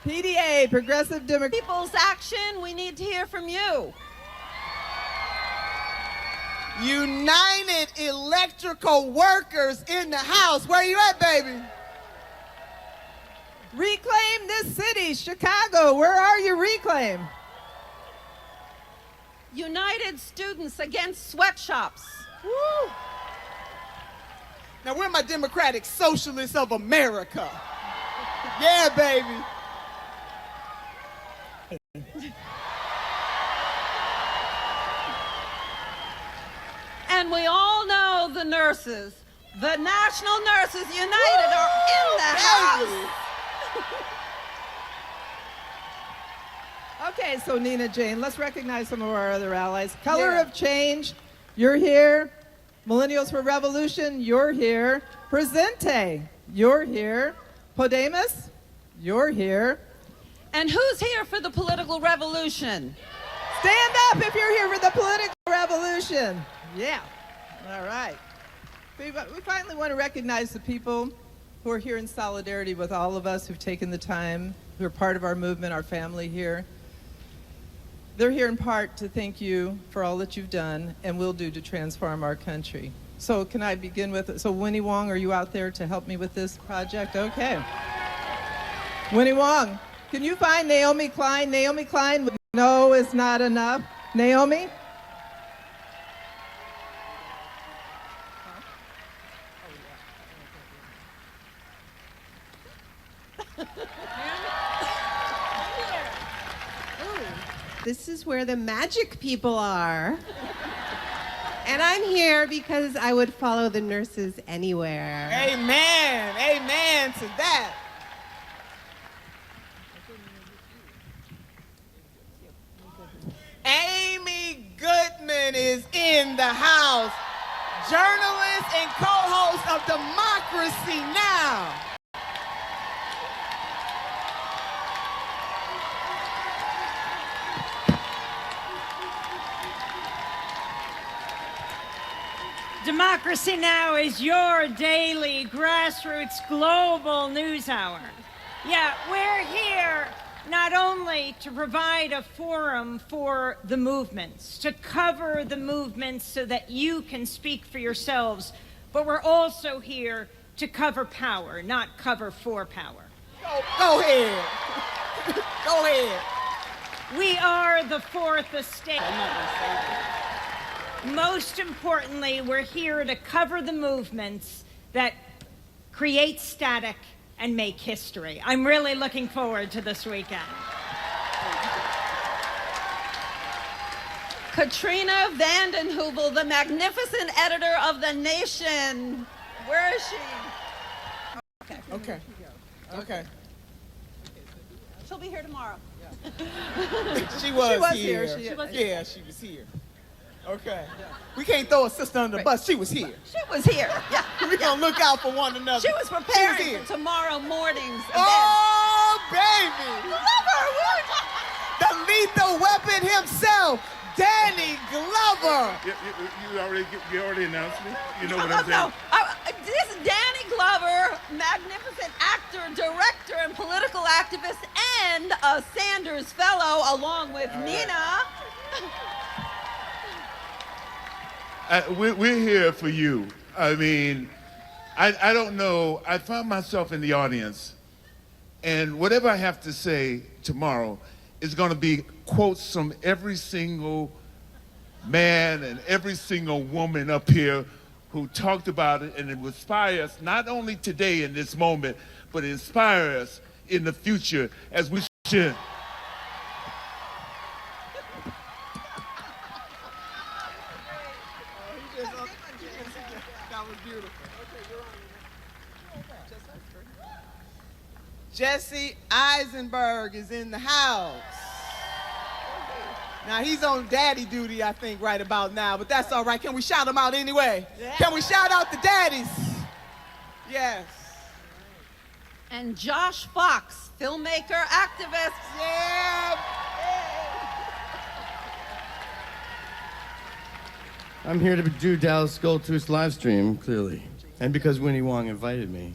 PDA, Progressive Democrat. People's Action, we need to hear from you. United Electrical Workers in the house. Where you at, baby? Reclaim this city, Chicago. Where are you, Reclaim? United Students Against Sweatshops. Woo. Now, we're my Democratic Socialists of America. Yeah, baby. And we all know the nurses. The National Nurses United are in the house. Okay, so Nina Jane, let's recognize some of our other allies. Color of Change, you're here. Millennials for Revolution, you're here. Presente, you're here. Podemos, you're here. And who's here for the political revolution? Stand up if you're here for the political revolution. Yeah, all right. We finally want to recognize the people who are here in solidarity with all of us who've taken the time, who are part of our movement, our family here. They're here in part to thank you for all that you've done and will do to transform our country. So can I begin with, so Winnie Wong, are you out there to help me with this project? Okay. Winnie Wong, can you find Naomi Klein? Naomi Klein, no is not enough. Naomi? This is where the magic people are. And I'm here because I would follow the nurses anywhere. Amen. Amen to that. Amy Goodman is in the house. Journalist and co-host of Democracy Now! Democracy Now! Is your daily grassroots global news hour. Yeah, we're here not only to provide a forum for the movements, to cover the movements so that you can speak for yourselves, but we're also here to cover power, not cover for power. Go ahead. Go ahead. We are the fourth estate. Most importantly, we're here to cover the movements that create static and make history. I'm really looking forward to this weekend. Katrina Vanden Heuvel, the magnificent editor of The Nation. Where is she? Okay. She'll be here tomorrow. She was here. Yeah, she was here. Okay. We can't throw a sister under the bus. She was here. She was here. Yeah. We're going to look out for one another. She was preparing for tomorrow morning's event. Oh, baby. Love her. The lethal weapon himself, Danny Glover. You already announced me. You know what I'm saying? This is Danny Glover, magnificent actor, director, and political activist, and a Sanders Fellow, along with Nina. We're here for you. I mean, I don't know. I found myself in the audience, and whatever I have to say tomorrow is going to be quotes from every single man and every single woman up here who talked about it, and it will inspire us not only today in this moment, but inspire us in the future as we should. That was beautiful. Jesse Eisenberg is in the house. Now, he's on daddy duty, I think, right about now, but that's all right. Can we shout him out anyway? Yeah. Can we shout out the daddies? Yes. And Josh Fox, filmmaker, activist. Yeah. I'm here to do Dallas Gold Tooth live stream, clearly, and because Winnie Wong invited me.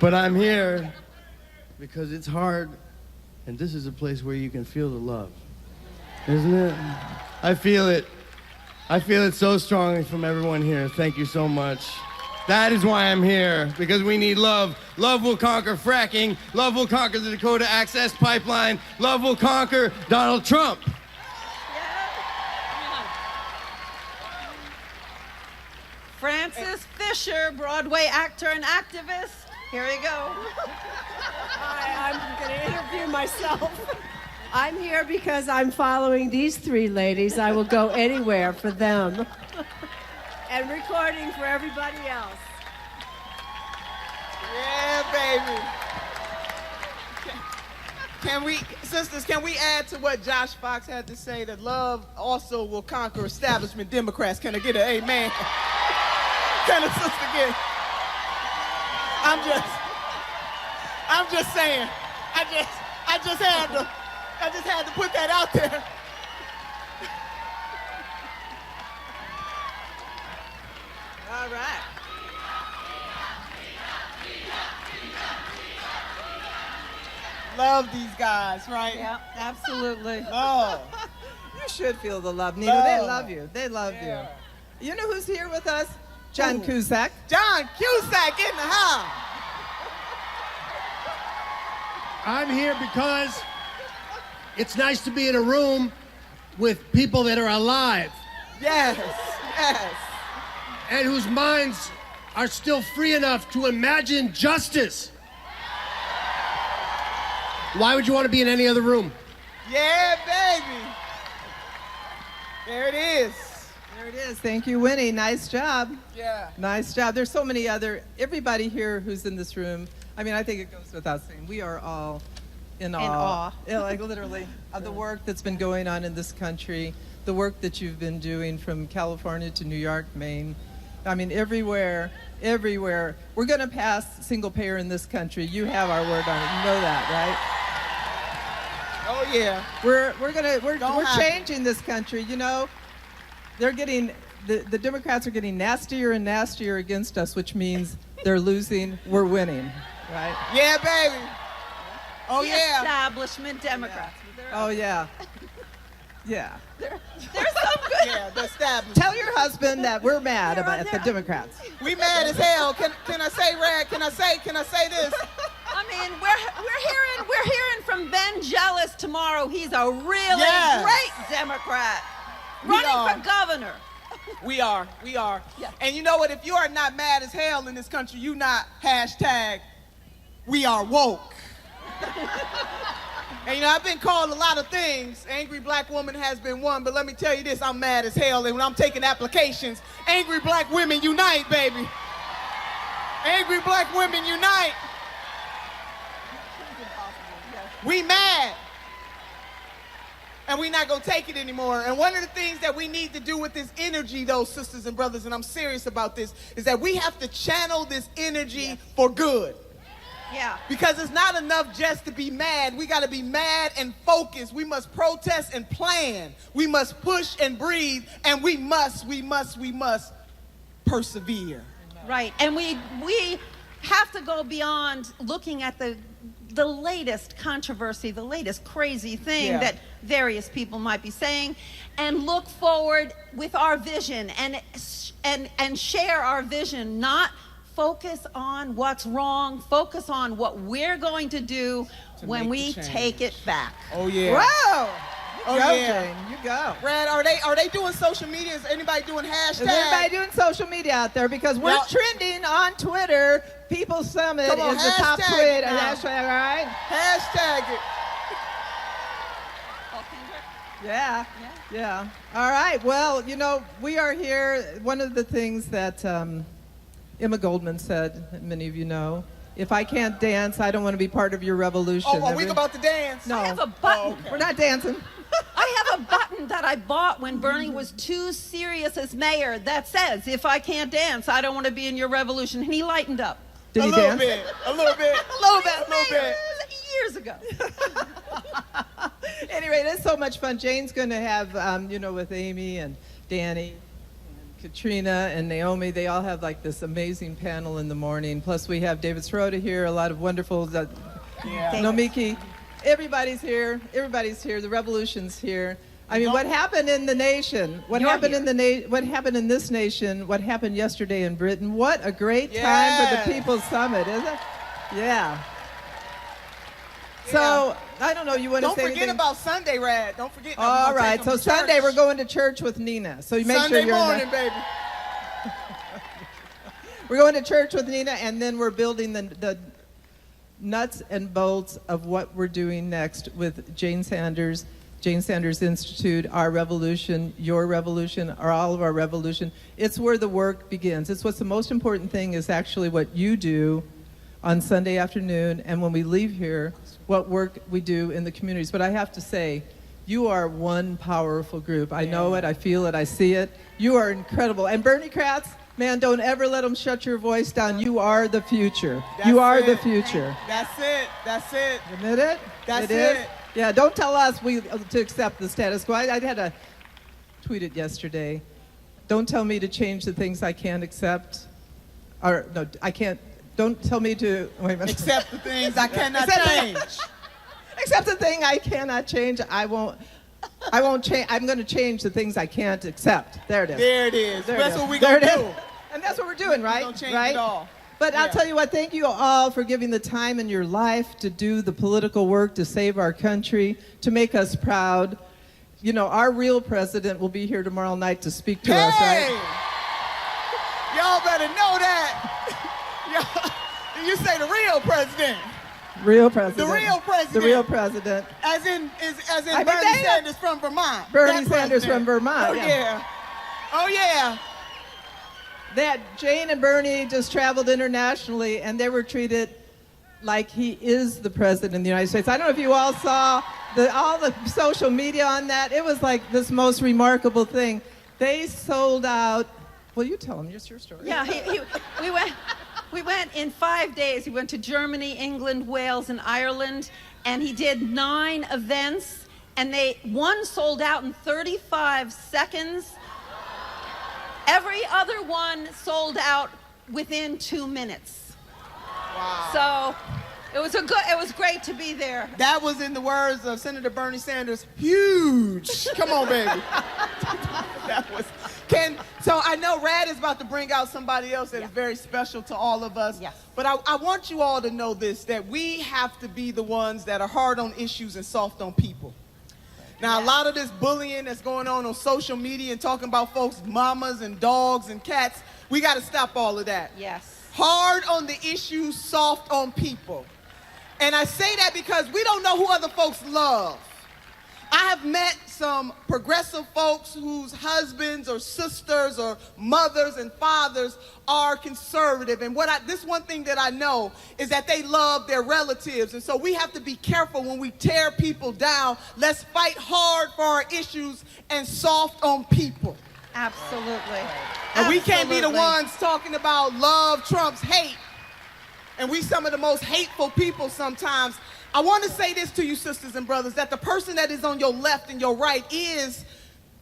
But I'm here because it's hard, and this is a place where you can feel the love, isn't it? I feel it. I feel it so strongly from everyone here. Thank you so much. That is why I'm here, because we need love. Love will conquer fracking. Love will conquer the Dakota Access Pipeline. Love will conquer Donald Trump. Francis Fisher, Broadway actor and activist. Here you go. Hi, I'm going to interview myself. I'm here because I'm following these three ladies. I will go anywhere for them. And recording for everybody else. Yeah, baby. Sisters, can we add to what Josh Fox had to say, that love also will conquer establishment Democrats? Can I get an amen? Can a sister get? I'm just saying. I just had to put that out there. All right. Love these guys, right? Yeah, absolutely. Oh. You should feel the love, Nina. They love you. They love you. You know who's here with us? John Cusack. John Cusack in the house. I'm here because it's nice to be in a room with people that are alive. Yes, yes. And whose minds are still free enough to imagine justice. Why would you want to be in any other room? Yeah, baby. There it is. There it is. Thank you, Winnie. Nice job. Yeah. Nice job. There's so many everybody here who's in this room. I mean, I think it goes without saying. We are all in awe. Yeah, like literally, of the work that's been going on in this country, the work that you've been doing from California to New York, Maine. I mean, everywhere. We're going to pass single payer in this country. You have our word on it. You know that, right? Oh yeah. We're changing this country. You know, they're getting the Democrats are getting nastier and nastier against us, which means they're losing. We're winning, right? Yeah, baby. Oh the yeah. Establishment Democrats. Oh yeah. Yeah. They're so good. Yeah, the establishment. Tell your husband that we're mad about the Democrats. We mad as hell. Can I say, Rad? Can I say this? I mean, we're hearing from Ben Jealous tomorrow. He's a really great Democrat running for governor. We are. Yeah. And you know what? If you are not mad as hell in this country, you not #we are woke. And you know, I've been called a lot of things. Angry black woman has been one, but let me tell you this, I'm mad as hell. And when I'm taking applications, angry black women unite, baby. Angry black women unite. We mad. And we not gonna take it anymore. And one of the things that we need to do with this energy, though, sisters and brothers, and I'm serious about this, is that we have to channel this energy for good. Yeah. Because it's not enough just to be mad. We got to be mad and focused. We must protest and plan. We must push and breathe. And we must persevere. Right. And we have to go beyond looking at the latest controversy, the latest crazy thing that various people might be saying, and look forward with our vision and share our vision, not focus on what's wrong, focus on what we're going to do when we take it back. Oh yeah. Wow. Oh go, yeah. Jane. You go. Brad, are they doing social media? Is anybody doing hashtags? Is anybody doing social media out there? Because we're trending on Twitter. People's Summit is the top tweet. Hashtag, all right? Hashtag it. Yeah. All right. Well, you know, we are here. One of the things that Emma Goldman said, many of you know, if I can't dance, I don't want to be part of your revolution. Oh, are we about to dance? No. I have a button. Oh, okay. We're not dancing. I have a button that I bought when Bernie was too serious as mayor that says, if I can't dance, I don't want to be in your revolution. And he lightened up. Did he dance? A little bit. Years ago. Anyway, it's so much fun. Jane's going to have, you know, with Amy and Danny, Katrina and Naomi, they all have like this amazing panel in the morning. Plus we have David Sirota here, a lot of wonderful, Nomiki. Everybody's here. The revolution's here. I mean, what happened in the nation? What happened in this nation? What happened yesterday in Britain? What a great time for the People's Summit, isn't it? Yeah. So, I don't know, you want to say anything? Don't forget about Sunday, Rad. Don't forget. All right, so Sunday we're going to church with Nina. So you make sure you're Sunday morning, baby. We're going to church with Nina, and then we're building the nuts and bolts of what we're doing next with Jane Sanders Institute, our revolution, your revolution, or all of our revolution. It's where the work begins. It's what's the most important thing is actually what you do on Sunday afternoon, and when we leave here, what work we do in the communities. But I have to say, you are one powerful group. I know it, I feel it, I see it. You are incredible. And Bernie Kratz, man, don't ever let them shut your voice down. You are the future. You are the future. That's it. Admit it? That's it. Yeah, don't tell us to accept the status quo. I had to tweet it yesterday. Don't tell me to change the things I can't accept. Or, no, I can't. Don't tell me to accept the things I cannot change. Except the thing I cannot change. I won't change. I'm going to change the things I can't accept. There it is. There it is. That's what we're going to do. And that's what we're doing, right? We're going to change it all. But I'll tell you what, thank you all for giving the time in your life to do the political work to save our country, to make us proud. You know, our real president will be here tomorrow night to speak to us, right? Y'all better know that. You say the real president. Real president. The real president. The real president. As in I mean, Bernie Sanders from Vermont. Bernie That Sanders president. from Vermont. Oh, yeah. Oh, yeah. That Jane and Bernie just traveled internationally, and they were treated like he is the president of the United States. I don't know if you all saw all the social media on that. It was like this most remarkable thing. They sold out. Well, you tell them. Just your story. Yeah, we went in 5 days. We went to Germany, England, Wales, and Ireland, and he did 9 events, and one sold out in 35 seconds. Every other one sold out within 2 minutes. Wow. So it was great to be there. That was, in the words of Senator Bernie Sanders, huge. Come on, baby. So I know Rad is about to bring out somebody else that is very special to all of us. Yes. But I want you all to know this, that we have to be the ones that are hard on issues and soft on people. Now, a lot of this bullying that's going on social media and talking about folks' mamas and dogs and cats, we got to stop all of that. Yes. Hard on the issues, soft on people. And I say that because we don't know who other folks love. I have met some progressive folks whose husbands or sisters or mothers and fathers are conservative. And this one thing that I know is that they love their relatives. And so we have to be careful when we tear people down. Let's fight hard for our issues and soft on people. Absolutely. And we can't be the ones talking about love trumps hate. And we some of the most hateful people sometimes. I want to say this to you, sisters and brothers, that the person that is on your left and your right is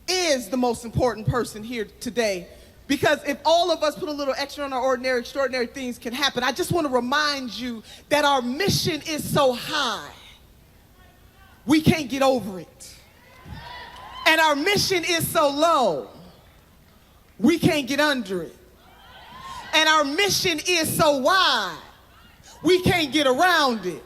the most important person here today. Because if all of us put a little extra on our ordinary, extraordinary things can happen. I just want to remind you that our mission is so high, we can't get over it. And our mission is so low, we can't get under it. And our mission is so wide, we can't get around it.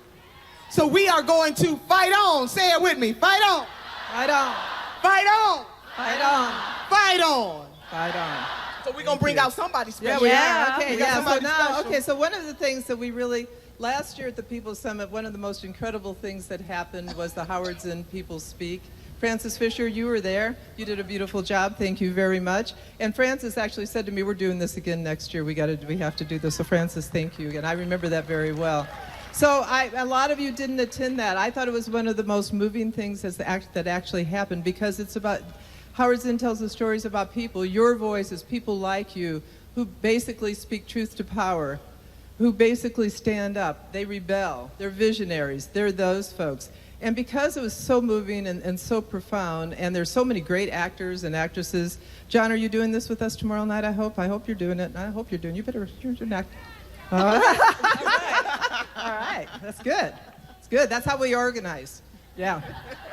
So we are going to fight on. Say it with me. Fight on. Fight on. Fight on. Fight on. Fight on. Fight on. So we're going to bring out somebody special. Yeah, we are. Okay, yeah. So one of the things that we really, last year at the People's Summit, one of the most incredible things that happened was the Howard Zinn People Speak. Francis Fisher, you were there. You did a beautiful job. Thank you very much. And Francis actually said to me, we're doing this again next year. We have to do this. So Francis, thank you again. I remember that very well. So a lot of you didn't attend that. I thought it was one of the most moving things that actually happened, because it's about, Howard Zinn tells the stories about people, your voices, people like you, who basically speak truth to power, who basically stand up. They rebel. They're visionaries. They're those folks. And because it was so moving and so profound, and there's so many great actors and actresses. John, are you doing this with us tomorrow night, I hope? I hope you're doing it. I hope you're doing it. You're an actor. All right. That's good. It's good. That's how we organize. Yeah.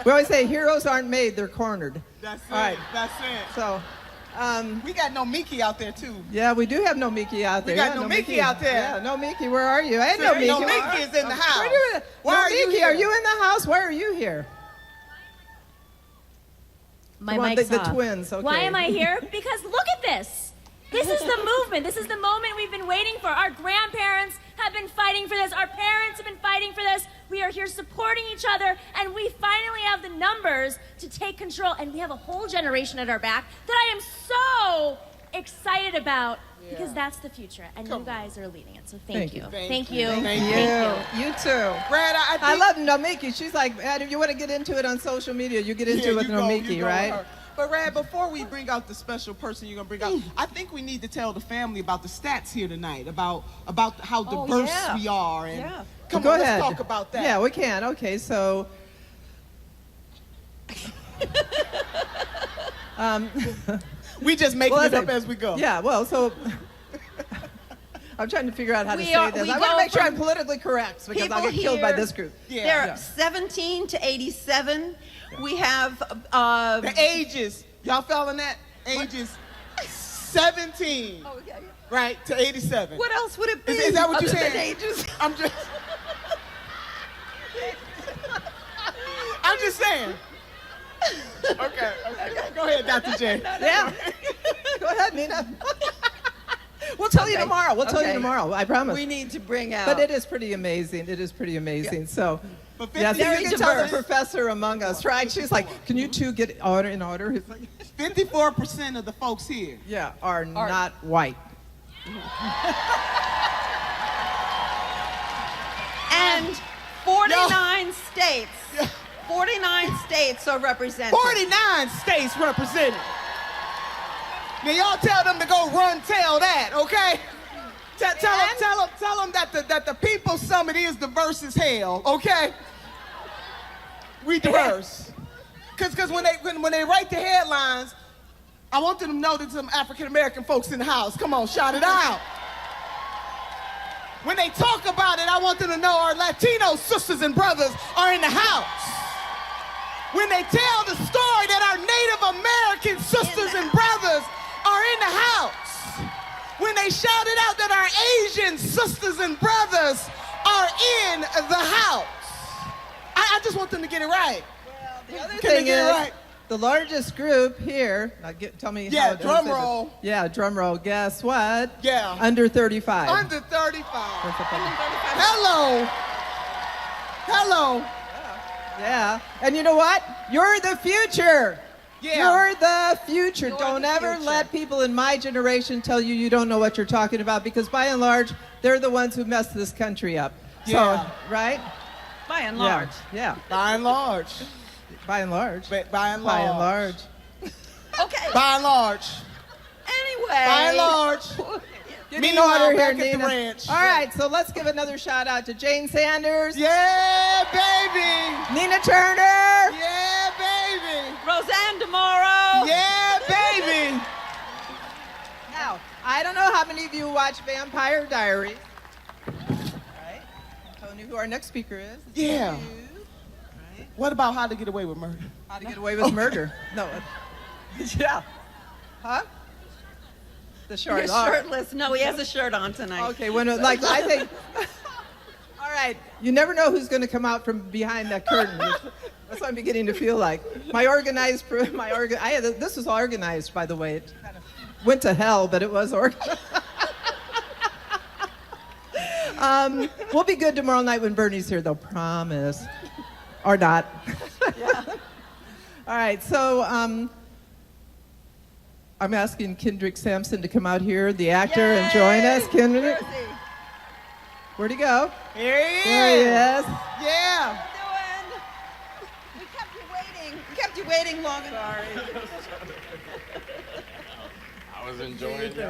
We always say heroes aren't made, they're cornered. That's it. All right. That's it. So, we got no Miki out there, too. yeah, we do have no Miki out there. We got no Miki out there. Yeah, no Miki. Where are you? I had no Miki. No Miki is in the house. Why are you here? Are you in the house? Why are you here? My mic's mic's the off. twins. Okay. Why am I here? Because look at this. This is the movement. This is the moment we've been waiting for. Our grandparents have been fighting for this. Our parents have been fighting for this. We are here supporting each other, and we finally have the numbers to take control, and we have a whole generation at our back that I am so excited about, because that's the future, and you guys are leading it, so thank you. Thank you. You too. Brad, I love Nomiki. She's like, if you want to get into it on social media, you get into it with Nomiki, right? But Rad, before we bring out the special person you're gonna bring out, I think we need to tell the family about the stats here tonight, about how diverse we are. And come Go on, ahead. let's talk about that. Yeah, we can. Okay, so we just making it up as we go. Yeah, well, so I'm trying to figure out how to say this. I want to make sure I'm politically correct, because I'll get killed by this group. They're 17 to 87. We have the ages. Y'all following that? Ages 17, right, to 87. What else would it be? Is that what you're other than saying? ages? I'm just saying. Okay. Go ahead, Dr. J. Yeah. Go ahead, Nina. We'll tell you Okay. tomorrow. We'll tell you Okay. tomorrow. I promise. We need to bring out. But it is pretty amazing. It is pretty amazing. So, yes, very you can tell the diverse. professor among us, right? She's like, can you two get order in order? He's like, 54% of the folks here. yeah, are not white. And 49 states. 49 states are represented. 49 states represented. Now y'all tell them to go run tell that, okay? Tell them that the People's Summit is diverse as hell, okay? We diverse. Cause when they write the headlines, I want them to know there's some African American folks in the house. Come on, shout it out. When they talk about it, I want them to know our Latino sisters and brothers are in the house. When they tell the story that our Native American sisters and brothers are in the house. When they shout it out that our Asian sisters and brothers are in the house. I just want them to get it right. The other thing is, the largest group here, tell me how it drum roll. Yeah, drum roll. Guess what? Yeah. Under 35. Under 35. Hello. Hello. Yeah. And you know what? You're the future. Yeah. You're the future. Don't ever let people in my generation tell you you don't know what you're talking about, because by and large, they're the ones who messed this country up. Yeah. So, right? By and large. Yeah. By and large. By and large. By and large. By and large. Okay. By and large. Anyway. By and large. Get in Meanwhile, order here, back at the Nina. ranch. All right, so let's give another shout out to Jane Sanders. Yeah, baby. Nina Turner. Yeah, baby. RoseAnn DeMoro. Yeah, baby. Now, I don't know how many of you watch Vampire Diaries. Right? Tony, who our next speaker is. Yeah. What about How to Get Away with Murder? How to Get Away with Murder. No. Yeah. Huh? The short. He's shirtless. No, he has a shirt on tonight. Okay, I think. All right, you never know who's going to come out from behind that curtain. That's what I'm beginning to feel like. This was organized, by the way. It kind of went to hell, but it was organized. We'll be good tomorrow night when Bernie's here, though. Promise, or not. Yeah. All right, so. I'm asking Kendrick Sampson to come out here, the actor, and join us. Kendrick. Where'd he go? Here he is. There he is. Yeah. We kept you waiting. We kept you waiting long enough. I was enjoying it. So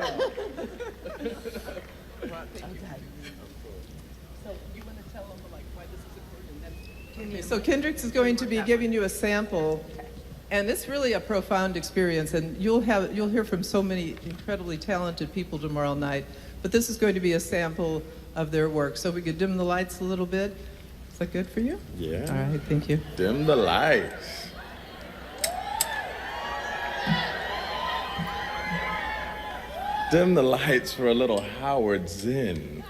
you want to tell them why this is important? So Kendrick is going to be giving you a sample. And it's really a profound experience, and you'll hear from so many incredibly talented people tomorrow night. But this is going to be a sample of their work. So we could dim the lights a little bit. Is that good for you? Yeah. All right, thank you. Dim the lights. Dim the lights for a little Howard Zinn.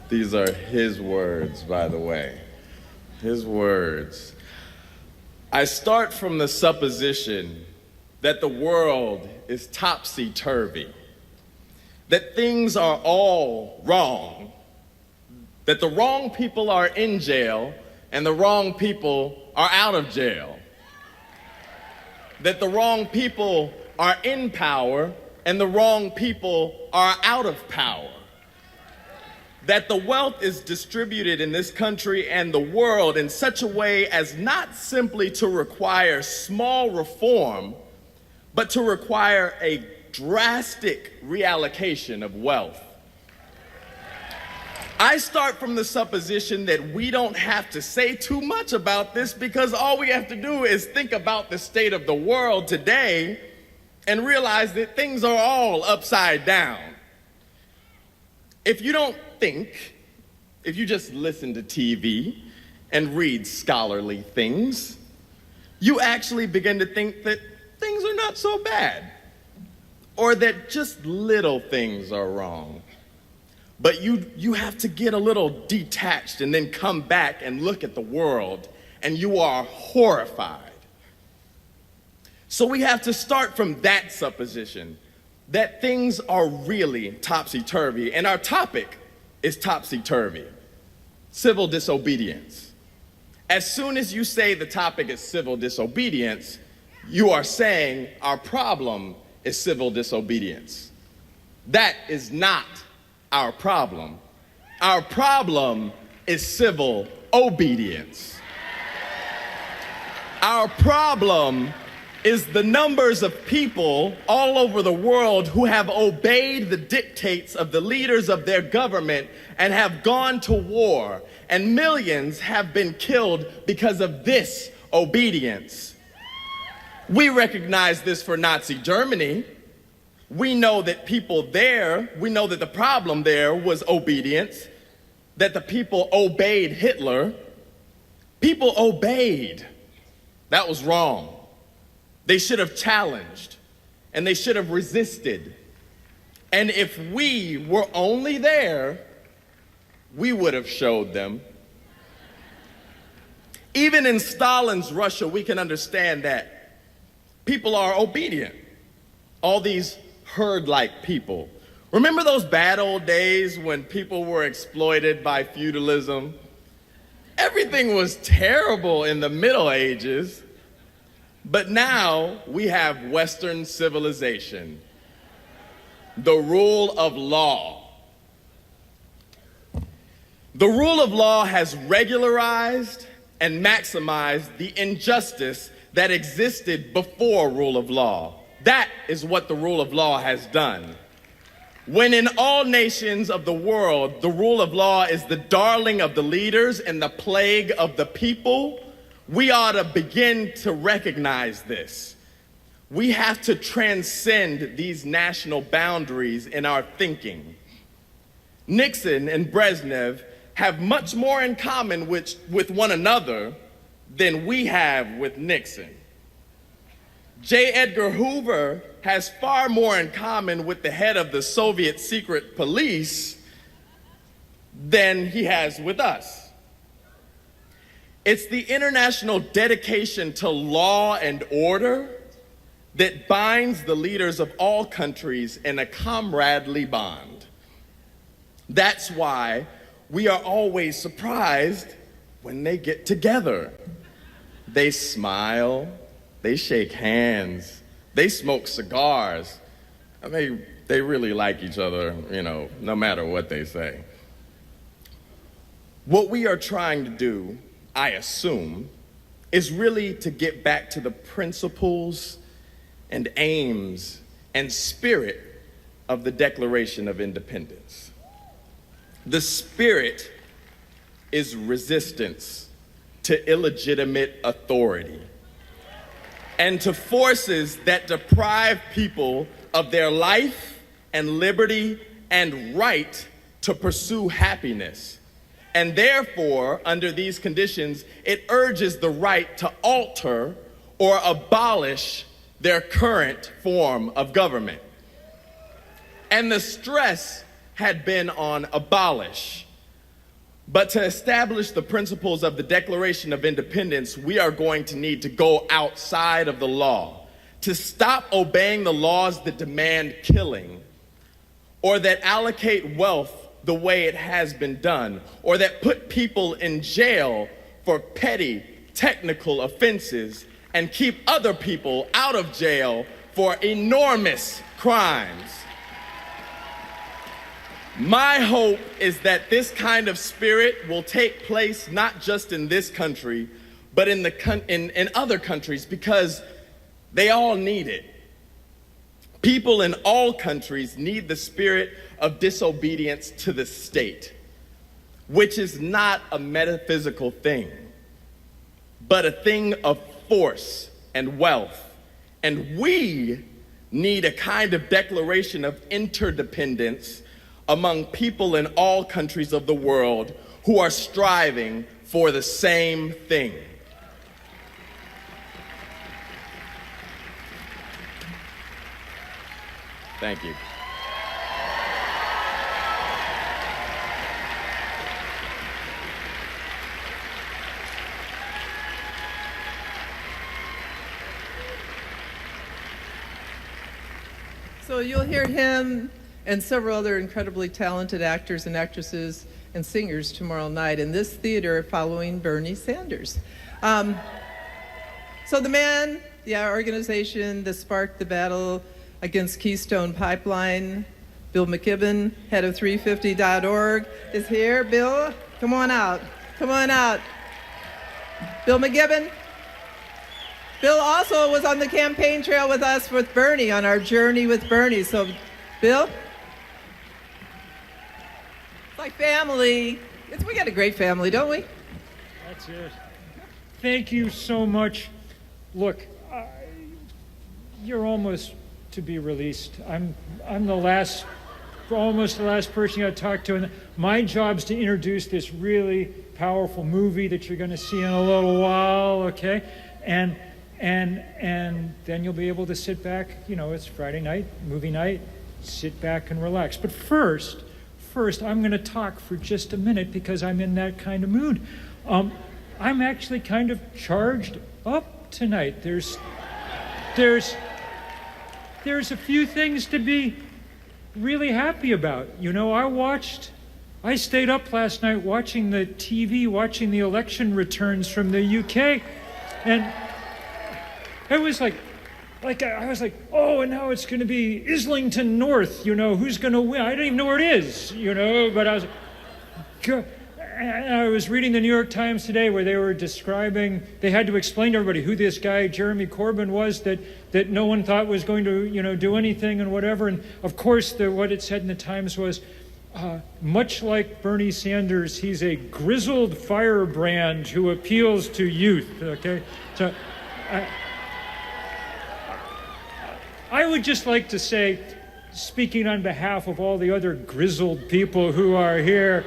These are his words, by the way. His words. I start from the supposition that the world is topsy-turvy, that things are all wrong, that the wrong people are in jail and the wrong people are out of jail, that the wrong people are in power and the wrong people are out of power, that the wealth is distributed in this country and the world in such a way as not simply to require small reform, but to require a drastic reallocation of wealth. I start from the supposition that we don't have to say too much about this, because all we have to do is think about the state of the world today and realize that things are all upside down. If you don't think, if you just listen to TV and read scholarly things, you actually begin to think that things are not so bad, or that just little things are wrong. But you have to get a little detached and then come back and look at the world, and you are horrified. So we have to start from that supposition, that things are really topsy-turvy, and our topic is topsy-turvy, civil disobedience. As soon as you say the topic is civil disobedience, you are saying our problem is civil disobedience. That is not our problem. Our problem is civil obedience. Our problem is the numbers of people all over the world who have obeyed the dictates of the leaders of their government and have gone to war, and millions have been killed because of this obedience. We recognize this for Nazi Germany. We know that we know that the problem there was obedience, that the people obeyed Hitler. People obeyed. That was wrong. They should have challenged, and they should have resisted. And if we were only there, we would have showed them. Even in Stalin's Russia, we can understand that people are obedient. All these herd-like people. Remember those bad old days when people were exploited by feudalism? Everything was terrible in the Middle Ages. But now we have Western civilization, the rule of law. The rule of law has regularized and maximized the injustice that existed before rule of law. That is what the rule of law has done. When in all nations of the world, the rule of law is the darling of the leaders and the plague of the people, we ought to begin to recognize this. We have to transcend these national boundaries in our thinking. Nixon and Brezhnev have much more in common with one another than we have with Nixon. J. Edgar Hoover has far more in common with the head of the Soviet secret police than he has with us. It's the international dedication to law and order that binds the leaders of all countries in a comradely bond. That's why we are always surprised when they get together. They smile, they shake hands, they smoke cigars. They really like each other, no matter what they say. What we are trying to do, I assume, is really to get back to the principles and aims and spirit of the Declaration of Independence. The spirit is resistance to illegitimate authority and to forces that deprive people of their life and liberty and right to pursue happiness. And therefore, under these conditions, it urges the right to alter or abolish their current form of government. And the stress had been on abolish. But to establish the principles of the Declaration of Independence, we are going to need to go outside of the law, to stop obeying the laws that demand killing, or that allocate wealth the way it has been done, or that put people in jail for petty technical offenses and keep other people out of jail for enormous crimes. My hope is that this kind of spirit will take place not just in this country, but in other countries, because they all need it. People in all countries need the spirit of disobedience to the state, which is not a metaphysical thing, but a thing of force and wealth. And we need a kind of declaration of interdependence among people in all countries of the world who are striving for the same thing. Thank you. So you'll hear him and several other incredibly talented actors and actresses and singers tomorrow night in this theater following Bernie Sanders. So the man, our organization that sparked the battle against Keystone Pipeline, Bill McKibben, head of 350.org, is here. Bill, come on out. Come on out. Bill McKibben. Bill also was on the campaign trail with us with Bernie on our journey with Bernie. So, Bill, it's like family. We got a great family, don't we? That's it. Thank you so much. Look, you're almost to be released. I'm almost the last person you got to talk to, and my job's to introduce this really powerful movie that you're going to see in a little while, okay? And then you'll be able to sit back, it's Friday night, movie night, sit back and relax. But first, I'm going to talk for just a minute because I'm in that kind of mood. I'm actually kind of charged up tonight. There's a few things to be really happy about. I stayed up last night watching the TV, watching the election returns from the UK, and it was like I was like, oh, and now it's going to be Islington North, who's going to win? I don't even know where it is, but I was like, and I was reading the New York Times today where they were describing, they had to explain to everybody who this guy, Jeremy Corbyn, was that no one thought was going to, do anything and whatever. And of course, what it said in the Times was, much like Bernie Sanders, he's a grizzled firebrand who appeals to youth, okay? So I would just like to say, speaking on behalf of all the other grizzled people who are here,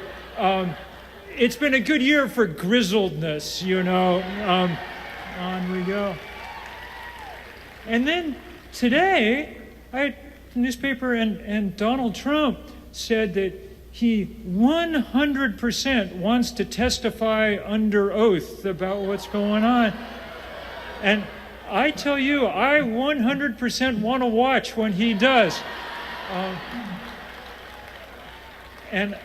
it's been a good year for grizzledness, on we go. And then today, I had a newspaper and Donald Trump said that he 100% wants to testify under oath about what's going on. And I tell you, I 100% want to watch when he does. And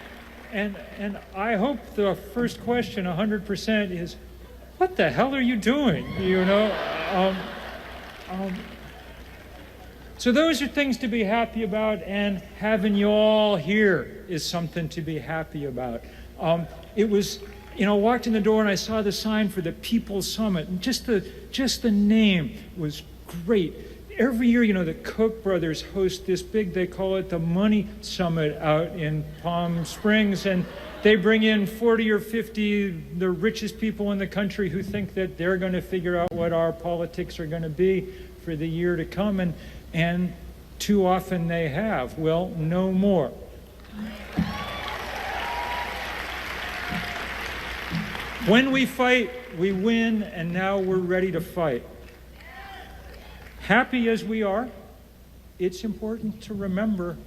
I hope the first question 100% is, what the hell are you doing? So those are things to be happy about, and having you all here is something to be happy about. It was, walked in the door and I saw the sign for the People's Summit, and just the name was great. Every year, the Koch brothers host this big, they call it the Money Summit out in Palm Springs, and they bring in 40 or 50, the richest people in the country who think that they're going to figure out what our politics are going to be for the year to come, and too often they have. Well, no more. When we fight, we win, and now we're ready to fight. Happy as we are, it's important to remember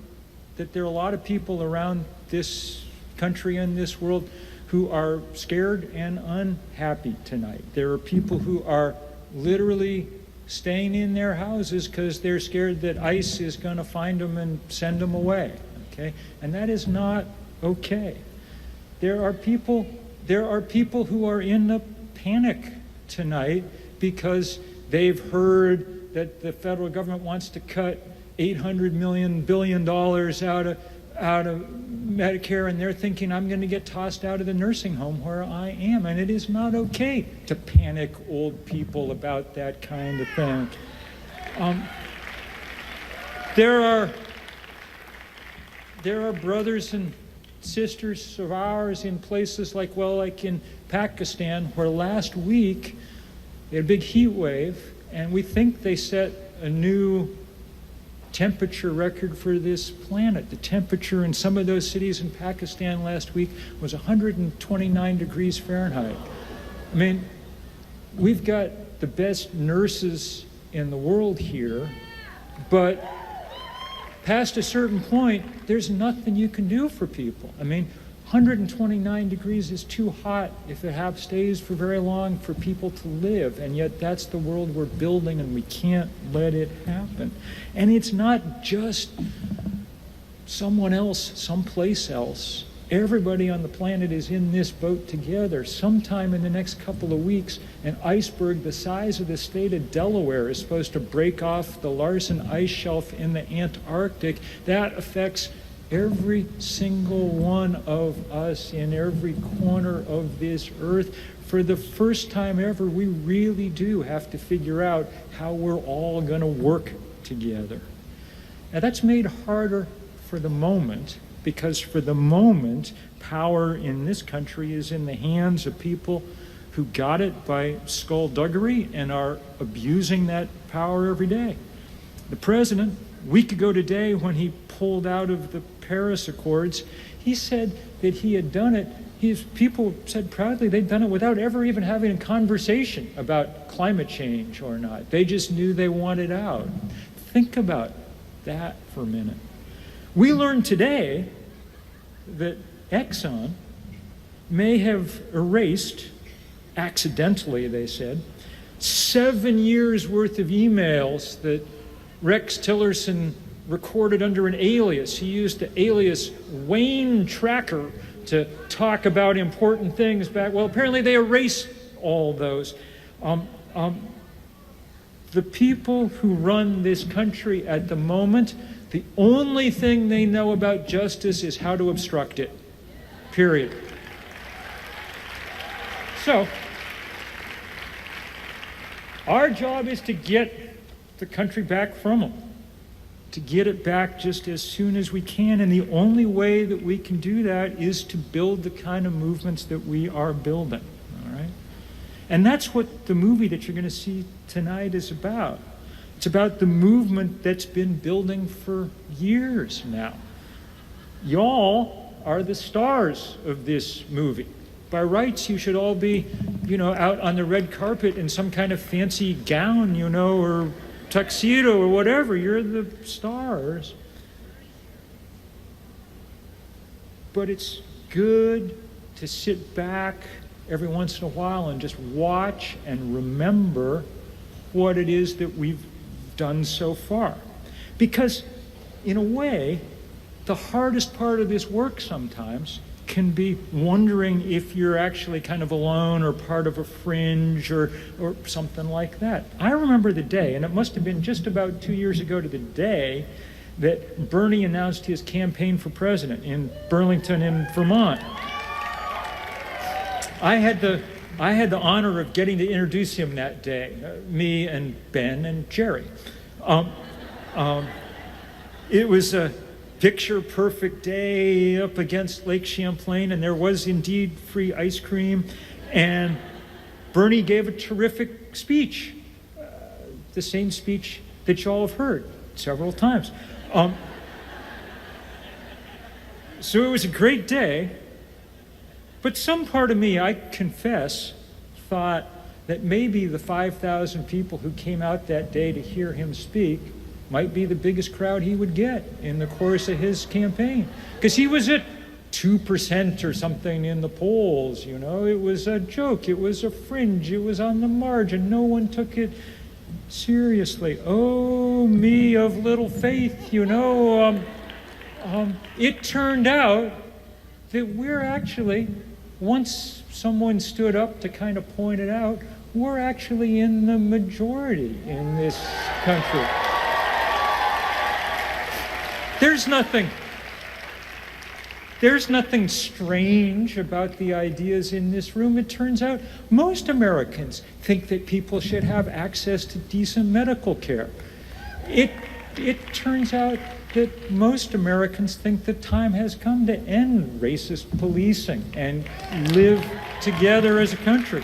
that there are a lot of people around this country and this world who are scared and unhappy tonight. There are people who are literally staying in their houses because they're scared that ICE is going to find them and send them away, okay? And that is not okay. There are people who are in a panic tonight because they've heard that the federal government wants to cut $800 billion out of Medicare, and they're thinking, I'm going to get tossed out of the nursing home where I am. And it is not okay to panic old people about that kind of thing. There are brothers and sisters of ours in places like in Pakistan, where last week they had a big heat wave, and we think they set a new temperature record for this planet. The temperature in some of those cities in Pakistan last week was 129 degrees Fahrenheit. I mean, we've got the best nurses in the world here, but past a certain point, there's nothing you can do for people. I mean, 129 degrees is too hot if it stays for very long for people to live, and yet that's the world we're building, and we can't let it happen. And it's not just someone else, someplace else. Everybody on the planet is in this boat together. Sometime in the next couple of weeks, an iceberg the size of the state of Delaware is supposed to break off the Larsen ice shelf in the Antarctic. That affects every single one of us in every corner of this earth. For the first time ever, we really do have to figure out how we're all going to work together. Now, that's made harder for the moment, because for the moment, power in this country is in the hands of people who got it by skullduggery and are abusing that power every day. The president, a week ago today, when he pulled out of the Paris Accords, he said that he had done it. His people said proudly they'd done it without ever even having a conversation about climate change or not. They just knew they wanted out. Think about that for a minute. We learned today that Exxon may have erased, accidentally they said, 7 years worth of emails that Rex Tillerson recorded under an alias. He used the alias Wayne Tracker to talk about important things back. Well, apparently they erased all those. The people who run this country at the moment, the only thing they know about justice is how to obstruct it. Period. So, our job is to get the country back from them, to get it back just as soon as we can. And the only way that we can do that is to build the kind of movements that we are building. All right? And that's what the movie that you're going to see tonight is about. It's about the movement that's been building for years now. Y'all are the stars of this movie. By rights, you should all be, out on the red carpet in some kind of fancy gown, or tuxedo or whatever. You're the stars. But it's good to sit back every once in a while and just watch and remember what it is that we've done so far. Because in a way, the hardest part of this work sometimes can be wondering if you're actually kind of alone or part of a fringe or something like that. I remember the day, and it must have been just about 2 years ago to the day, that Bernie announced his campaign for president in Burlington in Vermont. I had the honor of getting to introduce him that day, me and Ben and Jerry. It was a picture-perfect day up against Lake Champlain, and there was indeed free ice cream, and Bernie gave a terrific speech, the same speech that y'all have heard several times. So it was a great day, but some part of me, I confess, thought that maybe the 5,000 people who came out that day to hear him speak might be the biggest crowd he would get in the course of his campaign. Because he was at 2% or something in the polls, It was a joke. It was a fringe. It was on the margin. No one took it seriously. Oh, me of little faith, It turned out that we're actually, once someone stood up to kind of point it out, we're actually in the majority in this country. There's nothing strange about the ideas in this room. It turns out most Americans think that people should have access to decent medical care. It turns out that most Americans think the time has come to end racist policing and live together as a country.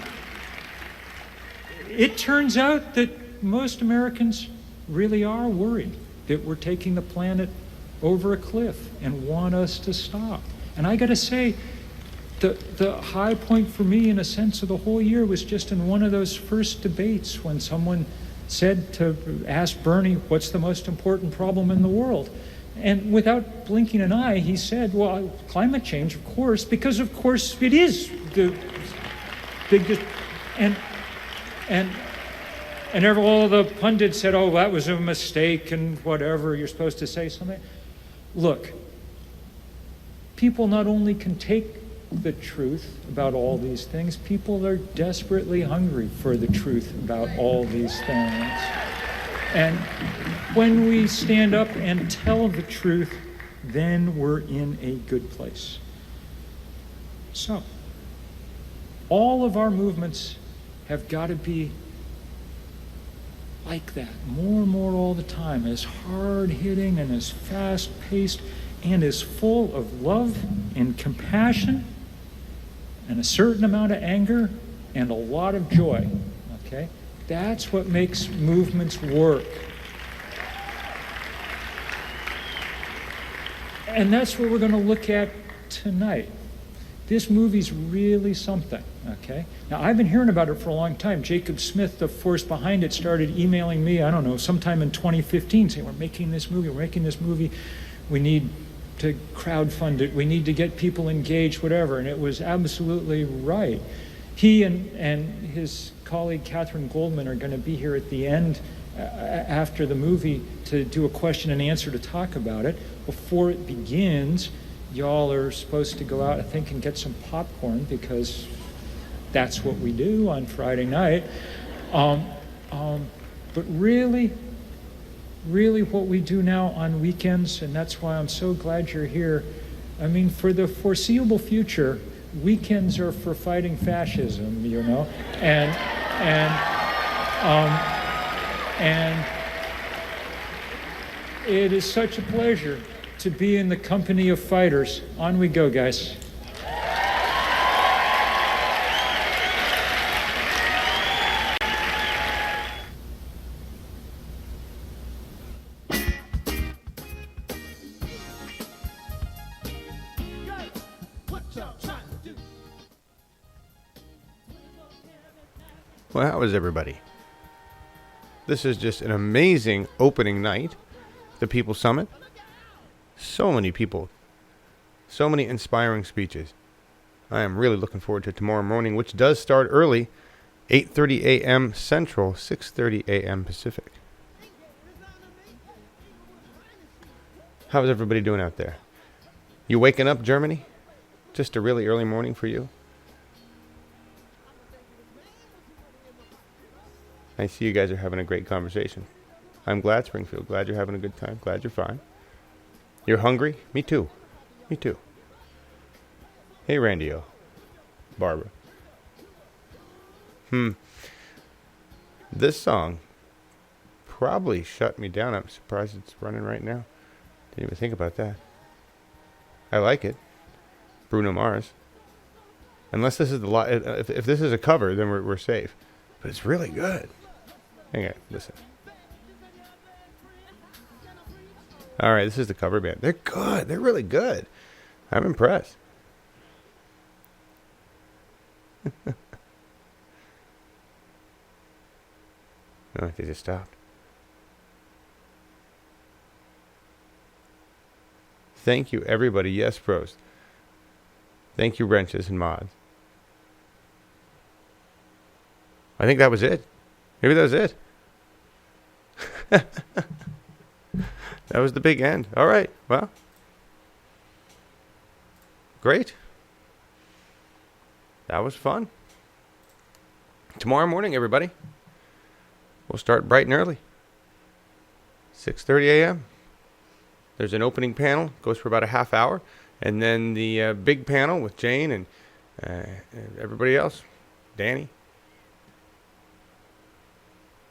It turns out that most Americans really are worried that we're taking the planet over a cliff and want us to stop. And I got to say, the high point for me, in a sense, of the whole year was just in one of those first debates when someone said to ask Bernie, what's the most important problem in the world? And without blinking an eye, he said, well, climate change, of course, because of course it is the biggest, and all the pundits said, oh, that was a mistake and whatever, you're supposed to say something. Look, people not only can take the truth about all these things, people are desperately hungry for the truth about all these things. And when we stand up and tell the truth, then we're in a good place. So, all of our movements have got to be like that, more and more all the time, as hard-hitting and as fast-paced and as full of love and compassion and a certain amount of anger and a lot of joy, okay? That's what makes movements work. And that's what we're going to look at tonight. This movie's really something, okay? Now, I've been hearing about it for a long time. Jacob Smith, the force behind it, started emailing me, I don't know, sometime in 2015, saying, we're making this movie. We need to crowdfund it. We need to get people engaged, whatever. And it was absolutely right. He and his colleague, Catherine Goldman, are going to be here at the end after the movie to do a question and answer to talk about it. Before it begins, y'all are supposed to go out, I think, and get some popcorn because that's what we do on Friday night. But really what we do now on weekends, and that's why I'm so glad you're here, I mean, for the foreseeable future, weekends are for fighting fascism, you know? And it is such a pleasure to be in the company of fighters. On we go, guys. Well, how is everybody? This is just an amazing opening night, the People's Summit. So many people, so many inspiring speeches. I am really looking forward to tomorrow morning, which does start early, 8:30 a.m. Central, 6:30 a.m. Pacific. How's everybody doing out there? You waking up, Germany? Just a really early morning for you? I see you guys are having a great conversation. I'm glad, Springfield. Glad you're having a good time. Glad you're fine. You're hungry? Me too. Me too. Hey, Randy-O. Barbara. This song probably shut me down. I'm surprised it's running right now. Didn't even think about that. I like it. Bruno Mars. Unless this is the if this is a cover, then we're safe. But it's really good. Hang on, listen. All right, this is the cover band. They're good. They're really good. I'm impressed. Oh, they just stopped. Thank you, everybody. Yes, pros. Thank you, wrenches and mods. I think that was it. Maybe that was it. That was the big end. All right. Well. Great. That was fun. Tomorrow morning, everybody. We'll start bright and early. 6:30 a.m. There's an opening panel. Goes for about a half hour. And then the big panel with Jane and everybody else. Danny.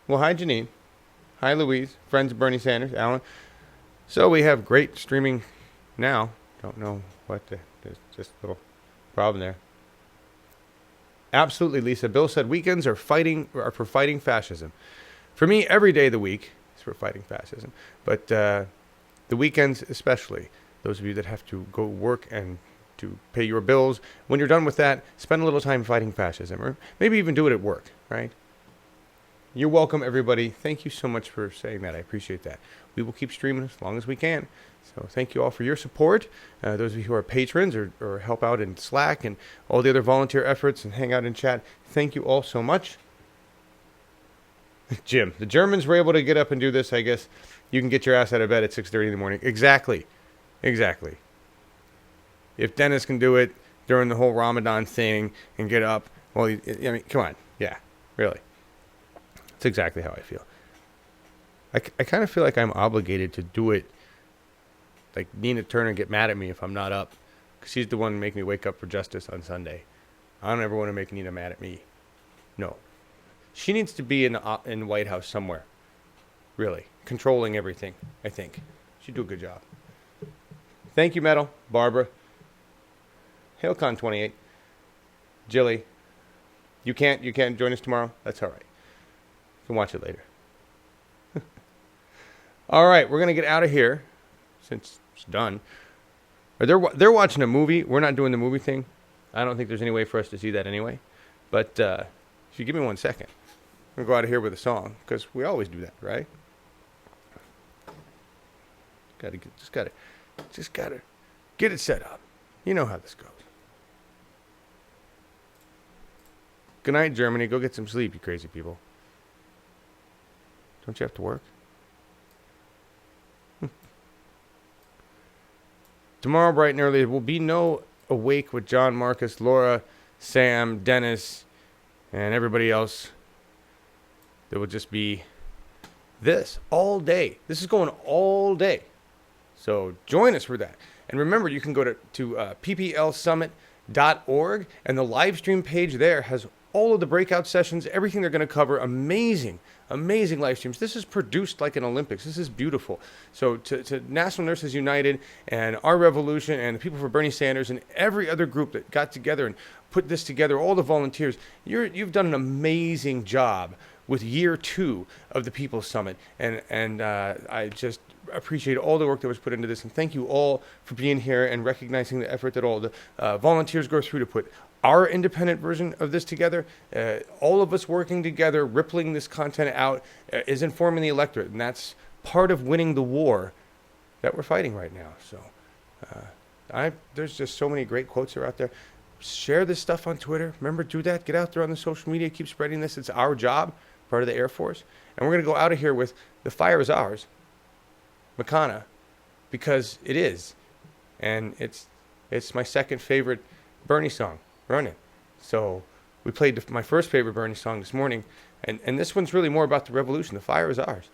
Well, hi, Janine. Hi, Louise. Friends of Bernie Sanders. Alan. So we have great streaming now. Don't know what. There's just a little problem there. Absolutely, Lisa. Bill said weekends are for fighting fascism. For me, every day of the week is for fighting fascism. But the weekends especially. Those of you that have to go work and to pay your bills. When you're done with that, spend a little time fighting fascism. Or maybe even do it at work, right? You're welcome, everybody. Thank you so much for saying that. I appreciate that. We will keep streaming as long as we can. So thank you all for your support. Those of you who are patrons or help out in Slack and all the other volunteer efforts and hang out in chat, thank you all so much. Jim, the Germans were able to get up and do this. I guess you can get your ass out of bed at 6:30 in the morning. Exactly. If Dennis can do it during the whole Ramadan thing and get up, well, I mean, come on. Yeah, really. That's exactly how I feel. I kind of feel like I'm obligated to do it. Like Nina Turner get mad at me if I'm not up, because she's the one who make me wake up for justice on Sunday. I don't ever want to make Nina mad at me. No. She needs to be in the White House somewhere. Really. Controlling everything, I think. She'd do a good job. Thank you, Metal. Barbara. HailCon 28. Jilly. You can't join us tomorrow? That's all right. You can watch it later. All right, we're going to get out of here since it's done. They're watching a movie. We're not doing the movie thing. I don't think there's any way for us to see that anyway. But if you give me 1 second, I'm going to go out of here with a song, because we always do that, right? Just gotta get it set up. You know how this goes. Good night, Germany. Go get some sleep, you crazy people. Don't you have to work? Tomorrow, bright and early, there will be no Awake with John, Marcus, Laura, Sam, Dennis, and everybody else. There will just be this all day. This is going all day. So join us for that. And remember, you can go to pplsummit.org, and the live stream page there has all of the breakout sessions, everything they're going to cover. Amazing live streams. This is produced like an Olympics. This is beautiful. So to National Nurses United and Our Revolution and the people for Bernie Sanders and every other group that got together and put this together, all the volunteers, you've done an amazing job with year 2 of the People's Summit. And I just appreciate all the work that was put into this. And thank you all for being here and recognizing the effort that all the volunteers go through to put our independent version of this together. All of us working together, rippling this content out, is informing the electorate. And that's part of winning the war that we're fighting right now. So there's just so many great quotes that are out there. Share this stuff on Twitter. Remember, do that. Get out there on the social media. Keep spreading this. It's our job, part of the Air Force. And we're going to go out of here with The Fire Is Ours, Makana, because it is. And it's my second favorite Bernie song, Running. So we played my first favorite Bernie song this morning. And this one's really more about the revolution. The fire is ours.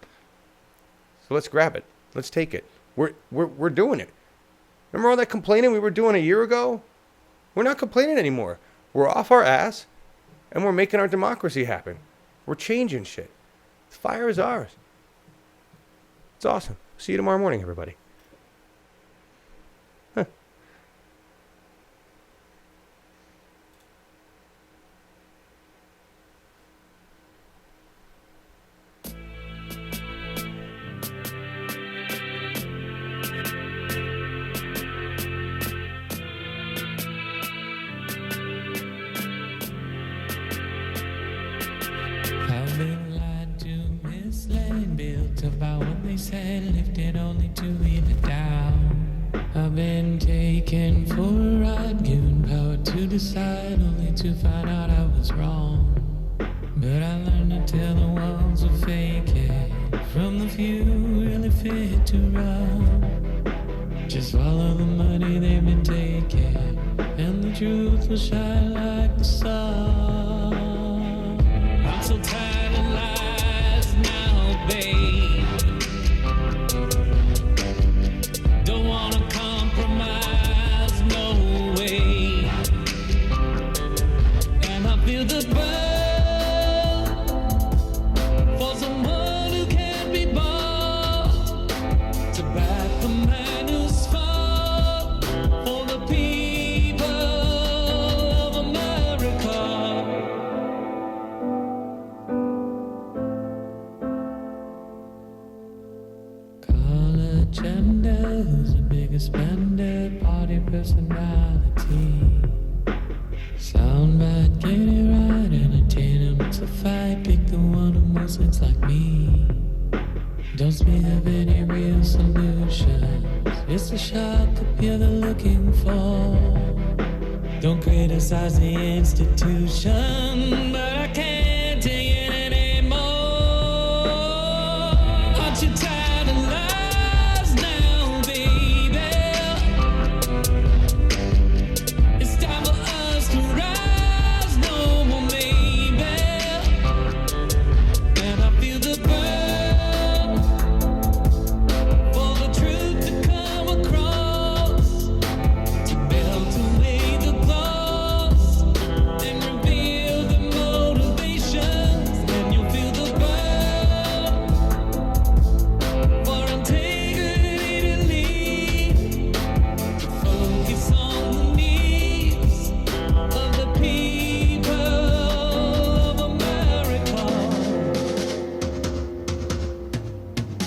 So let's grab it. Let's take it. We're doing it. Remember all that complaining we were doing a year ago? We're not complaining anymore. We're off our ass, and we're making our democracy happen. We're changing shit. The fire is ours. It's awesome. See you tomorrow morning, everybody. Lifted only to leave it down. I've been taken for a ride, given power to decide, only to find out I was wrong. But I learned to tell the ones who fake it from the few who really fit to run. Just follow the money they've been taking, and the truth will shine like the sun. I'm so tired of lies now, babe. Don't wanna compromise, no way. And I feel the burn for someone who can't be bought, to back the man who's fought for the people of America. College agenda, who's the biggest spender, party personality. Soundbite, get it right, entertain him, it's a fight, pick the one who most looks like me. Don't speak of any real solutions. the shock appeal they're looking for. Don't criticize the institution, but I can't take it anymore. Aren't you tired of lies now, baby? It's time for us to rise, no more maybe. And I feel the burn for the truth to come across, to build to lay the cloth and reveal the motivations. And you'll feel the burn for integrity to lead. Focus on the needs of the people of America.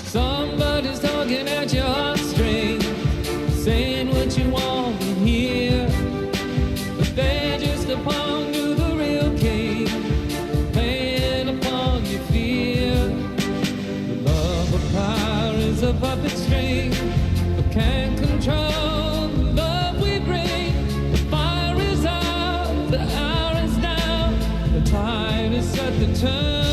Somebody's talking at your heartstring, saying what you want to hear, but they're just a pawn to the real king, playing upon your fear. The love of power is a puppet string, but can't control the love we bring. The fire is out, the hour is now, the tide is set to turn.